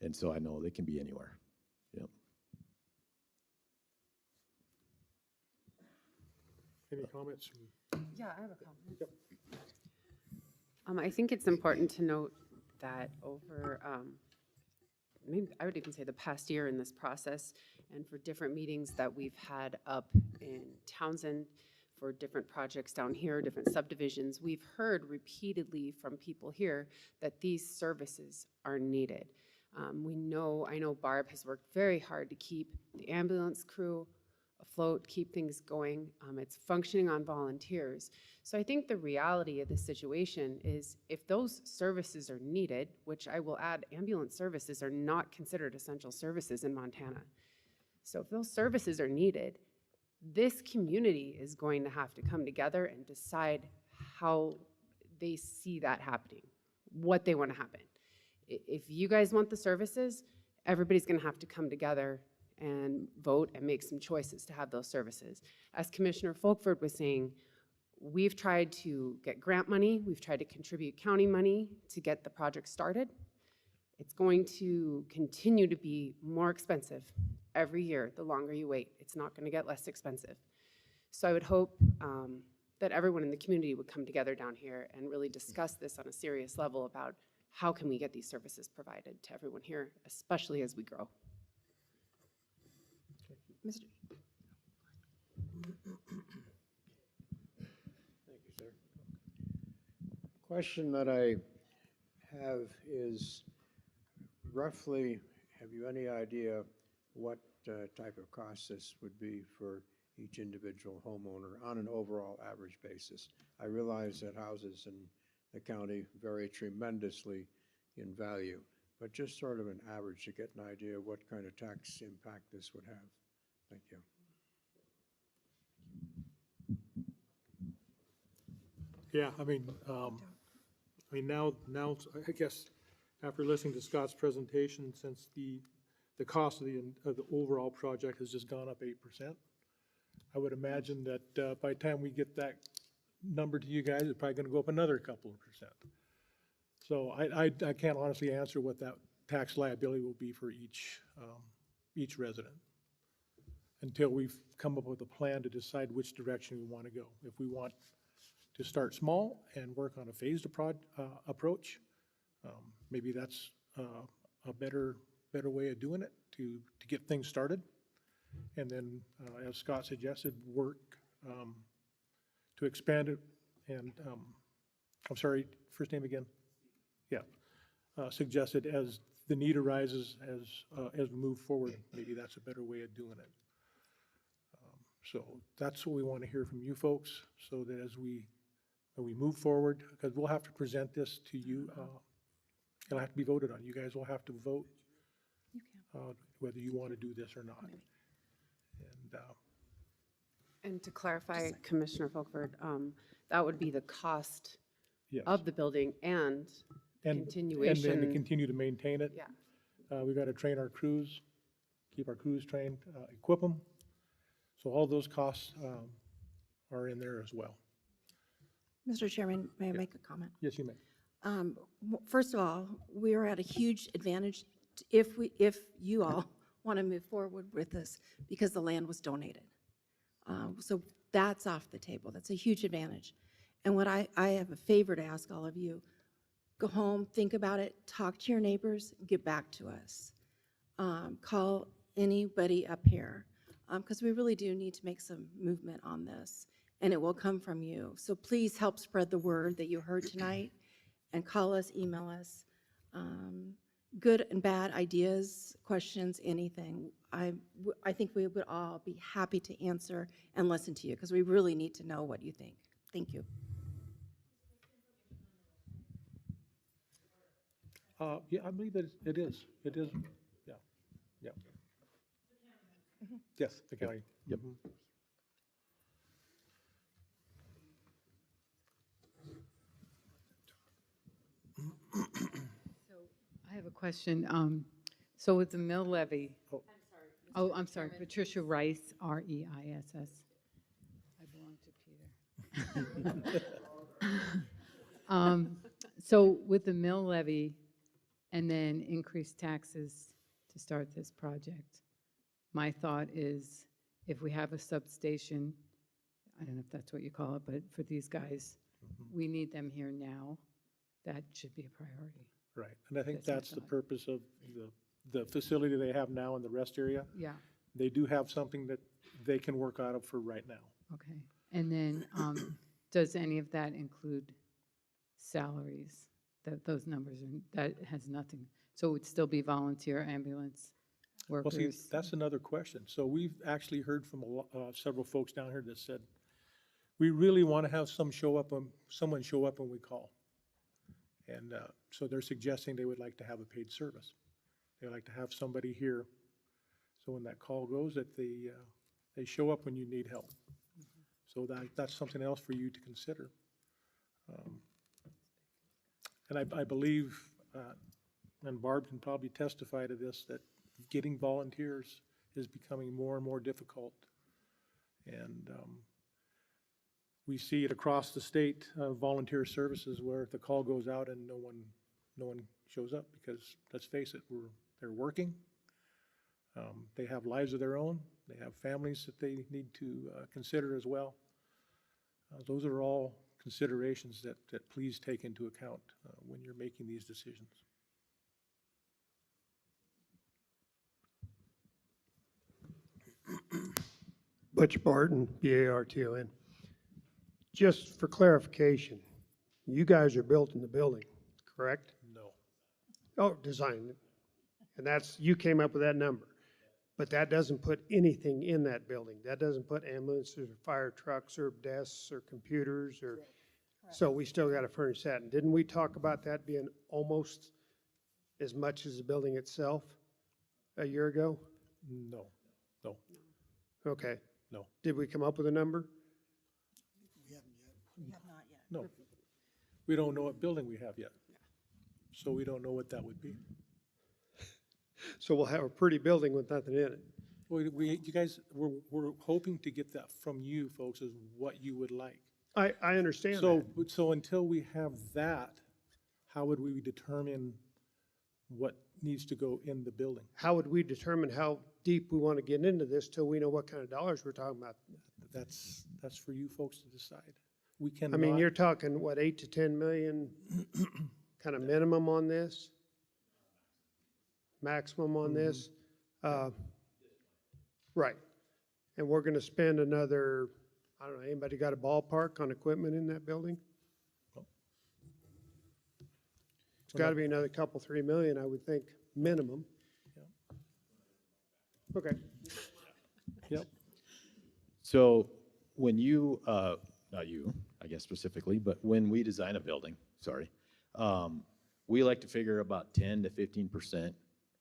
and so I know they can be anywhere. Yep. Any comments? Yeah, I have a comment. Yep. I think it's important to note that over, maybe I would even say the past year in this process, and for different meetings that we've had up in Townsend, for different projects down here, different subdivisions, we've heard repeatedly from people here that these services are needed. I know Barb has worked very hard to keep the ambulance crew afloat, keep things going. It's functioning on volunteers. So I think the reality of the situation is if those services are needed, which I will add, ambulance services are not considered essential services in Montana. So if those services are needed, this community is going to have to come together and decide how they see that happening, what they want to happen. If you guys want the services, everybody's going to have to come together and vote and make some choices to have those services. As Commissioner Folkford was saying, we've tried to get grant money, we've tried to contribute county money to get the project started. It's going to continue to be more expensive every year the longer you wait. It's not going to get less expensive. So I would hope that everyone in the community would come together down here and really discuss this on a serious level about how can we get these services provided to everyone here, especially as we grow. Mr. Thank you, sir. Question that I have is roughly, have you any idea what type of cost this would be for each individual homeowner on an overall average basis? I realize that houses in the county vary tremendously in value, but just sort of an average to get an idea of what kind of tax impact this would have. Thank you. Yeah, I mean, now, I guess, after listening to Scott's presentation, since the cost of the overall project has just gone up 8%, I would imagine that by the time we get that number to you guys, it's probably gonna go up another couple of percent. So I can't honestly answer what that tax liability will be for each resident until we've come up with a plan to decide which direction we want to go. If we want to start small and work on a phased approach, maybe that's a better way of doing it to get things started. And then, as Scott suggested, work to expand it. And I'm sorry, first name again? Yeah, suggested as the need arises as we move forward, maybe that's a better way of doing it. So that's what we want to hear from you folks, so that as we move forward, because we'll have to present this to you, it'll have to be voted on. You guys will have to vote whether you want to do this or not. And to clarify, Commissioner Folkford, that would be the cost Yes. of the building and continuation. And then to continue to maintain it. Yeah. We've got to train our crews, keep our crews trained, equip them. So all those costs are in there as well. Mr. Chairman, may I make a comment? Yes, you may. First of all, we are at a huge advantage if you all want to move forward with this because the land was donated. So that's off the table. That's a huge advantage. And what I have a favor to ask all of you, go home, think about it, talk to your neighbors, get back to us. Call anybody up here, because we really do need to make some movement on this, and it will come from you. So please help spread the word that you heard tonight, and call us, email us. Good and bad ideas, questions, anything. I think we would all be happy to answer and listen to you, because we really need to know what you think. Thank you. Yeah, I believe that it is. It is, yeah, yeah. Yes, the county. Yep. I have a question. So with the mill levy. Oh, I'm sorry, Patricia Rice, R-E-I-S-S. I belong to Peter. So with the mill levy and then increased taxes to start this project, my thought is if we have a substation, I don't know if that's what you call it, but for these guys, we need them here now. That should be a priority. Right, and I think that's the purpose of the facility they have now in the rest area. Yeah. They do have something that they can work out of for right now. Okay, and then does any of that include salaries? Those numbers, that has nothing, so it would still be volunteer ambulance? Well, see, workers. that's another question. So we've actually heard from several folks down here that said, we really want to have someone show up when we call. And so they're suggesting they would like to have a paid service. They like to have somebody here, so when that call goes, that they show up when you need help. So that's something else for you to consider. And I believe, and Barb can probably testify to this, that getting volunteers is becoming more and more difficult. And we see it across the state, volunteer services where the call goes out and no one shows up because, let's face it, they're working. They have lives of their own. They have families that they need to consider as well. Those are all considerations that please take into account when you're making these decisions. Butch Barton, B-A-R-T-O-N. Just for clarification, you guys are building the building, correct? No. Oh, design. And that's, you came up with that number. But that doesn't put anything in that building. That doesn't put ambulances or fire trucks or desks or computers or, so we still got to furnish that. And didn't we talk about that being almost as much as the building itself a year ago? No. Okay. No. Did we come up with a number? No. We don't know what building we have yet. So we don't know what that would be. So we'll have a pretty building with nothing in it. Well, you guys, we're hoping to get that from you folks as what you would like. I understand So, that. so until we have that, how would we determine what needs to go in the building? How would we determine how deep we want to get into this till we know what kind of dollars we're talking about? That's for you folks to decide. We I cannot. mean, you're talking, what, 8 to 10 million kind of minimum on this? Maximum on this? Right. And we're going to spend another, I don't know, anybody got a ballpark on equipment in that building? It's got to be another couple, 3 million, I would think, minimum. Okay. Yep. So when you, not you, I guess specifically, but when we design a building, we like to figure about 10 to 15%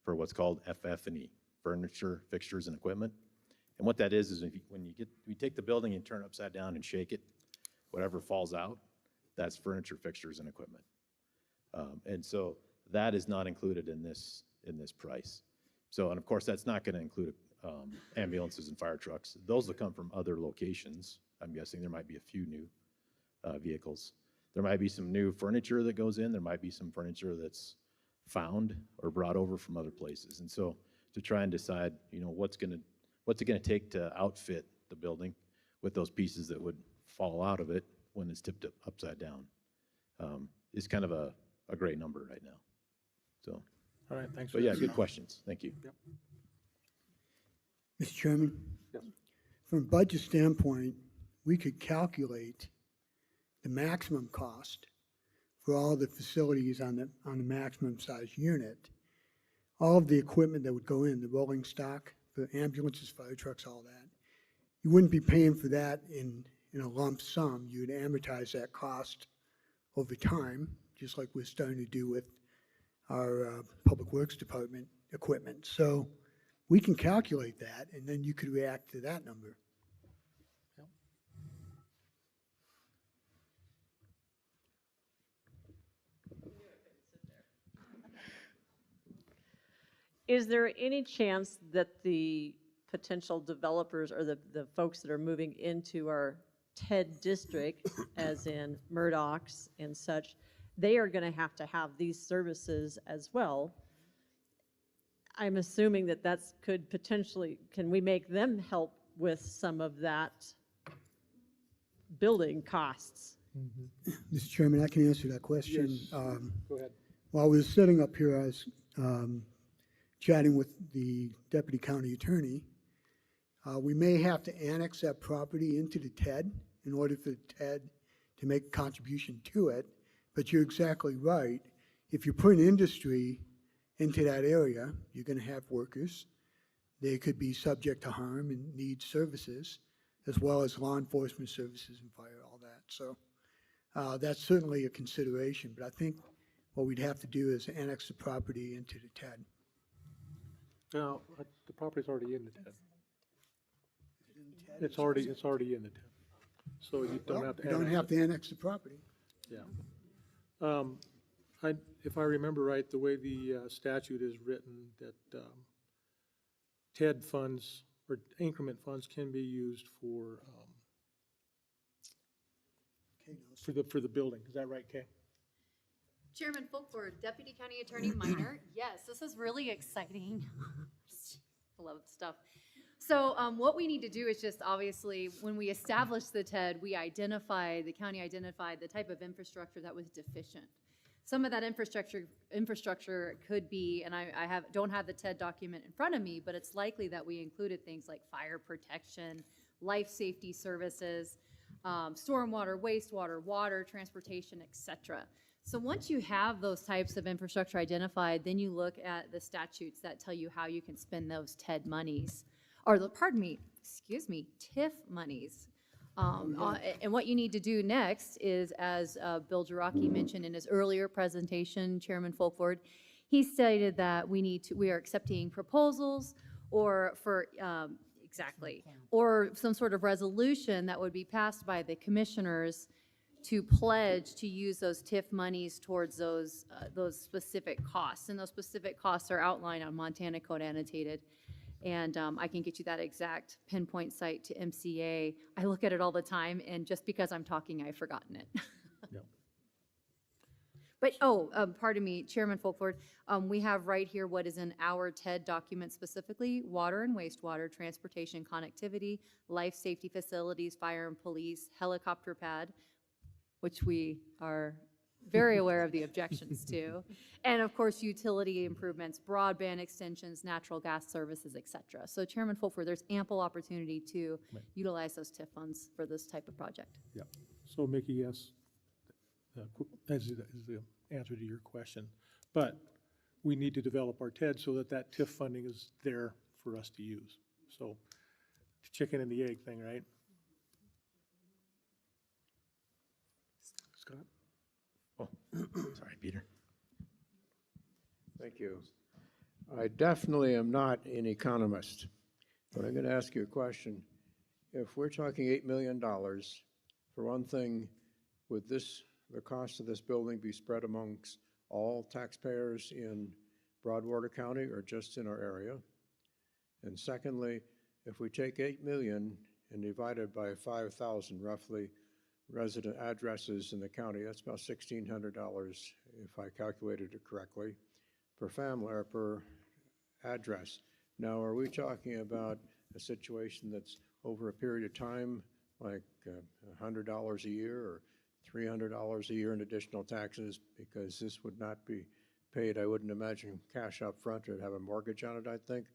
for what's called FF&E, furniture, fixtures, and equipment. And what that is when we take the building and turn it upside down and shake it, whatever falls out, that's furniture, fixtures, and equipment. And so that is not included in this price. So, and of course, that's not going to include ambulances and fire trucks. Those will come from other locations. I'm guessing there might be a few new vehicles. There might be some new furniture that goes in. There might be some furniture that's found or brought over from other places. And so to try and decide, what's it gonna take to outfit the building with those pieces that would fall out of it when it's tipped upside down, is kind of a great number right now. So. All right, thanks. But yeah, good questions. Thank you. Yep. Mr. Chairman? Yes. From a budget standpoint, we could calculate the maximum cost for all the facilities on the maximum size unit, all of the equipment that would go in, the rolling stock, the ambulances, fire trucks, all that. You wouldn't be paying for that in a lump sum. You would amortize that cost over time, just like we're starting to do with our Public Works Department equipment. So we can calculate that, and then you could react to that number. Is there any chance that the potential developers or the folks that are moving into our TED district, as in Murdoch's and such, they are going to have these services as well? I'm assuming that could potentially, can we make them help with some of that building costs? Mr. Chairman, I can answer that question. Yes. Go ahead. While we were sitting up here, I was chatting with the deputy county attorney. We may have to annex that property into the TED in order for the TED to make a contribution to it. But you're exactly right. If you put an industry into that area, you're going to have workers. they could be subject to harm and need services, as well as law enforcement services and fire, all that. So that's certainly a consideration, but I think what we'd have to do is annex the property into the TED. Now, the property's already in the TED. It's already in the TED. So you don't have to. You don't have to annex the property. Yeah. If I remember right, the way the statute is written, that TED funds or increment funds can be used for the building. Is that right, Kay? Chairman Fulford, Deputy County Attorney Minor. Yes, this is really exciting. I love this stuff. So what we need to do is just obviously, when we establish the TED, the county identified the type of infrastructure that was deficient. Some of that infrastructure could be, and I don't have the TED document in front of me, but it's likely that we included things like fire protection, life safety services, stormwater, wastewater, water, transportation, etc. So once you have those types of infrastructure identified, then you look at the statutes that tell you how you can spend those TED monies, or TIF monies. And what you need to do next is, as Bill Jarocki mentioned in his earlier presentation, Chairman Fulford, he stated that we are accepting proposals or some sort of resolution that would be passed by the commissioners to pledge to use those TIF monies towards those specific costs. And those specific costs are outlined on Montana Code Annotated. And I can get you that exact pinpoint site to MCA. I look at it all the time, and just because I'm talking, I've forgotten it. Yep. But, pardon me, Chairman Fulford, we have right here what is in our TED document specifically: water and wastewater, transportation, connectivity, life safety facilities, fire and police, helicopter pad, which we are very aware of the objections to, and of course utility improvements, broadband extensions, natural gas services, etc. So Chairman Fulford, there's ample opportunity to utilize those TIF funds for this type of project. Yeah. So Mickey, yes, is the answer to your question. But we need to develop our TED so that TIF funding is there for us to use. So chicken and the egg thing, right? Scott? Oh, sorry, Peter. Thank you. I definitely am not an economist, but I'm going to ask you a question. If we're talking $8 million, for one thing, would the cost of this building be spread amongst all taxpayers in Broadwater County or just in our area? And secondly, if we take 8 million and divide it by 5,000 roughly resident addresses in the county, that's about $1,600, if I calculated it correctly, per family or per address. Now, are we talking about a situation that's over a period of time, like $100 a year or $300 a year in additional taxes? Because this would not be paid, I wouldn't imagine, cash up front. It'd have a mortgage on it, I think.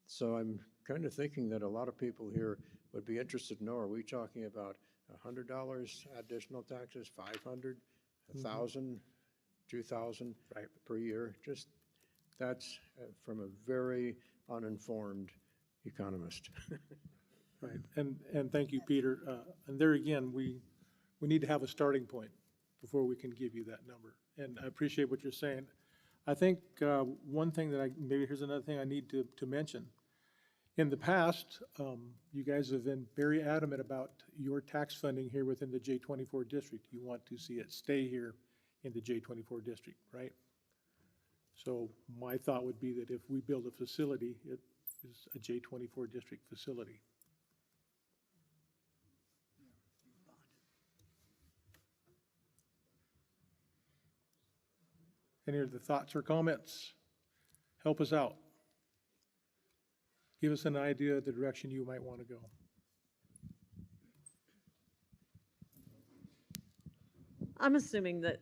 So I'm kind of thinking that a lot of people here would be interested to know, are we talking about $100 additional taxes, $500, $1,000, $2,000 per year? Just, that's from a very uninformed economist. Right, and thank you, Peter. And there again, we need to have a starting point before we can give you that number. And I appreciate what you're saying. I think one thing that maybe here's another thing I need to mention. In the past, you guys have been very adamant about your tax funding here within the J24 district. You want to see it stay here in the J24 district, right? So my thought would be that if we build a facility, it is a J24 district facility. Any other thoughts or comments? Help us out. Give us an idea of the direction you might want to go. I'm assuming that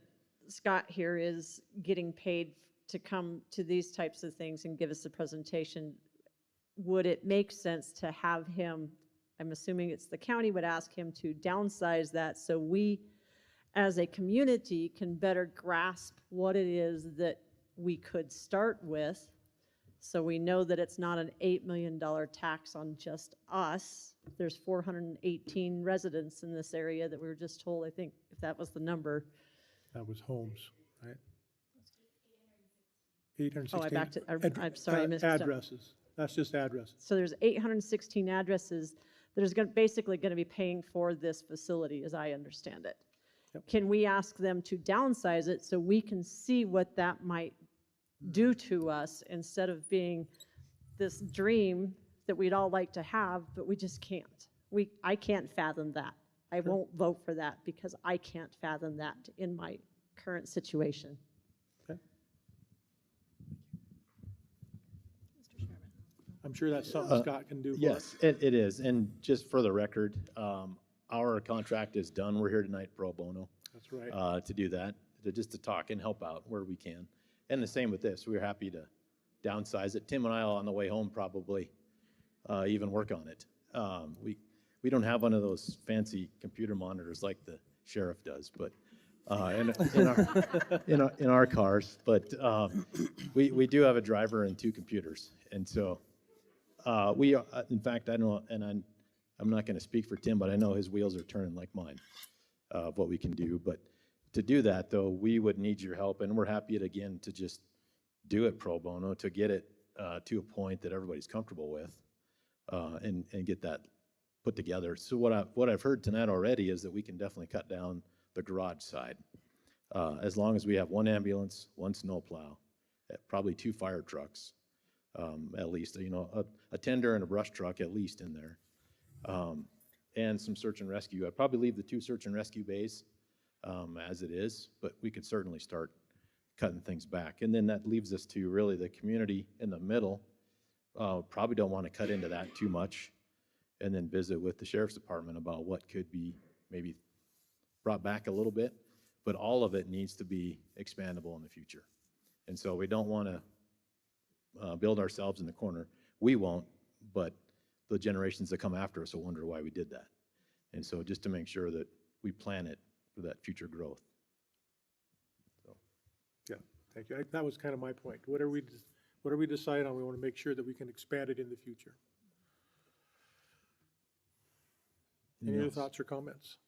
Scott here is getting paid to come to these types of things and give us a presentation. Would it make sense to have him, I'm assuming it's the county would ask him to downsize that so we as a community can better grasp what it is that we could start with, So we know that it's not an $8 million tax on just us. There's 418 residents in this area that we were just told, I think, if that was the number. That was homes, right? 816. Oh, I backed it. I'm sorry, I missed it. Addresses. That's just addresses. So there's 816 addresses that is basically going to be paying for this facility, as I understand it. Yep. Can we ask them to downsize it so we can see what that might do to us instead of being this dream that we'd all like to have, but we just can't. I can't fathom that. I won't vote for that because I can't fathom that in my current situation. I'm sure that's something Scott can do for us. Yes, it is. And just for the record, our contract is done. We're here tonight pro bono. That's right. To do that, just to talk and help out where we can. And the same with this. We're happy to downsize it. Tim and I will on the way home probably even work on it. We don't have one of those fancy computer monitors like the sheriff does, but in our cars. But we do have a driver and 2 computers, and so. We are, in fact, I know, and I'm not going to speak for Tim, but I know his wheels are turning like mine of what we can do. But to do that, though, we would need your help, and we're happy to just do it pro bono to get it to a point that everybody's comfortable with, and get that put together. So what I've heard tonight already is that we can definitely cut down the garage side, as long as we have 1 ambulance, 1 snowplow, probably 2 fire trucks. At least, a tender and a brush truck at least in there, and some search and rescue. I'd probably leave the 2 search and rescue bays as it is, but we could certainly start cutting things back. And then that leaves us to really the community in the middle. Probably don't want to cut into that too much, and then visit with the sheriff's department about what could be maybe brought back a little bit, but all of it needs to be expandable in the future. And so we don't want to build ourselves in the corner. We won't, but the generations that come after us will wonder why we did that. And so just to make sure that we plan it for that future growth. So. Yeah, thank you. That was kind of my point. Whatever we decide on, we want to make sure that we can expand it in the future. Any other thoughts or comments?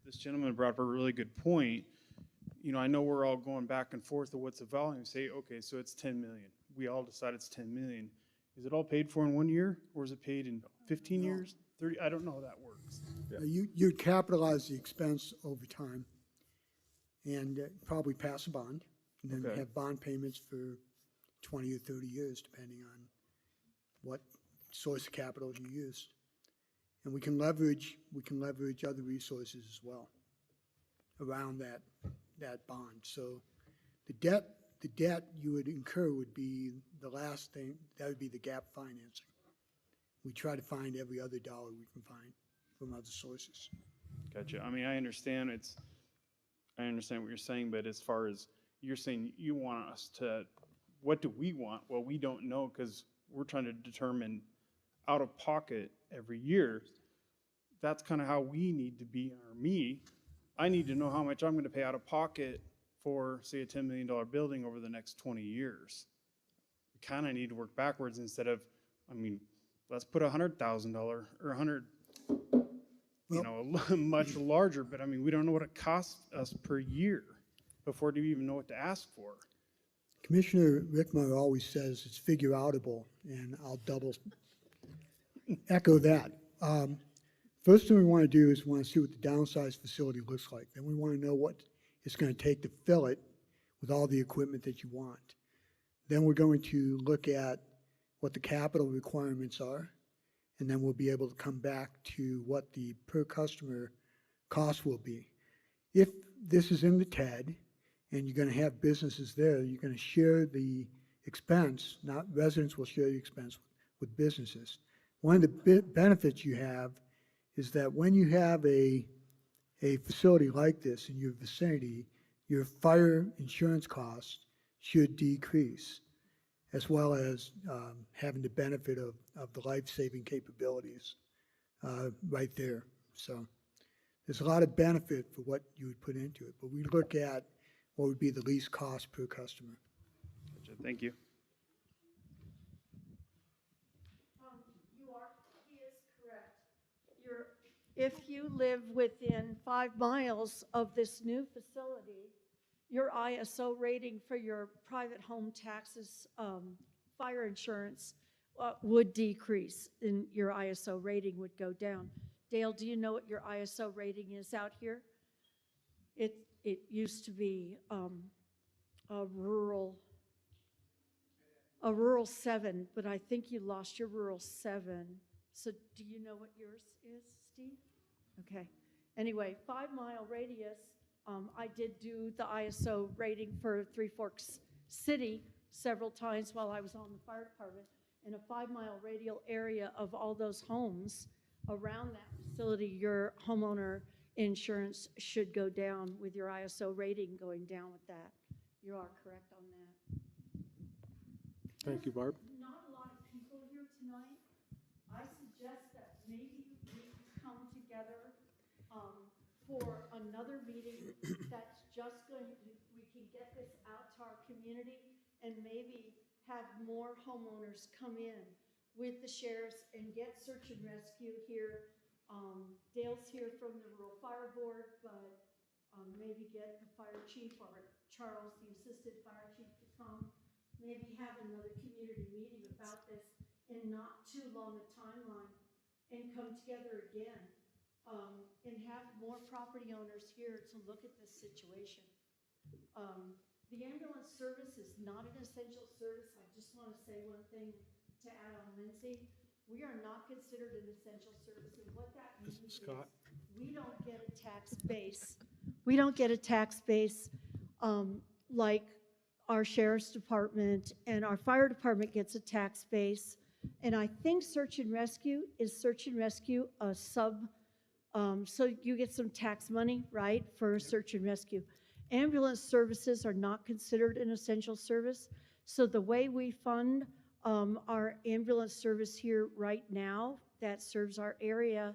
This gentleman brought up a really good point. I know we're all going back and forth of what's the volume. Say, okay, so it's 10 million. We all decide it's 10 million. Is it all paid for in 1 year, or is it paid in 15 years, 30? I don't know how that works. Yeah. You'd capitalize the expense over time and probably pass a bond, and then have bond payments for 20 or 30 years, depending on what source of capital you use. And we can leverage other resources as well around that bond. So the debt you would incur would be the last thing. That would be the gap financing. We try to find every other dollar we can find from other sources. Gotcha. I mean, I understand what you're saying, but as far as you're saying, you want us to, what do we want? Well, we don't know because we're trying to determine out of pocket every year. That's kind of how we need to be, or me. I need to know how much I'm going to pay out of pocket for, say, a $10 million building over the next 20 years. We kind of need to work backwards instead of, let's put $100,000 or 100, much larger, but we don't know what it costs us per year before we even know what to ask for. Commissioner Rickmer always says it's figure outable, and I'll echo that. First thing we want to do is we want to see what the downsized facility looks like. Then we want to know what it's going to take to fill it with all the equipment that you want. Then we're going to look at what the capital requirements are, and then we'll be able to come back to what the per customer cost will be. If this is in the TED and you're going to have businesses there, you're going to share the expense, not residents will share the expense with businesses. One of the benefits you have is that when you have a facility like this in your vicinity, your fire insurance costs should decrease, as well as having the benefit of the life-saving capabilities right there. So there's a lot of benefit for what you would put into it. But we look at what would be the least cost per customer. Gotcha. Thank you. He is correct. If you live within 5 miles of this new facility, your ISO rating for your private home taxes, fire insurance would decrease, and your ISO rating would go down. Dale, do you know what your ISO rating is out here? It used to be a rural 7, but I think you lost your rural 7. So do you know what yours is, Steve? Okay. Anyway, 5-mile radius, I did do the ISO rating for Three Forks City several times while I was on the fire department. In a 5-mile radial area of all those homes around that facility, your homeowner insurance should go down with your ISO rating going down with that. You are correct on that. Thank you, Barb. Not a lot of people here tonight. I suggest that maybe we come together for another meeting that's just going to, we can get this out to our community and maybe have more homeowners come in with the sheriffs and get search and rescue here. Dale's here from the Rural Fire Board, but maybe get the fire chief or Charles, the assistant fire chief, to come. Maybe have another community meeting about this in not too long a timeline and come together again and have more property owners here to look at this situation. The ambulance service is not an essential service. I just want to say one thing to add on Lindsay. We are not considered an essential service, and what that means is we don't get a tax base. We don't get a tax base like our sheriff's department and our fire department gets a tax base. And I think search and rescue a sub, so you get some tax money, right, for search and rescue. Ambulance services are not considered an essential service. So the way we fund our ambulance service here right now that serves our area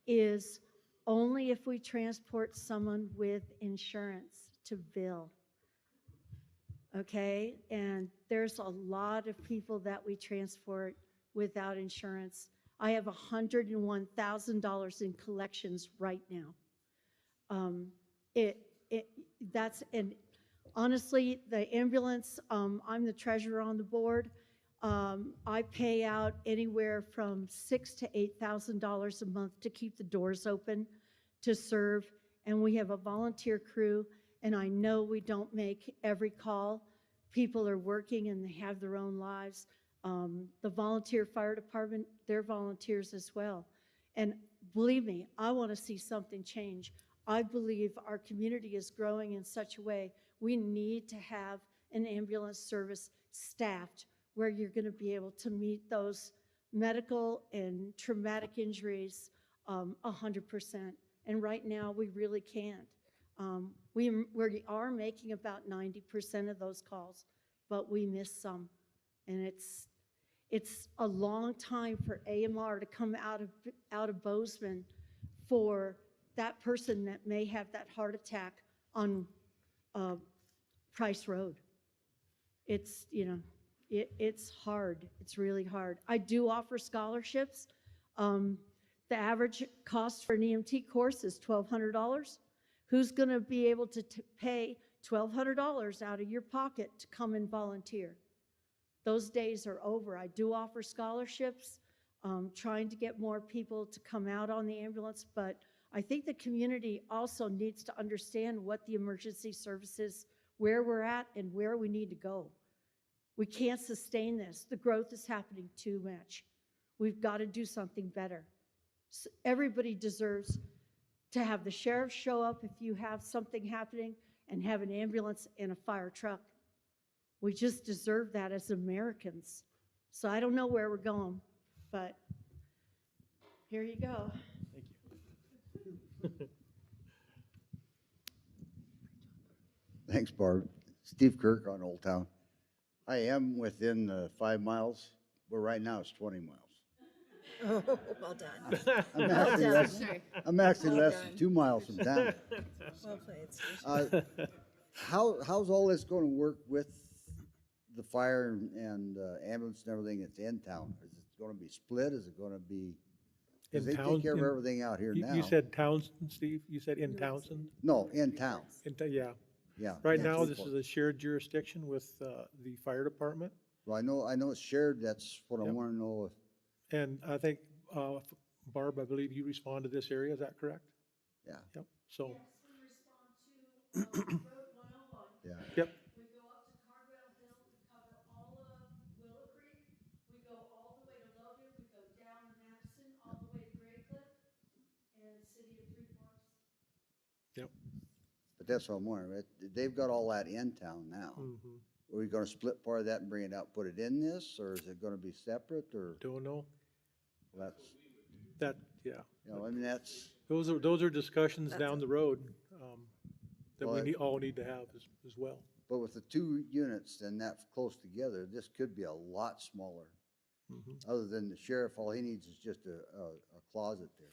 is only if we transport someone with insurance to bill. Okay, and there's a lot of people that we transport without insurance. I have $101,000 in collections right now. And honestly, the ambulance, I'm the treasurer on the board. I pay out anywhere from $6,000 to $8,000 a month to keep the doors open to serve, and we have a volunteer crew. And I know we don't make every call. People are working and they have their own lives. The volunteer fire department, they're volunteers as well. And believe me, I want to see something change. I believe our community is growing in such a way, we need to have an ambulance service staffed where you're going to be able to meet those medical and traumatic injuries 100%. And right now, we really can't. We are making about 90% of those calls, but we miss some. And it's a long time for AMR to come out of Bozeman for that person that may have that heart attack on Price Road. It's, it's hard. It's really hard. I do offer scholarships. The average cost for an EMT course is $1,200. Who's going to be able to pay $1,200 out of your pocket to come and volunteer? Those days are over. I do offer scholarships, trying to get more people to come out on the ambulance, but I think the community also needs to understand what the emergency services, where we're at and where we need to go. We can't sustain this. The growth is happening too much. We've got to do something better. So everybody deserves to have the sheriff show up if you have something happening and have an ambulance and a fire truck. We just deserve that as Americans. So I don't know where we're going, but here you go. Thank you. Thanks, Barb. Steve Kirk on Old Town. I am within 5 miles, but right now it's 20 miles. Oh, well done. I'm actually less than 2 miles from town. Well played, Steve. how's all this gonna work with the fire and ambulance and everything that's in town? Is it gonna be split? Is it gonna be? In Cause they town- take care of in- everything out here now. You said Townsend, Steve? You said in Townsend? No, in town, Yeah. yeah. Right in now, this Freeport. is a shared jurisdiction with the fire department. Well, I know it's shared, that's what I Yep. wanna know if, And I think, Barb, I believe you respond to this area, is that correct? yeah, Yep, so, We respond to Road 101. yeah. yep, We go up to Cardwell Hill, we cover all of Willow Creek, we go all the way to Logan, we go down to Madison, all the way to Gray Cliff, and the city of Three Forks. yep. But that's what I'm wondering, they've got all that in town now. Mhm. Are we gonna split part of that and bring it out, put it in this, or is it gonna be separate, or? Don't know. Well, that's, That, yeah. you know, I mean, that's, Those are discussions down the road that we Well, all need to have as well. but with the two units and that close together, this could be a lot smaller. Mhm. Other than the sheriff, all he needs is just a closet there.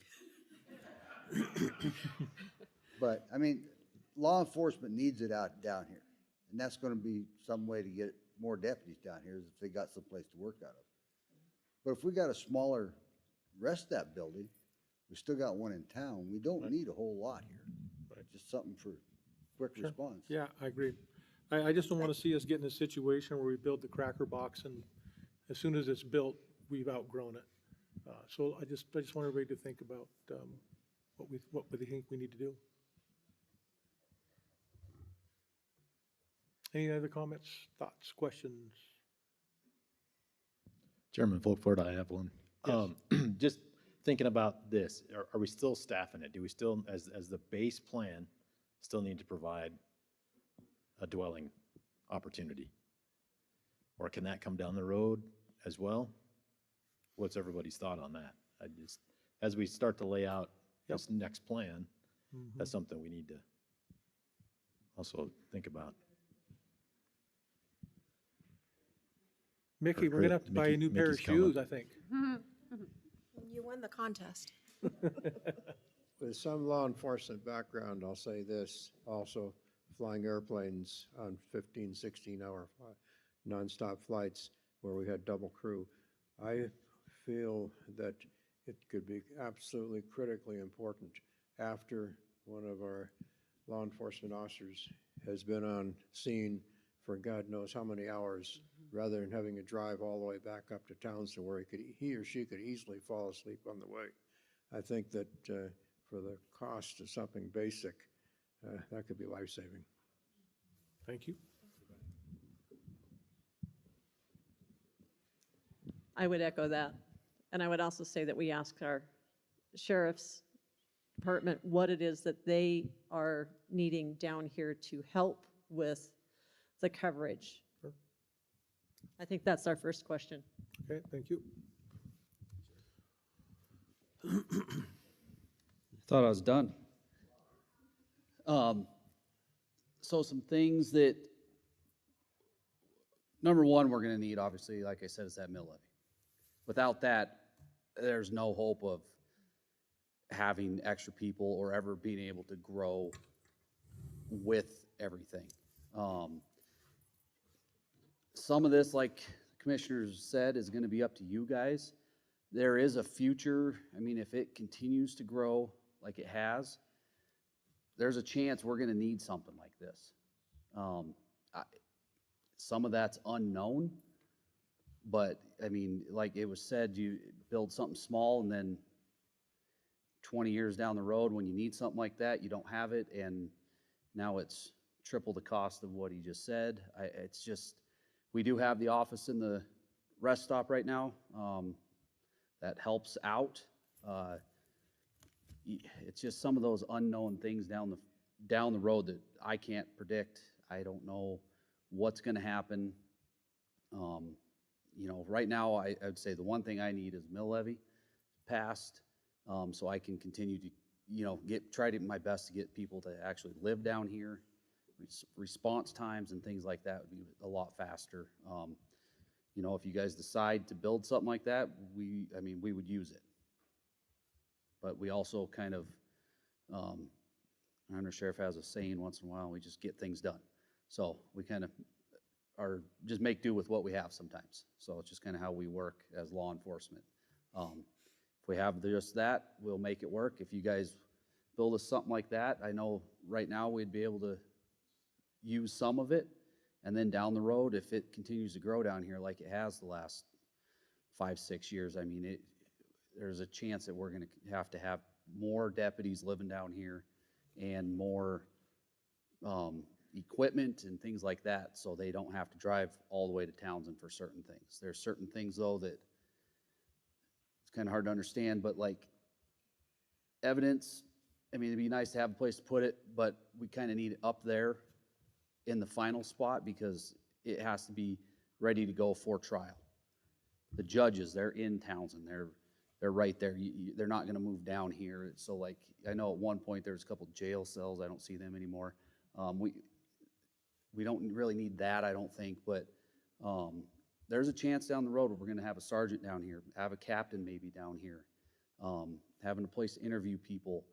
But, I mean, law enforcement needs it out down here. And that's gonna be some way to get more deputies down here, is if they got someplace to work out of. But if we got a smaller rest of that building, we still got one in town, we don't need a whole lot here. Right. Just something for quick Sure. response. Yeah, I agree. I just don't want to see us get in a situation where we build the cracker box and as soon as it's built, we've outgrown it. So I just want everybody to think about what we think we need to do. Any other comments, thoughts, questions? Chairman Folkford, I have one. Yes. Just thinking about this, are we still staffing it? Do we still, as the base plan, still need to provide a dwelling opportunity? Or can that come down the road as well? What's everybody's thought on that? As we start to lay out this next plan, that's something we need to also think about. Mickey, we're gonna have to buy a new pair of Mickey's coming. shoes, I think. You won the contest. With some law enforcement background, I'll say this, also flying airplanes on 15, 16-hour nonstop flights where we had double crew. I feel that it could be absolutely critically important after one of our law enforcement officers has been on scene for God knows how many hours, rather than having to drive all the way back up to Townsend where he or she could easily fall asleep on the way. I think that for the cost of something basic, that could be life-saving. Thank you. I would echo that. And I would also say that we ask our sheriff's department what it is that they are needing down here to help with the coverage. Sure. I think that's our first question. Okay, thank you. Thought I was done. So some things that, number one, we're gonna need, obviously, like I said, is that mill levy. Without that, there's no hope of having extra people or ever being able to grow with everything. Some of this, like the commissioners said, is gonna be up to you guys. There is a future, I mean, if it continues to grow like it has, there's a chance we're gonna need something like this. Some of that's unknown, but I mean, like it was said, you build something small and then 20 years down the road, when you need something like that, you don't have it, and now it's triple the cost of what he just said. It's just, we do have the office in the rest stop right now. That helps out. It's just some of those unknown things down the road that I can't predict. I don't know what's gonna happen. You know, right now, I would say the one thing I need is mill levy passed, so I can continue to, you know, try to my best to get people to actually live down here. Response times and things like that would be a lot faster. You know, if you guys decide to build something like that, we would use it. But we also kind of, Our undersheriff has a saying once in a while, we just get things done. So we kind of just make do with what we have sometimes. So it's just kind of how we work as law enforcement. If we have just that, we'll make it work. If you guys build us something like that, I know right now we'd be able to use some of it. And then down the road, if it continues to grow down here like it has the last 5-6 years, I mean, there's a chance that we're going to have more deputies living down here and more equipment and things like that, so they don't have to drive all the way to Townsend for certain things. There's certain things, though, that it's kind of hard to understand, but like evidence, I mean, it'd be nice to have a place to put it, but we kind of need it up there in the final spot because it has to be ready to go for trial. The judges, they're in Townsend. They're right there. They're not going to move down here. So, like, I know at one point there was a couple jail cells. I don't see them anymore. We don't really need that, I don't think, but there's a chance down the road where we're going to have a sergeant down here, have a captain maybe down here, having a place to interview people,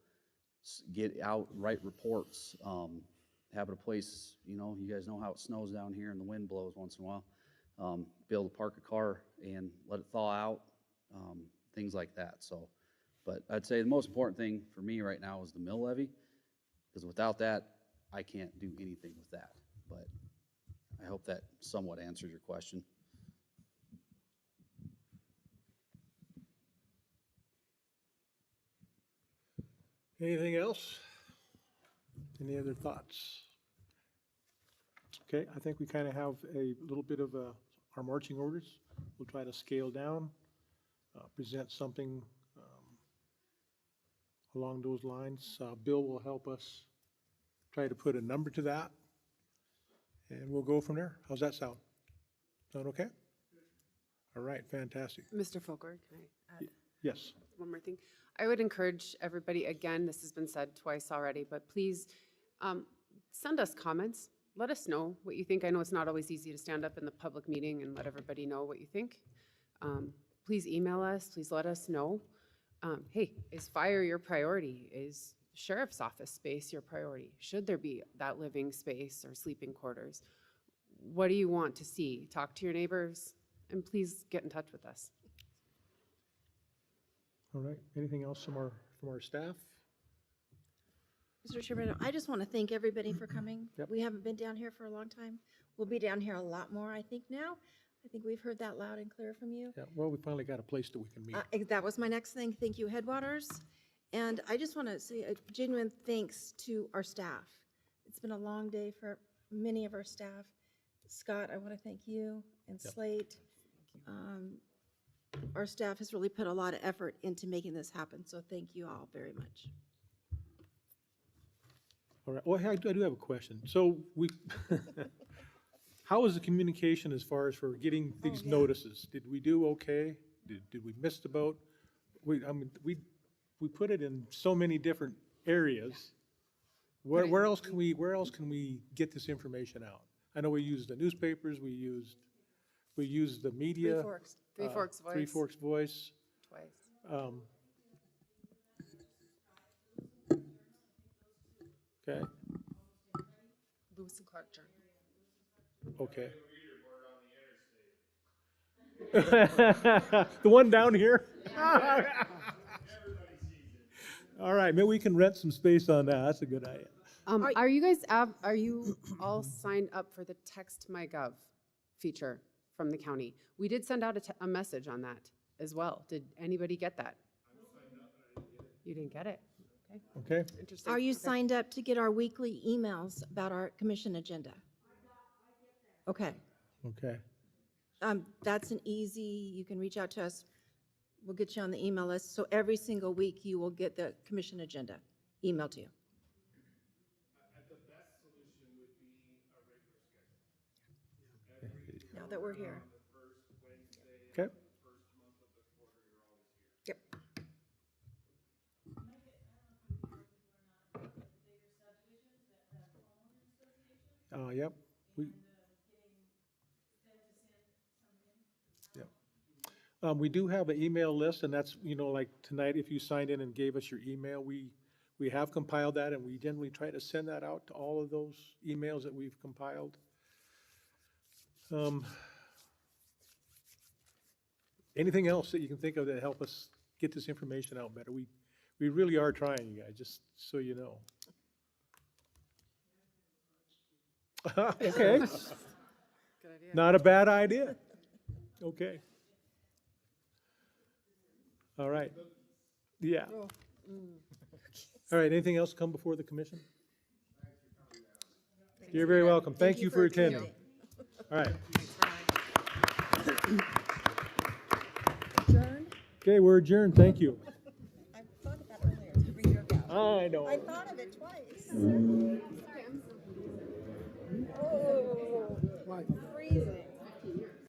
get out, write reports, having a place, you know, you guys know how it snows down here and the wind blows once in a while, be able to park a car and let it thaw out, things like that. So, but I'd say the most important thing for me right now is the mill levy, because without that, I can't do anything with that. But I hope that somewhat answers your question. Anything else? Any other thoughts? Okay, I think we kind of have a little bit of our marching orders. We'll try to scale down, present something along those lines. Bill will help us try to put a number to that, and we'll go from there. How's that sound? Sound okay? All right, fantastic. Mr. Folker, can I add Yes. one more thing? I would encourage everybody, again, this has been said twice already, but please send us comments. Let us know what you think. I know it's not always easy to stand up in the public meeting and let everybody know what you think. Please email us. Please let us know. Hey, is fire your priority? Is sheriff's office space your priority? Should there be that living space or sleeping quarters? What do you want to see? Talk to your neighbors, and please get in touch with us. All right, anything else from our staff? Mr. Chairman, I just want to thank everybody for coming. Yep. We haven't been down here for a long time. We'll be down here a lot more, I think, now. I think we've heard that loud and clear from you. Yeah, well, we finally got a place that we can meet. That was my next thing. Thank you, Headwaters. And I just want to say a genuine thanks to our staff. It's been a long day for many of our staff. Scott, I want to thank you, and Slate. Our staff has really put a lot of effort into making this happen, so thank you all very much. All right, well, I do have a question. So how was the communication as far as for getting these notices? Did we do okay? Did we miss the boat? We put it in so many different areas. Where else can we get this information out? I know we used the newspapers, we used the media. Three Forks Voice. Three Forks Voice. Twice. Okay, Lewis and Clark Journal. okay. The one down here? All right, maybe we can rent some space on that. That's a good idea. Are you all signed up for the Text My Gov feature from the county? We did send out a message on that as well. Did anybody get that? You didn't get it? Okay. Interesting. Are you Okay. signed up to get our weekly emails about our commission agenda? Okay. Okay. That's an easy, you can reach out to us. We'll get you on the email list. So every single week you will get the commission agenda emailed to you. The best solution would be a regular schedule. Now that we're here. The first Wednesday. Okay. First month of the quarter, you're always here. Yep. Yep. We do have an email list, and that's, like tonight, if you signed in and gave us your email, we We have compiled that, and we generally try to send that out to all of those emails that we've compiled. Anything else that you can think of that help us get this information out better? We really are trying, you guys, just so you know. Okay. Good idea. Not a bad idea. Okay. All right. Yeah. All right, anything else come before the commission? You're very welcome. Thank you for attending. All right. Okay, we're adjourned. Thank you. I thought of that earlier to bring your gavel. I know. I thought of it twice. Oh, freezing.